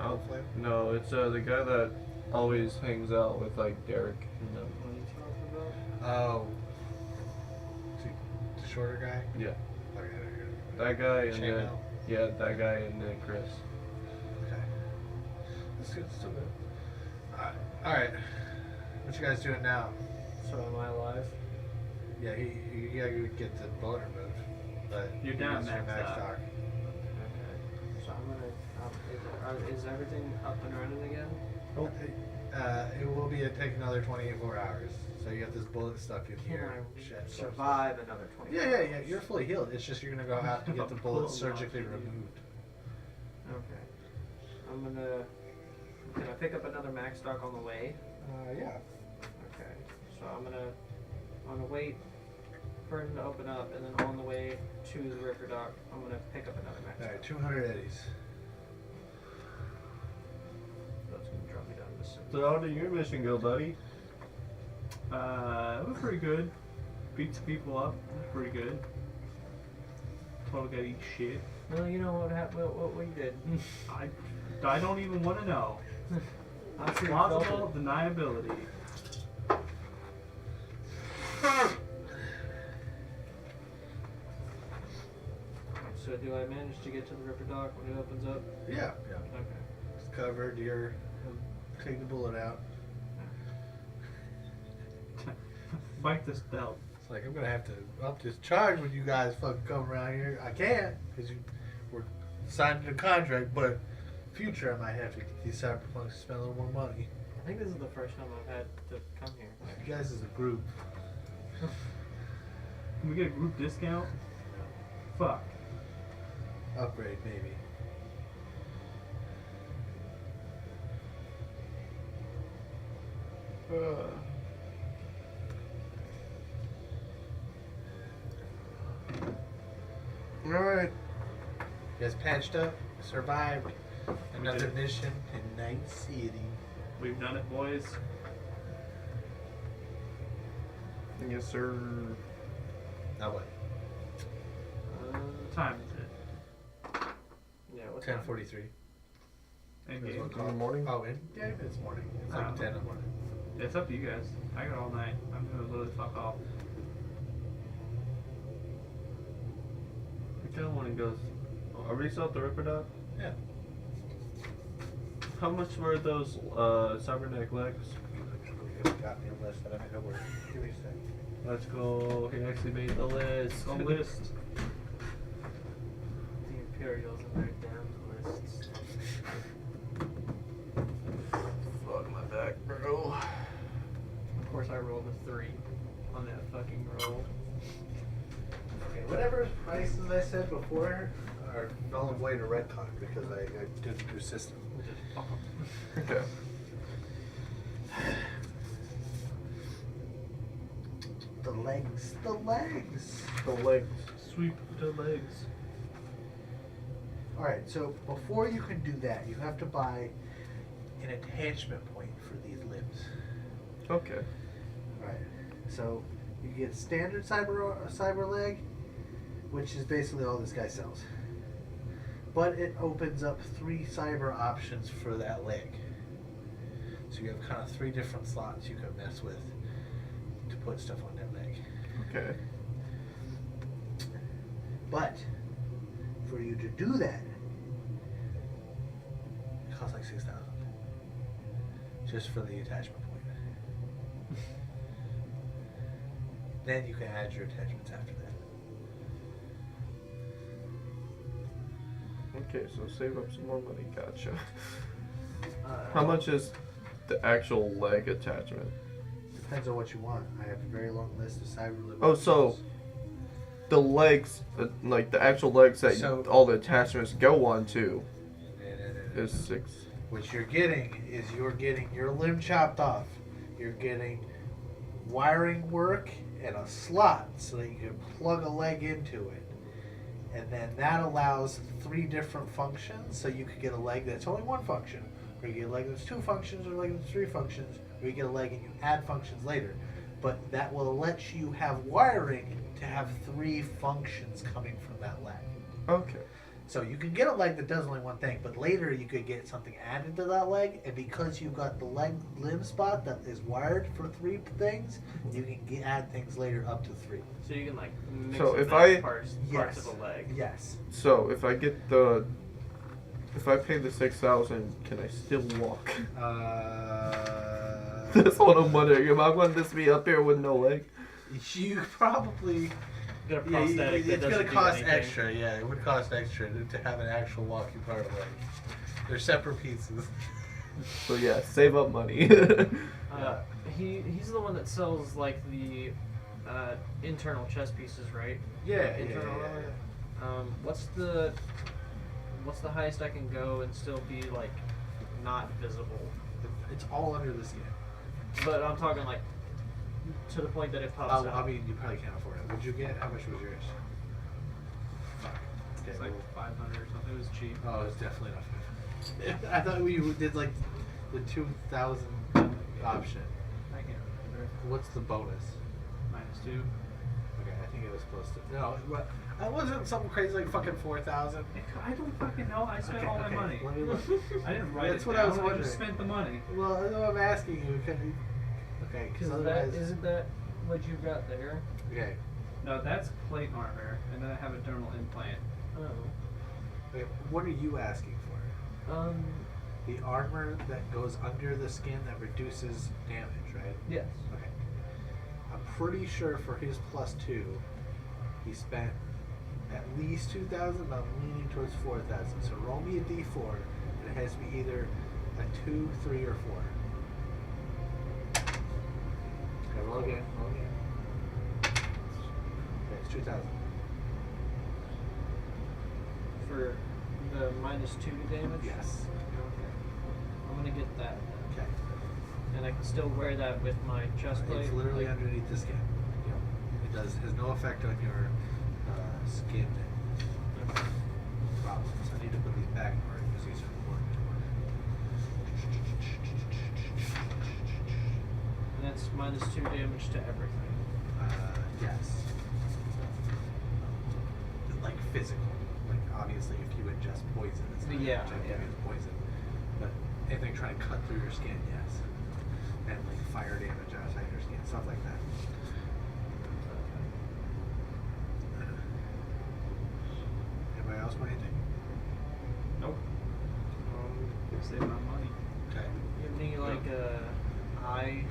Oh, Flail? no, it's the guy that always hangs out with like Derek and them. What are you talking about? Oh. The shorter guy? Yeah, Okay. that guy and then Chainmail? yeah, that guy and then Chris. Okay. That's good. Still good. Alright. What you guys doing now? So am I alive? Yeah, you gotta get the boner moved. But You're down he's your maxed max out. doc. Okay. So I'm gonna. Is everything up and running again? It will be take another 24 hours. So you got this bullet stuck in Can here. I Shit. survive another 20? Yeah. You're fully healed. It's just you're gonna go have to get the bullet surgically removed. Okay. I'm gonna pick up another mag stock on the way? Yeah. Okay. So I'm gonna wait for it to open up, and then on the way to the river dock, I'm gonna pick up another mag stock. Alright, 200 eddies. That's gonna drop me down to 6. So how did your mission go, buddy? It was pretty good. Beat some people up. It was pretty good. Told I gotta eat shit. Well, you know what happened? What you did? I don't even want to know. I'm sure you felt Plausible it. deniability. So do I manage to get to the river dock when it opens up? Yeah. Okay. It's covered. You're. Take the bullet out. Bite this belt. It's like, I'm gonna have to up this charge when you guys fucking come around here. I can't, because we're signed a contract, but future I might have to get these Cyberpunks to spend a little more money. I think this is the first time I've had to come here. You guys as a group. Can we get a group discount? Fuck. Upgrade, maybe. Alright. You guys patched up, survived another did. mission in Night City. We've done it, boys. Yes, sir. Now what? What time is it? Yeah, what's that? 10:43. Endgame. In the morning? Oh, in game? It's morning. It's like Oh. 10 in the morning. It's up to you guys. I got all night. I'm gonna literally fuck off. I kind of want to go. Are we still at the Ripper Dock? Yeah. How much were those cybernetic legs? You got me a list that I made over. Give me a sec. Let's go. He actually made the list. A list. The Imperials and their damn lists. Fuck my back, bro. Of course, I rolled a 3 on that fucking roll. Okay, whatever prices I said before are null and void or retcon because I did a new system. Which is bomb. Okay. The legs. The legs. The legs. Sweep the legs. Alright, so before you can do that, you have to buy an attachment point for these limbs. Okay. Alright, so you get standard cyber leg, which is basically all this guy sells. But it opens up 3 cyber options for that leg. So you have kind of 3 different slots you can mess with to put stuff on that leg. Okay. But for you to do that, it costs like 6,000 just for the attachment point. Then you can add your attachments after that. Okay, so save up some more money. Gotcha. How much is the actual leg attachment? Depends on what you want. I have a very long list of cyber leg. Oh, so the legs, like the actual legs that So- all the attachments go onto, is 6. What you're getting is you're getting your limb chopped off. You're getting wiring work and a slot so that you can plug a leg into it. And then that allows 3 different functions. So you could get a leg that's only 1 function, or you get a leg that's 2 functions, or a leg that's 3 functions, or you get a leg and you add functions later. But that will let you have wiring to have 3 functions coming from that leg. Okay. So you can get a leg that does only 1 thing, but later you could get something added to that leg, and because you've got the limb spot that is wired for 3 things, you can add things later up to 3. So you can like mix So and if match I- parts Yes. of the leg. Yes. So if I pay the 6,000, can I still walk? That's what I'm wondering. Am I going to just be up here with no leg? You probably. Get a Yeah, prosthetic that it's doesn't gonna do cost anything. extra. Yeah, it would cost extra to have an actual walking part of the leg. They're separate pieces. So yeah, save up money. He's the one that sells like the internal chest pieces, right? Yeah, Internal armor. What's the highest I can go and still be like not visible? It's all under the skin. But I'm talking like to the point that it pops Oh, out. I mean, you probably can't afford it. Would you get? How much was yours? Fuck. Okay, It's like well, 500 or something. It was cheap. oh, it's definitely not. I thought we did like the 2,000 option. I can't remember. What's the bonus? -2. Okay, I think it was close to. No, it wasn't something crazy like fucking 4,000. I don't fucking know. I spent all my money. Let me look. I didn't write That's it what down. I was I wondering. just spent the money. Well, I know I'm asking you. Okay, because otherwise. Isn't that what you got there? Okay. No, that's plate armor, and then I have a dermal implant. Oh. Okay, what are you asking for? The armor that goes under the skin that reduces damage, right? Yes. Okay. I'm pretty sure for his +2, he spent at least 2,000, but I'm leaning towards 4,000. So roll me a d4, and it has to be either a 2, 3, or 4. Okay, roll again. Roll again. Okay, it's 2,000. For the -2 damage? Yes. Okay. I'm gonna get that then. Okay. And I can still wear that with my chest plate? It's literally like- underneath the skin. It has no effect on your skin Okay. problems. I need to put these back in order because these are important. And that's -2 damage to everything. Yes. Like physical. Like obviously if you ingest poison, it's not Yeah, gonna yeah. give you poison. But anything trying to cut through your skin, yes. And like fire damage outside your skin, stuff like that. Anybody else want anything? Nope. Save my money. Okay. Give me like a eye.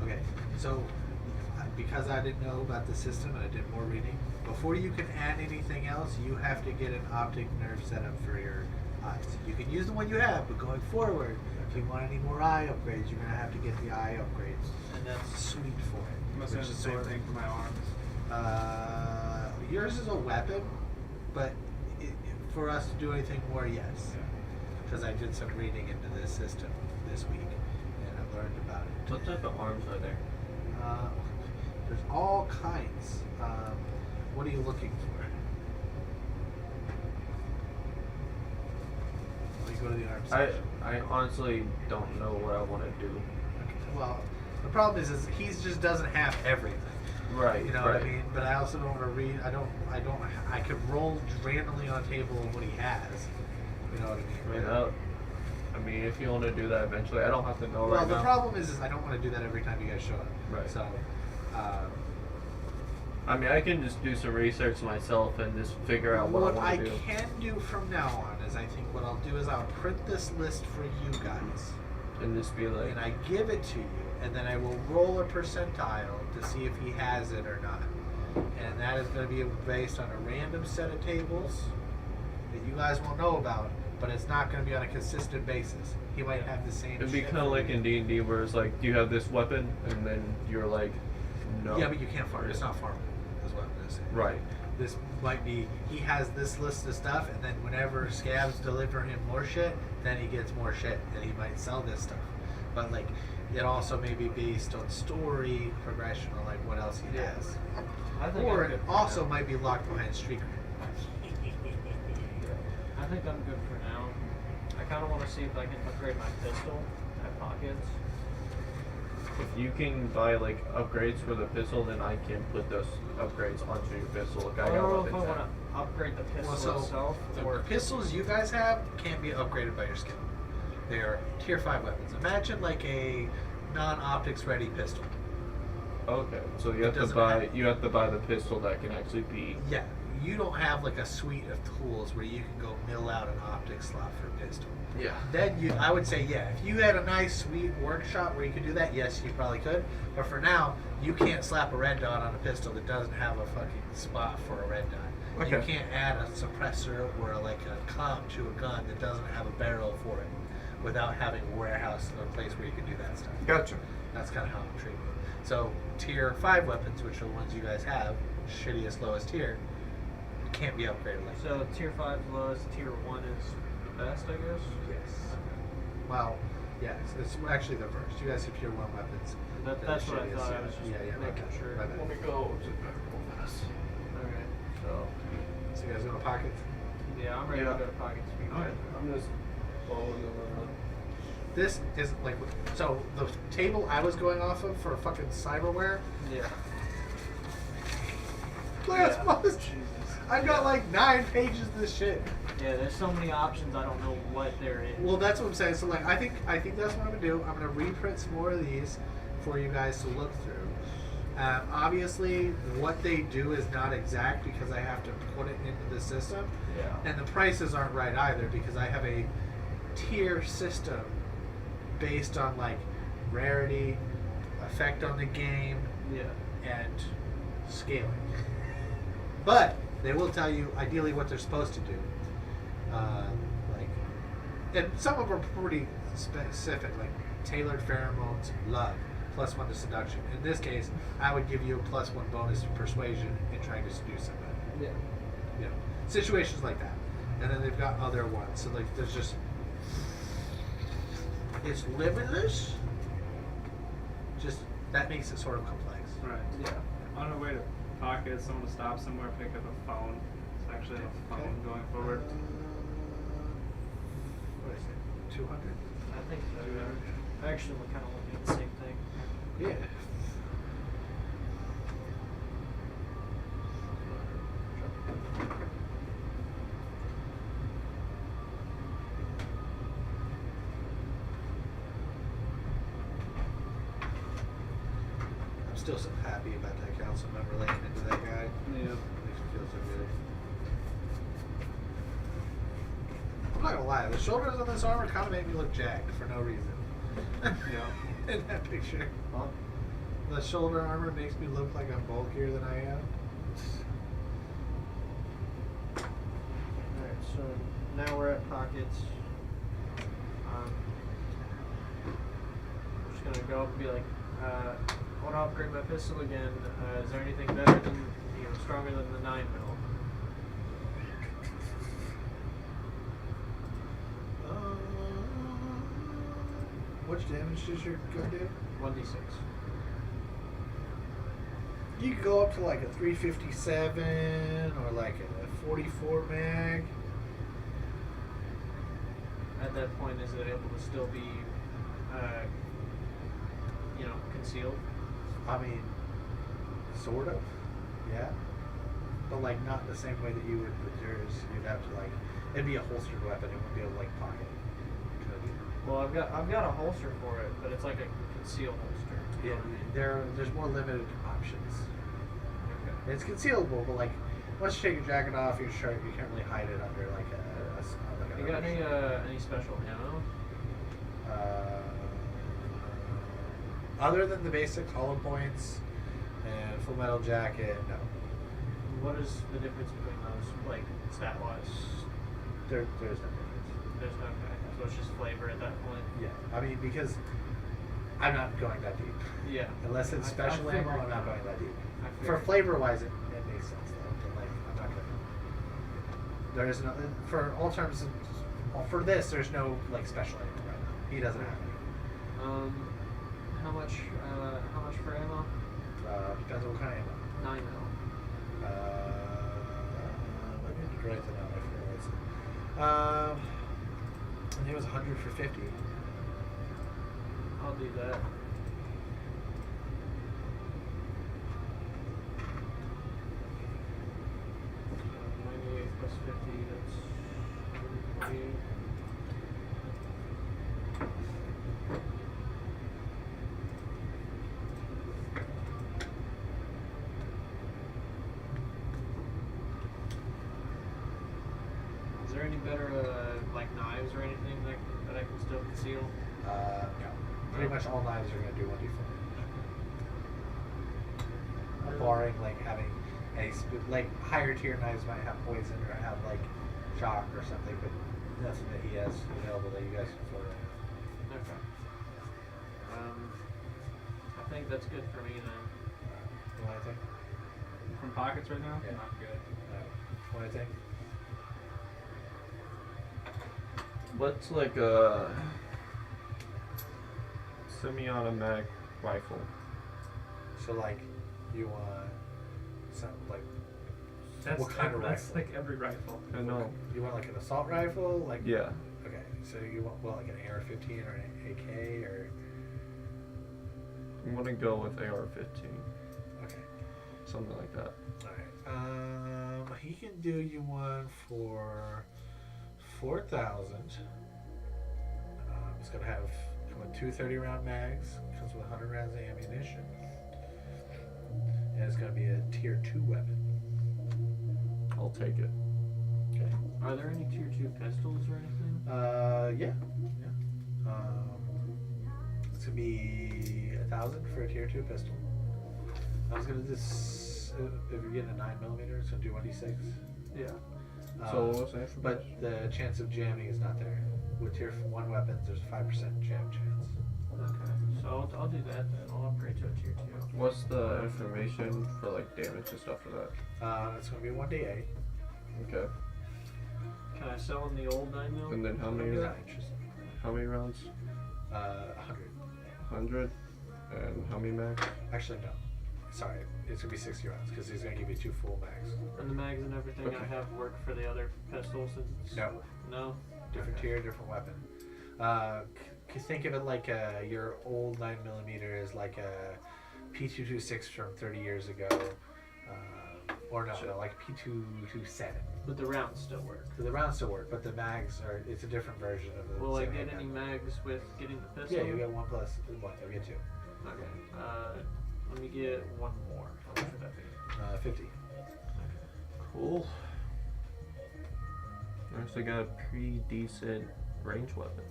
Okay, so because I didn't know about the system and I did more reading, before you can add anything else, you have to get an optic nerve set up for your eyes. You can use the one you have, but going forward, if you want any more eye upgrades, you're gonna have to get the eye upgrades. And that's Sweet for it. Must which have the is same sort of- thing for my arms. Yours is a weapon, but for us to do anything more, yes. Because I did some reading into this system this week, and I learned about it. What type of arms are there? There's all kinds. What are you looking for? Let me go to the arms section. I honestly don't know what I want to do. Okay, well, the problem is he just doesn't have everything. Right. You know right. what I mean? But I also don't want to read. I could roll randomly on table what he has. You know what I mean? I mean, if you want to do that eventually, I don't have to know Well, right the now. problem is I don't want to do that every time you guys show up. Right. So, I mean, I can just do some research myself and just figure out what I want to do. can do from now on is I think what I'll do is I'll print this list for you guys, And just be like, and I give it to you, and then I will roll a percentile to see if he has it or not. And that is going to be based on a random set of tables that you guys won't know about, but it's not going to be on a consistent basis. He might have the same. it'd be shit kind of for like you. in D&D where it's like, do you have this weapon? And then you're like, no. Yeah, but you can't farm. It's not farmable, is what I'm going to say. Right. This might be, he has this list of stuff, and then whenever scabs deliver him more shit, then he gets more shit, and he might sell this stuff. But like, it also may be based on story progression or like what else he Yeah. has. I think Or I'm it good for also now. might be locked behind street I think I'm good for now. I kind of want to see if I can upgrade my pistol at pockets. If you can buy like upgrades for the pistol, then I can put those upgrades onto your pistol. Like I I don't got know if I weapons want now. to upgrade the pistol Well, so itself the or pistols you guys have can't be upgraded by your skill. They are tier 5 weapons. Imagine like a non-optics ready pistol. Okay, so you It have to doesn't buy have- the pistol that can actually be. Yeah, you don't have like a suite of tools where you can go mill out an optics slot for a pistol. Yeah. Then I would say, yeah, if you had a nice, sweet workshop where you could do that, yes, you probably could. But for now, you can't slap a red dot on a pistol that doesn't have a fucking spot for a red dot. You Okay. can't add a suppressor or like a comp to a gun that doesn't have a barrel for it without having a warehouse or a place where you can do that stuff. Gotcha. That's kind of how I'm treating it. So tier 5 weapons, which are the ones you guys have, shittiest, lowest tier, can't be upgraded like that. so tier 5 is lowest, tier 1 is the best, I guess. Yes. Well, Yeah, it's actually the first. You guys have tier 1 weapons. That's what I shit is, thought. I was just my making bad, sure. my bad. Let me go to the real fast. Alright. So you guys go to pockets. Yeah, I'm ready Yeah. to go to pockets. Alright. I'm just following them. This is like so the table I was going off of for fucking cyberware. Yeah. Glass Yeah. most. Jesus. I've got like 9 pages of this shit. Yeah, there's so many options. I don't know what there is. Well, that's what I'm saying. So like, I think that's what I'm gonna do. I'm gonna reprint some more of these for you guys to look through. Obviously, what they do is not exact because I have to put it into the system, Yeah. and the prices aren't right either because I have a tier system based on like rarity, effect on the game, Yeah. and scaling. But they will tell you ideally what they're supposed to do. Like, and some of them are pretty specific, like tailored pheromones, love, +1 to seduction. In this case, I would give you a +1 bonus to persuasion in trying to seduce somebody. Yeah. You know, situations like that. And then they've got other ones. So like, there's just it's limitless. Just that makes it sort of complex. Right. Yeah. On our way to pocket, someone will stop somewhere, pick up a phone. It's actually a phone going forward. What is it? 200? I think so. Yeah. Actually, we're kind of looking at the same thing. Yeah. I'm still so happy about that council member laying into that guy. Yeah. Makes me feel so good. I'm not gonna lie, the shoulders on this armor kind of make me look jacked for no reason. Yeah. In that picture. Huh? The shoulder armor makes me look like I'm bulkier than I am. Alright, so now we're at pockets. I'm just gonna go up and be like, I want to upgrade my pistol again. Is there anything better than, stronger than the 9mm? Which damage does your gun do? 1d6. You could go up to like a 357 or like a 44 mag. At that point, is it able to still be, concealed? I mean, sort of, yeah. But like not the same way that you would with yours. You'd have to like, it'd be a holstered weapon. It wouldn't be able to like pocket. Well, I've got a holster for it, but it's like a concealed holster. You know what I mean? There's more limited options. Okay. It's concealable, but like once you take your jacket off, your shirt, you can't really hide it under like You got any special ammo? Other than the basic hollow points and full metal jacket, no. What is the difference between those, like stat wise? There's no difference. There's no okay. So it's just flavor at that point. Yeah, I mean because I'm not going that deep. Yeah. Unless it's I special ammo, figured I'm not that. going that deep. I For figured. flavor wise, it makes sense though. But like I'm not gonna. There is no for all terms. For this, there's no like special ammo right now. He doesn't have any. How much for ammo? Depends on what kind of ammo. 9mm. Let me write that out. I forget what it's. I think it was 100 for 50. I'll do that. So 98 plus 50, that's 148. Is there any better like knives or anything that I can still conceal? No. Pretty much all knives are going to do 1d4. Barring like having a like higher tier knives might have poison or have like shock or something, but nothing that he has available that you guys can afford. Okay. I think that's good for me then. What I think? From pockets right now? Yeah. Not good. What I think? What's like semi-automatic rifle. So like, you want some like That's what kind of that's rifle? like every rifle. I know. You want like an assault rifle? Like Yeah. Okay, so you want what, like an AR-15 or an AK or? I'm gonna go with AR-15, Okay. something like that. All right. He can do you one for 4,000. It's gonna have come with two 30-round mags. Comes with 100 rounds of ammunition, and it's gonna be a tier 2 weapon. I'll take it. Okay. Are there any tier 2 pistols or anything? Yeah. It's gonna be 1,000 for a tier 2 pistol. I was gonna just if you're getting a 9mm, it's gonna do 1d6. Yeah. So what was that for? But the chance of jamming is not there. With tier 1 weapons, there's a 5% jam chance. Okay. So I'll do that then. I'll upgrade to a tier 2. What's the information for like damage and stuff for that? It's gonna be 1d8. Okay. Can I sell in the old 9mm? And then how many? Not interested. How many rounds? 100. 100. And how many mags? Actually, no. Sorry, it's gonna be 60 rounds because he's gonna give you 2 full mags. And the mags and everything Okay. I have work for the other pistols? No. No? Different Okay. tier, different weapon. Think of it like your old 9mm is like a P226 from 30 years ago, or no, like P227. But the rounds still work. So the rounds still work, but the mags are. It's a different version of the. Will I same get handgun. any mags with getting the pistol? Yeah, you get 1 plus 1. You'll get 2. Okay. Let me get one more. How much would that be? 50. Cool. Actually got a pretty decent range weapon.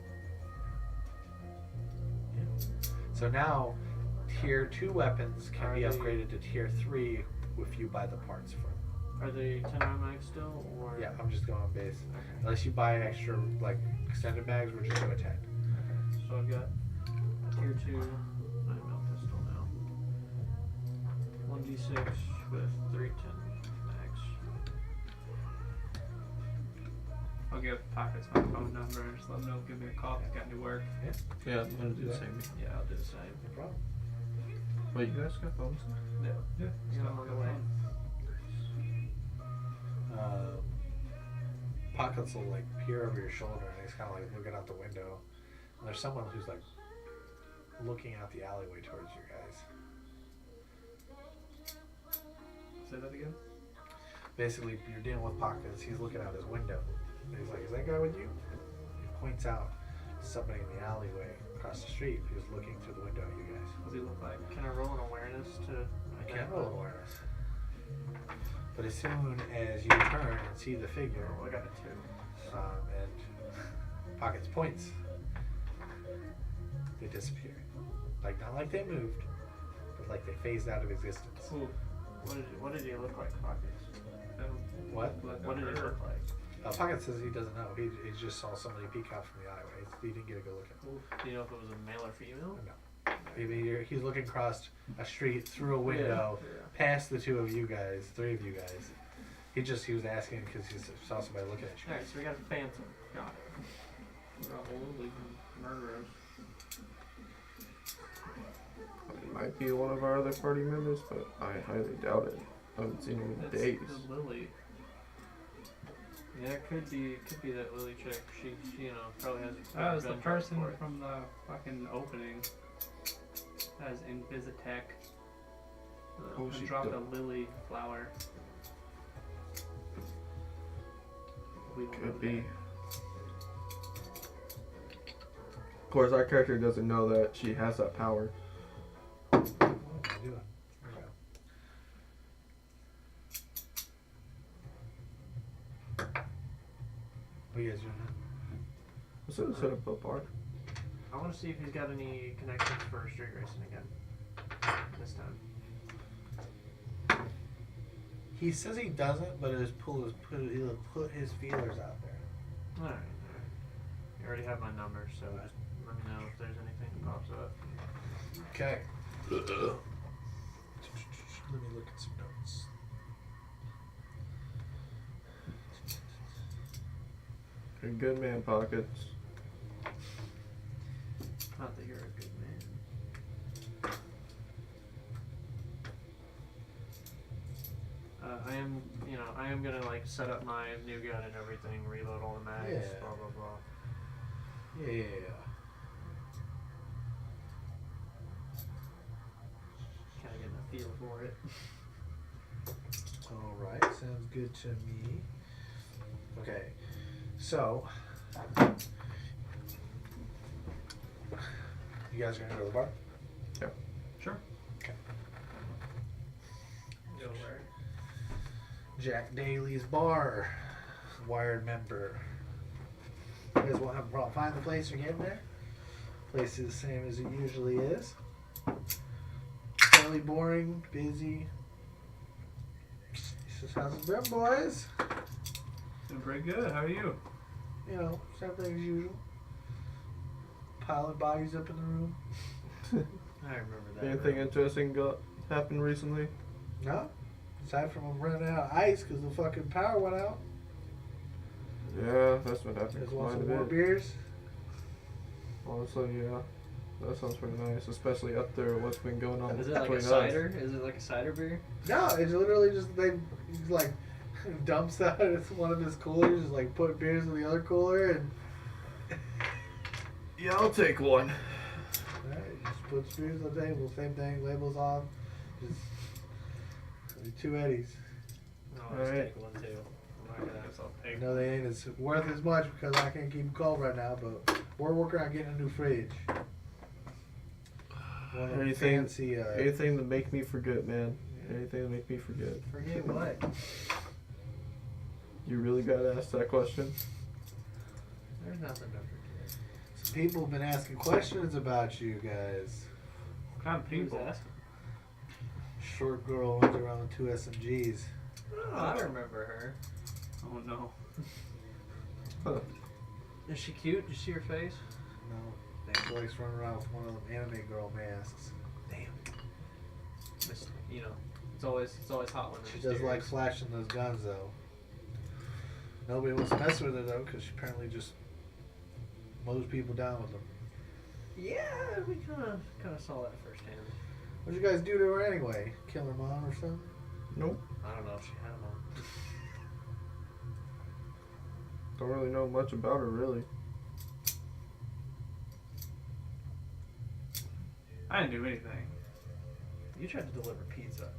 So now, tier 2 weapons can Are be they- upgraded to tier 3 if you buy the parts from. Are they 10 round mags still? Or? Yeah, I'm just going base. Okay. Unless you buy extra like extended mags, we're just doing 10. Okay. So I've got a tier 2 9mm pistol now. 1d6 with 310 mags. I'll give Pockets my phone number and just let them know, give me a call if you got any work. Yeah, I'm gonna do the same. Yeah, I'll do the same. No problem. Wait, you guys got phones? Yeah. Yeah, Yeah, stuff I'm on like the way. Pockets will like peer over your shoulder and he's kind of like looking out the window. And there's someone who's like looking out the alleyway towards you guys. Say that again? Basically, you're dealing with Pockets. He's looking out his window. And he's like, "Is that guy with you?" He points out somebody in the alleyway across the street who's looking through the window at you guys. What does he look like? Can I roll an awareness to? I can't roll awareness. But as soon as you turn and see the figure, Oh, I got a 2. and Pockets points, they disappear. Like, not like they moved, but like they phased out of existence. Cool. What did he look like, Pockets? What? What did he look like? Pockets says he doesn't know. He just saw somebody peek out from the alleyway. He didn't get a good look at him. Do you know if it was a male or female? No. He's looking across a street through a window, past the 2 of you guys, 3 of you guys. He was asking because he saw somebody looking at you. Alright, so we got a phantom. Got it. We got holy murderers. It might be one of our other party members, but I highly doubt it. I haven't seen him in That's days. the Lily. Yeah, it could be that Lily chick. She probably has. That was the revenge arc person for it. from the fucking opening. That was Invisitech. Oh, I she dropped a did. lily flower. We don't know Could be. that. Of course, our character doesn't know that she has that power. What are you doing? There you go. What are you guys doing now? Let's set up a bar. I want to see if he's got any connections for street racing again. This time. He says he doesn't, but he'll put his feelers out there. Alright. You already have my number, so just let me know if there's anything that pops up. Okay. Let me look at some notes. You're a good man, Pockets. Not that you're a good man. I am, I am gonna like set up my new gun and everything, reload all the mags, Yeah. blah blah blah. Yeah. Kind of getting a feel for it. All right, sounds good to me. Okay, so you guys are gonna go to the bar? Sure. Okay. Go where? Jack Daly's Bar, Wired member. You guys won't have a problem finding the place or getting there. Place is the same as it usually is. Fairly boring, busy. This is how's it been, boys? Doing pretty good. How are you? You know, same thing as usual. Piling bodies up in the room. I remember that. Anything room. interesting happened recently? No, aside from them running out of ice because the fucking power went out. Yeah, that's what You happened guys want quite a some more bit. beers? Honestly, yeah. That sounds pretty nice, especially up there what's been going on Is it like a between us. cider? Is it like a cider beer? No, it's literally just he's like dumps out one of his coolers, just like put beers in the other cooler, and Yeah, I'll take one. alright, just puts beers on the table, same thing, labels off, just two Eddies. No, I'll just Alright. take one too. I'm not gonna. I know they ain't as worth as much because I can't keep them cold right now, but we're working on getting a new fridge. One of them Anything, fancy. anything to make me forget, man. Anything to make me forget. Forget what? You really gotta ask that question? There's nothing to forget. Some people have been asking questions about you guys. What kind of Who's people? asking? Short girl runs around with two SMGs. Oh, I remember her. Oh no. Huh. Is she cute? Did you see her face? No, she likes running around with one of them anime girl masks. Damn. It's always hot when She they're does like mysterious. flashing those guns though. Nobody wants to mess with her though, because she apparently just mows people down with them. Yeah, we kind of saw that firsthand. What'd you guys do to her anyway? Kill her mom or something? Nope. I don't know if she had them on. Don't really know much about her, really. I didn't do anything. You tried to deliver pizza.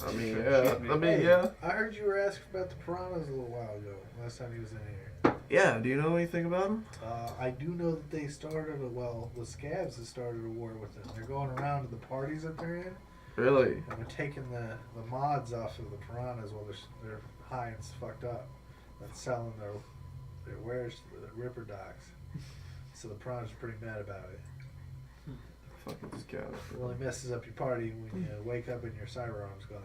I mean, Shoot yeah. me. I mean, Hey, yeah. I heard you were asking about the piranhas a little while ago. Last time he was in here. Yeah, do you know anything about them? I do know that they started the scabs have started a war with them. They're going around to the parties that they're in, Really? and they're taking the mods off of the piranhas while they're high and fucked up. That's selling their wares to the ripper dogs. So the piranhas are pretty mad about it. Fucking scab. It really messes up your party when you wake up and your cyber arm's gone.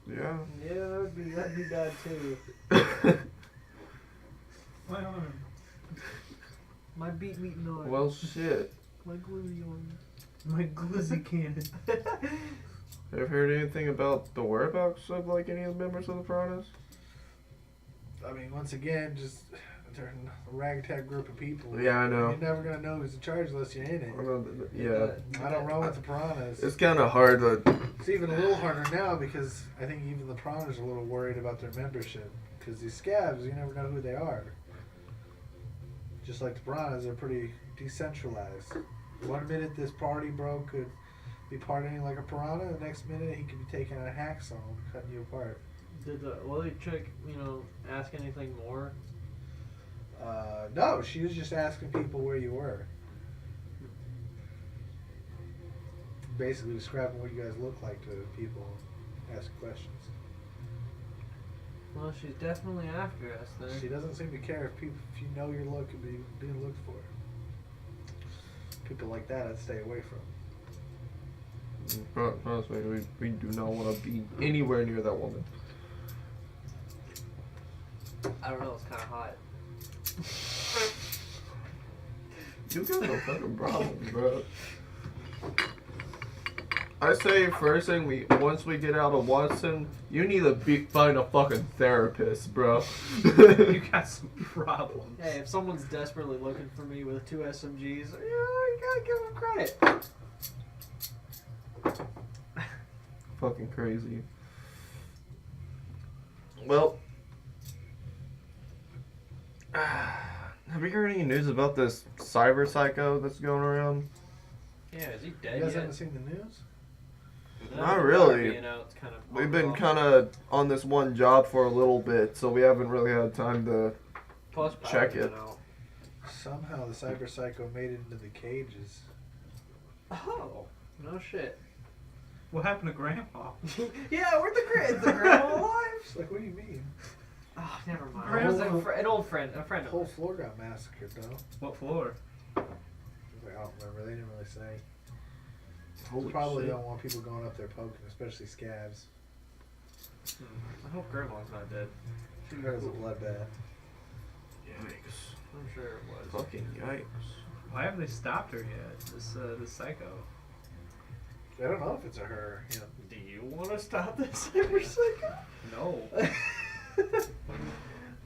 Yeah. Yeah, that'd be bad too. Well, My beat meat noise. Well, shit. My glizzy on. my glizzy cannon. Have you heard anything about the whereabouts of, like, any of the members of the Piranhas? I mean, once again, just they're a ragtag group of people. Yeah, I know. You're never gonna know who's in charge unless you're in it. Yeah. I don't run with the piranhas. It's kind of hard to... It's even a little harder now because I think even the piranhas are a little worried about their membership. Because these scabs, you never know who they are. Just like the piranhas, they're pretty decentralized. One minute this party bro could be partying like a piranha, the next minute he could be taking a hacksaw and cutting you apart. Did the Willie chick, ask anything more? No, she was just asking people where you were. Basically describing what you guys look like to people, asking questions. Well, she's definitely after us then. She doesn't seem to care if you know your look and being looked for. People like that I'd stay away from. Honestly, we do not want to be anywhere near that woman. I don't know, it's kind of hot. You got no fucking problem, bro. I say first thing, once we get out of Watson, you need to find a fucking therapist, bro. You got some problems. Hey, if someone's desperately looking for me with 2 SMGs, you gotta give them credit. Fucking crazy. Well, have you heard any news about this cyber psycho that's going around? Yeah, is he You dead guys yet? haven't seen the news? Not really. You know, it's kind of We've been kind of on this one job for a little bit, so we haven't really had time to. Plus check power's it. been out. Somehow the cyber psycho made it into the cages. Oh, no shit. What happened to Grandma? Yeah, where'd the grandma alive? It's like, what do you mean? Oh, never mind. Grandma- It was an old friend, a friend The of whole mine. floor got massacred, though. What floor? I don't remember. They didn't really say. Holy Probably shit. don't want people going up there poking, especially scabs. I hope grandma's not dead. She was a bloodbath. Yikes. I'm sure it was. Fucking yikes. Why haven't they stopped her yet? This psycho. I don't know if it's a her. You know, Do you want to stop this cyber psycho? No.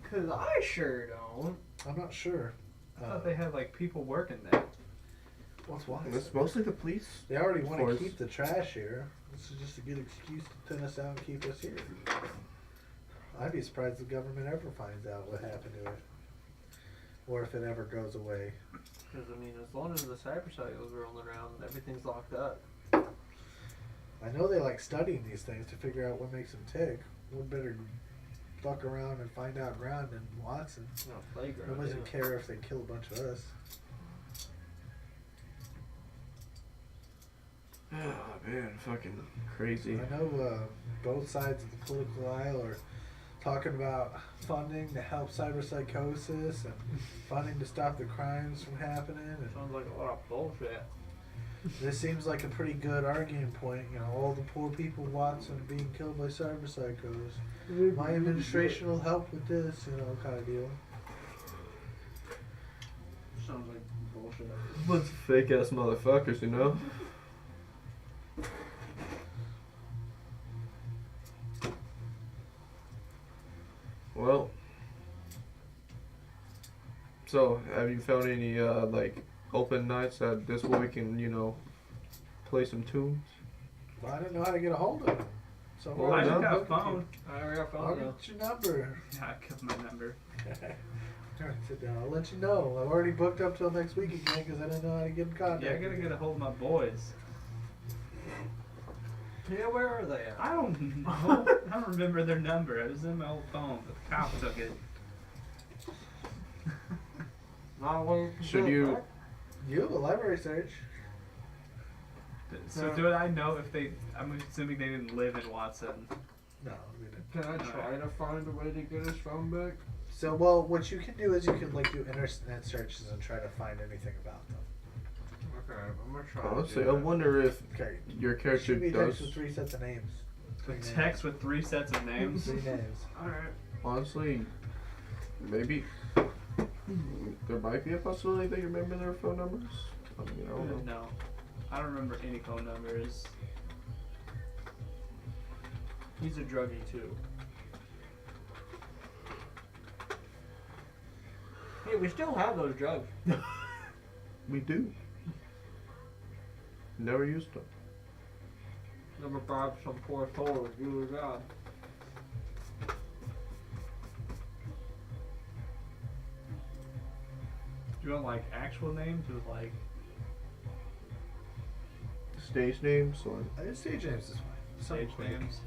Cause I sure don't. I'm not sure. I thought they had like people working there. What's why? It's mostly the police. They already want to force. keep the trash here. This is just a good excuse to thin us out and keep us here. I'd be surprised if the government ever finds out what happened to it. Or if it ever goes away. Because, I mean, as long as the cyber psycho's rolling around, everything's locked up. I know they like studying these things to figure out what makes them tick. We'd better fuck around and find out ground than Watson. No, playground. Nobody yeah. doesn't care if they kill a bunch of us. Oh man, fucking crazy. I know both sides of the political aisle are talking about funding to help cyberpsychosis and funding to stop the crimes from happening. And Sounds like a lot of bullshit. this seems like a pretty good arguing point. You know, all the poor people Watson being killed by cyberpsychos. My administration will help with this, you know, kind of deal. Sounds like bullshit. Bunch of fake ass motherfuckers, you know? Well, so have you found any like open nights that this way we can, you know, play some tunes? Well, I didn't know how to get a hold of him. So Well, I no. just got a phone. I already got I'll phone now. get your number. Yeah, I kept my number. Alright, sit down. I'll let you know. I've already booked up till next week again because I didn't know how to get in contact. Yeah, I gotta with get you. a hold of my boys. Yeah, where are they at? I don't know. I don't remember their number. It was in my old phone, but the cop took it. Not one. Should you? You have a library search. So No. do I know if they? I'm assuming they didn't live in Watson. No, we didn't. Can I try to find a way to get his phone back? So, well, what you can do is you can like do internet searches and try to find anything about them. Okay, I'm gonna try. Honestly, I wonder if Okay. your character Shoot me a text does. with 3 sets of names. A Three names. text with 3 sets of names. 3 names. Alright. Honestly, maybe there might be a possibility that you remember their phone numbers. I mean, I don't know. No, I don't remember any phone numbers. He's a druggie too. Hey, we still have those drugs. We do. Never used them. Number 5, some poor soul with you or God. Do you want like actual names or like? Stage names or I think stage names is fine. Stage Something quick. names.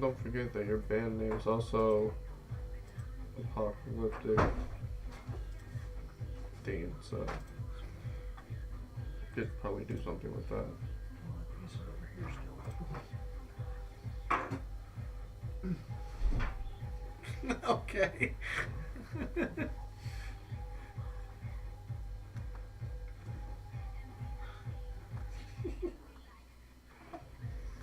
don't forget that your band name's also apocalyptic themed, so could probably do something with that. Okay.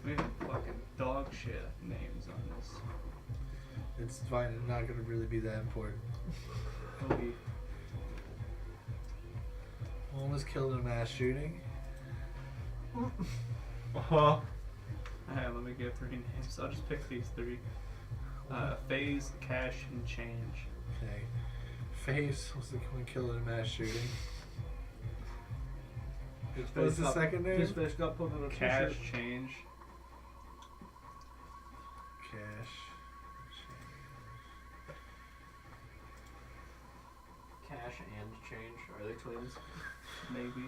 We have fucking dog shit names on this. It's fine. It's not going to really be that important. It'll be One was killed in a mass shooting. Uh-huh. Alright, let me get 3 names. I'll just pick these 3. Phase, Cash, and Change. Okay. Face was the one killed in a mass shooting. What was the second name? His face got put on a Cash, t-shirt. Change. Cash. Cash and Change. Are they twins? Maybe.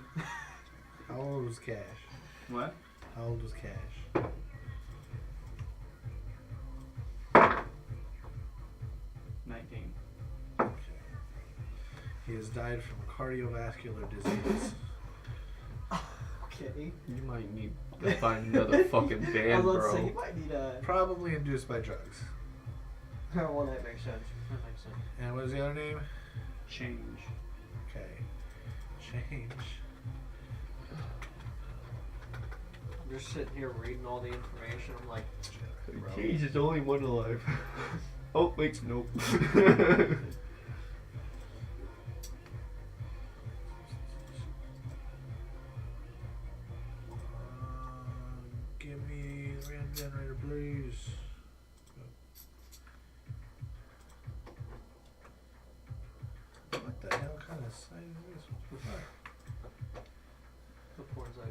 How old was Cash? What? How old was Cash? 19. Okay. He has died from cardiovascular disease. Okay. You might need to find another fucking I band, was about to say, bro. you might need a... Probably induced by drugs. Oh, well, that makes sense. That makes sense. And what is the other name? Change. Okay. Change. I'm just sitting here reading all the information. I'm like, Cage is only one alive. Oh, wait, nope. Give me the random generator, please. What the hell kind of site is this? the porn site.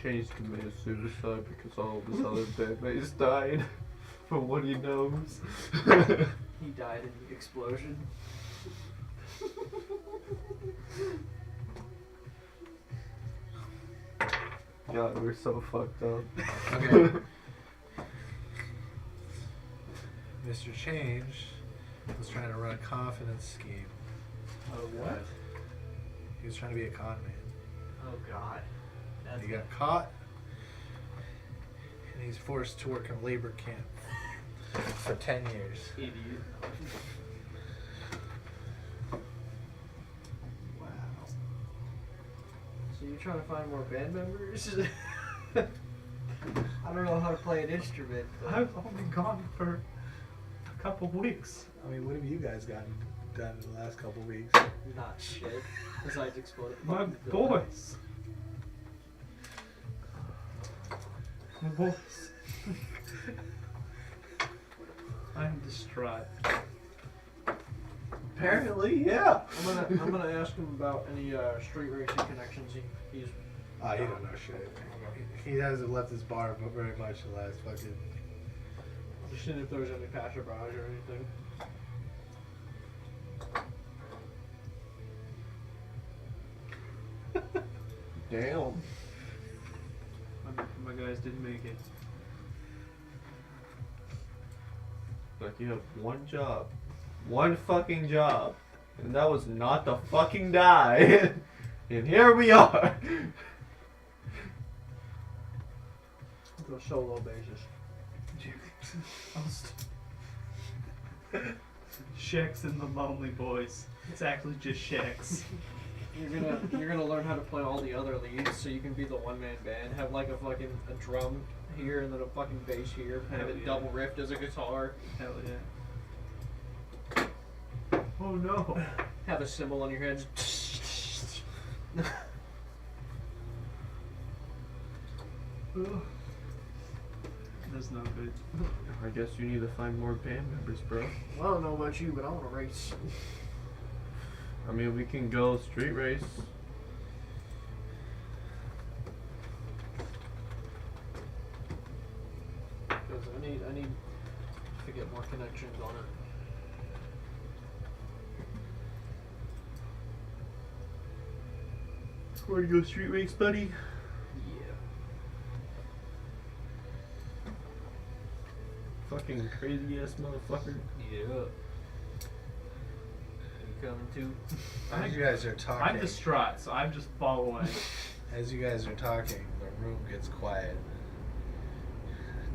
Change committed suicide because all of his other bandmates died from what he knows. He died in the explosion. God, we're so fucked up. Okay. Mr. Change was trying to run a confidence scheme. Oh, what? He was trying to be a con man. Oh, God. And he got caught, and he's forced to work in labor camp for 10 years. Idiot. Wow. So you're trying to find more band members? I don't know how to play an instrument. But I've only gone for a couple weeks. I mean, what have you guys gotten done in the last couple weeks? not shit. Besides exploding. My boys. My boys. I'm distraught. Apparently, yeah. I'm gonna ask him about any street racing connections he's. He don't know shit. He hasn't left his bar very much in the last fucking. Just seeing if there's any passerbys or anything. Damn. My guys didn't make it. Like you have one job. One fucking job. And that was not to fucking die. And here we are. Go solo basis. Shex and the Lonely Boys. It's actually just Shex. You're gonna learn how to play all the other leads, so you can be the one man band. Have like a fucking a drum here and then a fucking bass here. Have Hell it yeah. double riffed as a guitar. Hell yeah. Oh no. Have a cymbal on your head. That's not good. I guess you need to find more band members, bro. I don't know about you, but I want to race. I mean, we can go street race. Because I need to get more connections on it. Where to go street race, buddy? Yeah. Fucking crazy ass motherfucker. Yeah. You coming too? As you guys are talking, I'm distraught, so I'm just following. as you guys are talking, the room gets quiet.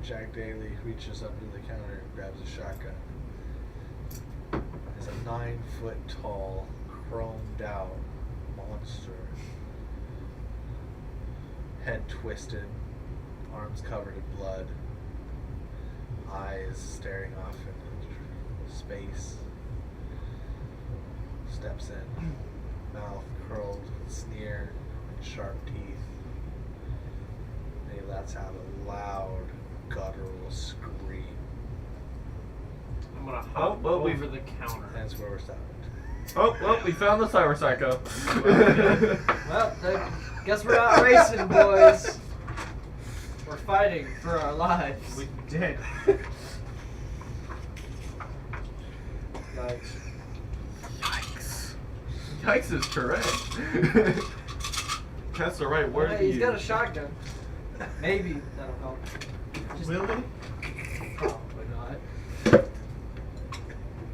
Jack Daly reaches up to the counter and grabs a shotgun. It's a 9-foot tall, chromed out monster. head twisted, arms covered in blood, eyes staring off into space. Steps in, mouth curled with sneer and sharp teeth. And he lets out a loud, guttural scream. I'm gonna hop well, over the counter. That's where we're stopping. Oh, well, we found the cyber psycho. Well, guess we're not racing, boys. We're fighting for our lives. We did. Yikes. Yikes. Yikes is correct. That's the right word Hey, to he's use. got a shotgun. Maybe that'll help. Just Really?